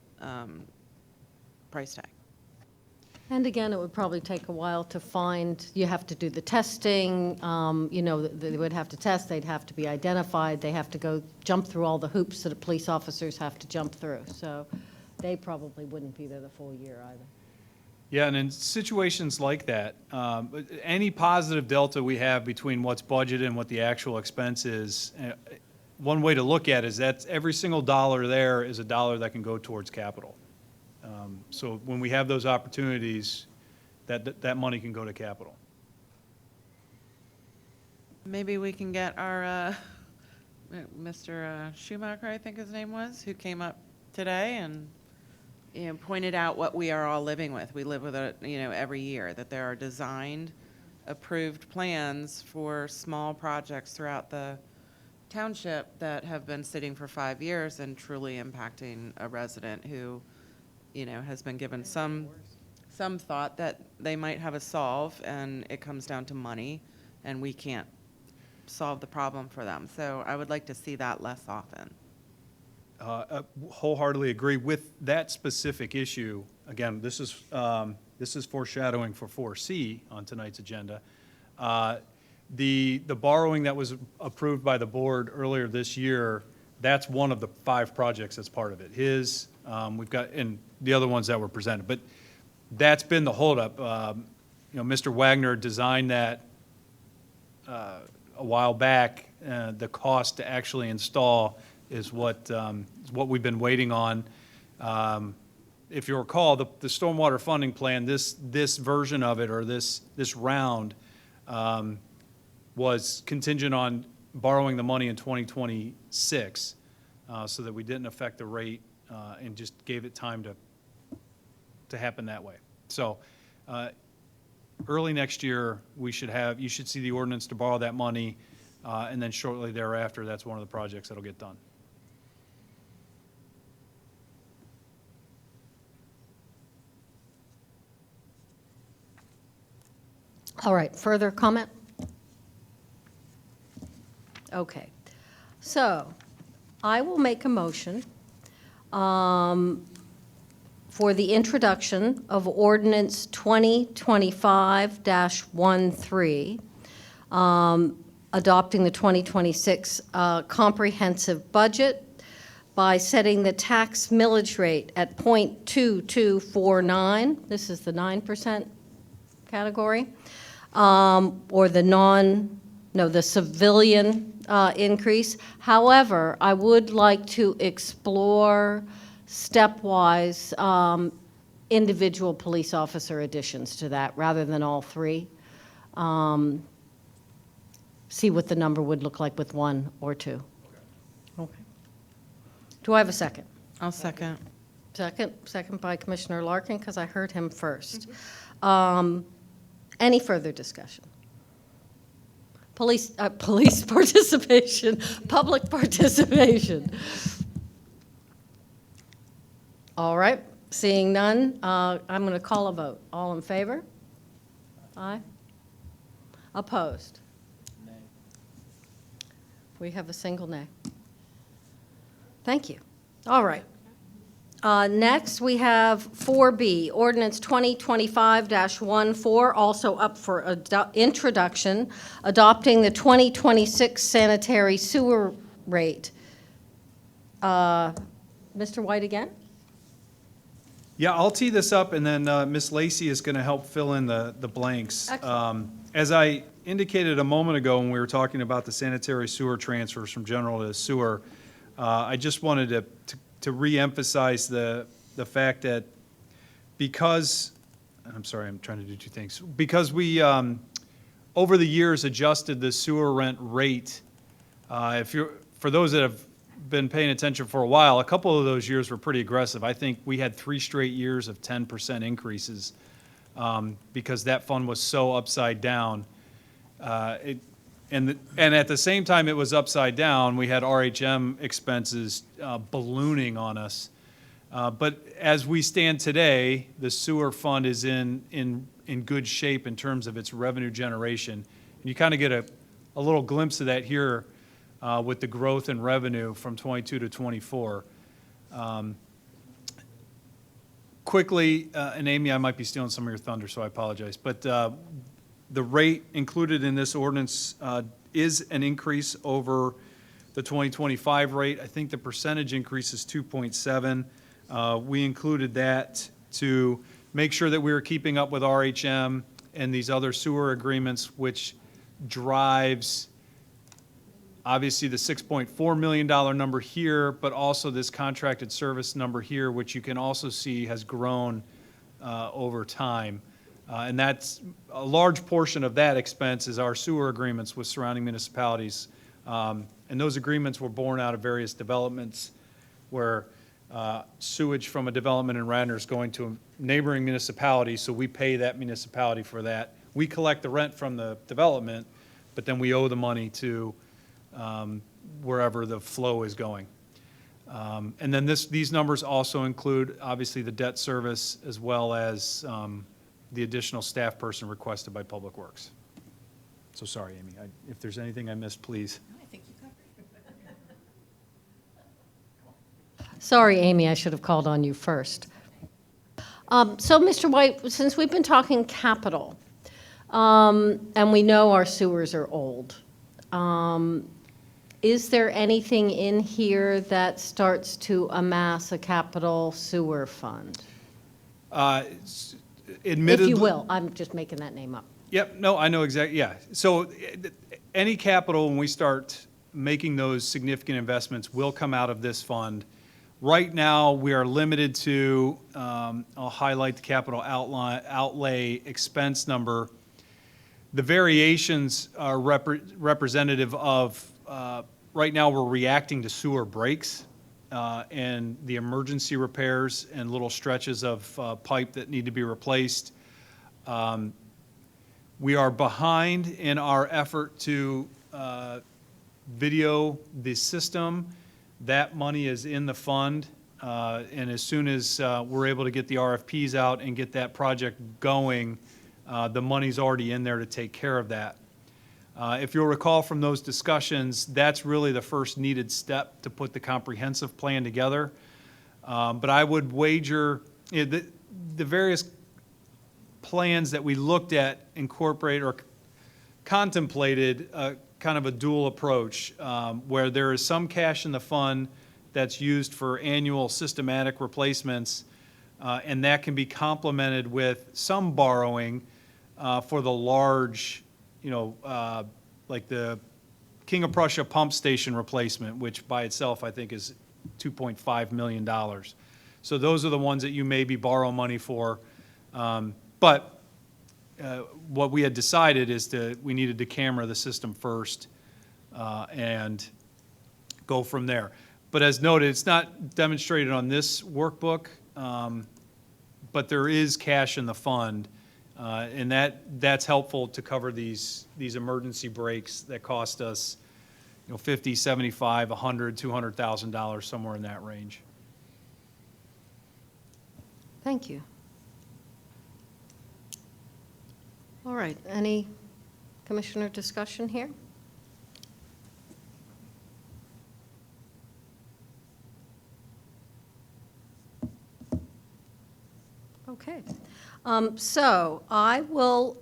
price tag. And again, it would probably take a while to find, you have to do the testing, they would have to test, they'd have to be identified, they have to jump through all the hoops that police officers have to jump through. So they probably wouldn't be there the full year either. Yeah, and in situations like that, any positive delta we have between what's budgeted and what the actual expense is, one way to look at it is that every single dollar there is a dollar that can go towards capital. So when we have those opportunities, that money can go to capital. Maybe we can get our Mr. Schumacher, I think his name was, who came up today and pointed out what we are all living with. We live with it, every year, that there are designed, approved plans for small projects throughout the township that have been sitting for 5 years and truly impacting a resident who, has been given some thought that they might have a solve, and it comes down to money, and we can't solve the problem for them. So I would like to see that less often. Wholehearily agree with that specific issue. Again, this is foreshadowing for 4C on tonight's agenda. The borrowing that was approved by the board earlier this year, that's one of the 5 projects that's part of it. We've got, and the other ones that were presented, but that's been the holdup. Mr. Wagner designed that a while back. The cost to actually install is what we've been waiting on. If you recall, the stormwater funding plan, this version of it, or this round, was contingent on borrowing the money in 2026, so that we didn't affect the rate and just gave it time to happen that way. So early next year, you should see the ordinance to borrow that money, and then shortly thereafter, that's one of the projects that'll get done. All right, further comment? Okay, so I will make a motion for the introduction of ordinance 2025-13, adopting the 2026 comprehensive budget by setting the tax millage rate at .2249. This is the 9% category, or the civilian increase. However, I would like to explore stepwise individual police officer additions to that rather than all three. See what the number would look like with one or two. Okay. Do I have a second? I'll second. Second by Commissioner Larkin, because I heard him first. Any further discussion? Police participation, public participation. All right, seeing none, I'm going to call a vote. All in favor? Aye. Opposed? Nay. We have a single nay. Thank you. All right. Next, we have 4B, Ordinance 2025-14, also up for introduction, adopting the 2026 sanitary sewer rate. Mr. White again? Yeah, I'll tee this up, and then Ms. Lacy is going to help fill in the blanks. As I indicated a moment ago when we were talking about the sanitary sewer transfers from general to sewer, I just wanted to re-emphasize the fact that because, I'm sorry, I'm trying to do two things. Because we, over the years, adjusted the sewer rent rate. For those that have been paying attention for a while, a couple of those years were pretty aggressive. I think we had 3 straight years of 10% increases because that fund was so upside down. And at the same time it was upside down, we had RHM expenses ballooning on us. But as we stand today, the sewer fund is in good shape in terms of its revenue generation. And you kind of get a little glimpse of that here with the growth in revenue from 22 to 24. Quickly, and Amy, I might be stealing some of your thunder, so I apologize. But the rate included in this ordinance is an increase over the 2025 rate. I think the percentage increase is 2.7. We included that to make sure that we were keeping up with RHM and these other sewer agreements, which drives obviously the $6.4 million number here, but also this contracted service number here, which you can also see has grown over time. And that's a large portion of that expense is our sewer agreements with surrounding municipalities. And those agreements were born out of various developments where sewage from a development in Radnor is going to a neighboring municipality, so we pay that municipality for that. We collect the rent from the development, but then we owe the money to wherever the flow is going. And then these numbers also include, obviously, the debt service as well as the additional staff person requested by Public Works. So sorry, Amy, if there's anything I missed, please. Sorry, Amy, I should have called on you first. So, Mr. White, since we've been talking capital, and we know our sewers are old, is there anything in here that starts to amass a capital sewer fund? Admittedly, if you will, I'm just making that name up. Yep, no, I know exactly, yeah. So any capital, when we start making those significant investments, will come out of this fund. Right now, we are limited to, I'll highlight the capital outlay expense number. The variations are representative of, right now, we're reacting to sewer breaks and the emergency repairs and little stretches of pipe that need to be replaced. We are behind in our effort to video the system. That money is in the fund, and as soon as we're able to get the RFPs out and get that project going, the money's already in there to take care of that. If you'll recall from those discussions, that's really the first needed step to put the comprehensive plan together. But I would wager the various plans that we looked at incorporate or contemplated kind of a dual approach, where there is some cash in the fund that's used for annual systematic replacements, and that can be complemented with some borrowing for the large, like the King of Prussia pump station replacement, which by itself I think is $2.5 million. So those are the ones that you maybe borrow money for. But what we had decided is we needed to camera the system first and go from there. But as noted, it's not demonstrated on this workbook, but there is cash in the fund. And that's helpful to cover these emergency breaks that cost us, $50, $75, $100, $200,000, somewhere in that range. Thank you. All right, any commissioner discussion here? Okay. So I will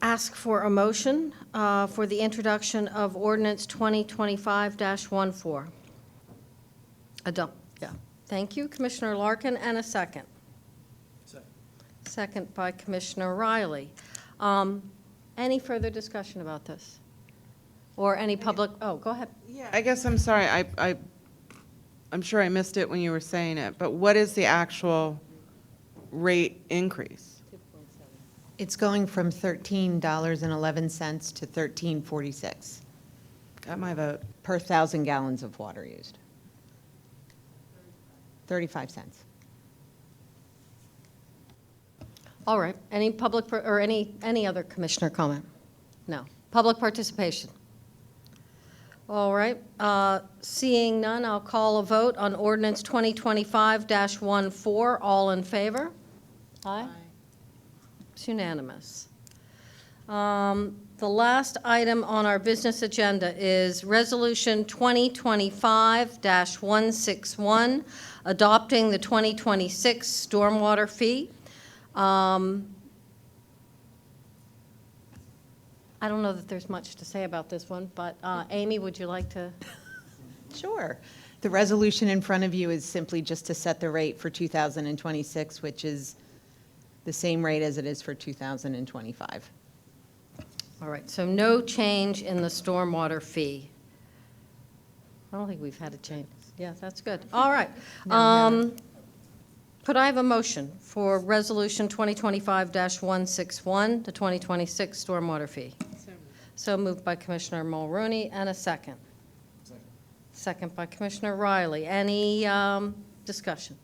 ask for a motion for the introduction of ordinance 2025-14. Yeah. Thank you, Commissioner Larkin, and a second. Second by Commissioner Riley. Any further discussion about this? Or any public, oh, go ahead. Yeah, I guess I'm sorry, I'm sure I missed it when you were saying it, but what is the actual rate increase? It's going from $13.11 to $13.46. Got my vote. Per 1,000 gallons of water used. 35 cents. All right, any public, or any other commissioner comment? No. Public participation? All right, seeing none, I'll call a vote on ordinance 2025-14. All in favor? Aye. It's unanimous. The last item on our business agenda is Resolution 2025-161, adopting the 2026 stormwater fee. I don't know that there's much to say about this one, but Amy, would you like to? Sure. The resolution in front of you is simply just to set the rate for 2026, which is the same rate as it is for 2025. All right, so no change in the stormwater fee. I don't think we've had a change. Yeah, that's good. All right. No. Could I have a motion for Resolution 2025-161, the 2026 stormwater fee? So moved by Commissioner Mulrooney, and a second. Second by Commissioner Riley. Any discussion?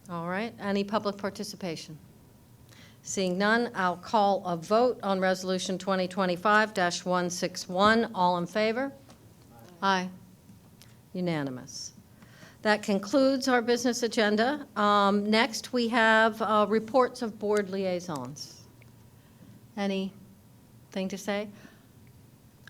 All right, any public participation? Seeing none, I'll call a vote on Resolution 2025-161. All in favor? Aye. Unanimous. That concludes our business agenda. Next, we have reports of board liaisons. Anything to say?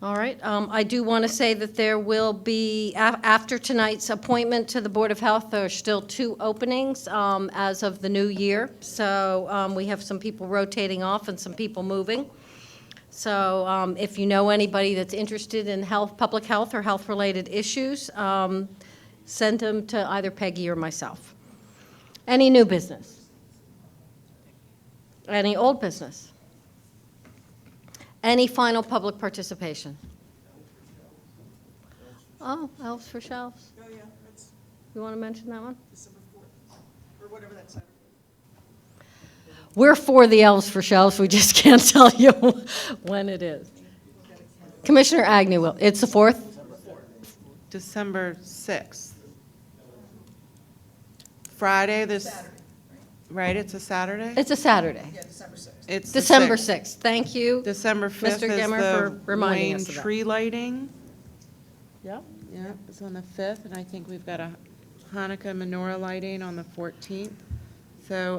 All right. I do want to say that there will be, after tonight's appointment to the Board of Health, there are still 2 openings as of the new year. So we have some people rotating off and some people moving. So if you know anybody that's interested in public health or health-related issues, send them to either Peggy or myself. Any new business? Any old business? Any final public participation? Oh, Elves for Shelves. Oh, yeah, You want to mention that one? We're for the Elves for Shelves, we just can't tell you when it is. Commissioner Agnew will, it's the 4th? December 6th. Friday, right, it's a Saturday? It's a Saturday. It's the December 6th. 6th, thank you. December 5th Mr. is Gemmer, the for reminding Wayne us of that. tree lighting. Yep. Yep, it's on the 5th, and I think we've got a Hanukkah menorah lighting on the 14th. So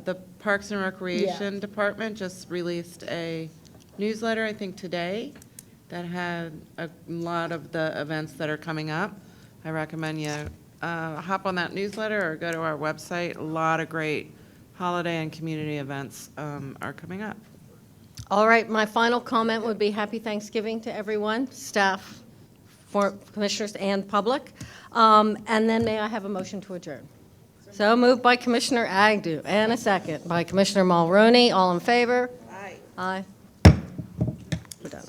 the Parks and Recreation Department just released a newsletter, I think today, that had a lot of the events that are coming up. I recommend you hop on that newsletter or go to our website. A lot of great holiday and community events are coming up. All right, my final comment would be happy Thanksgiving to everyone, staff, for commissioners and public. And then may I have a motion to adjourn? So moved by Commissioner Agnew, and a second by Commissioner Mulroney. All in favor? Aye. Aye. We're done.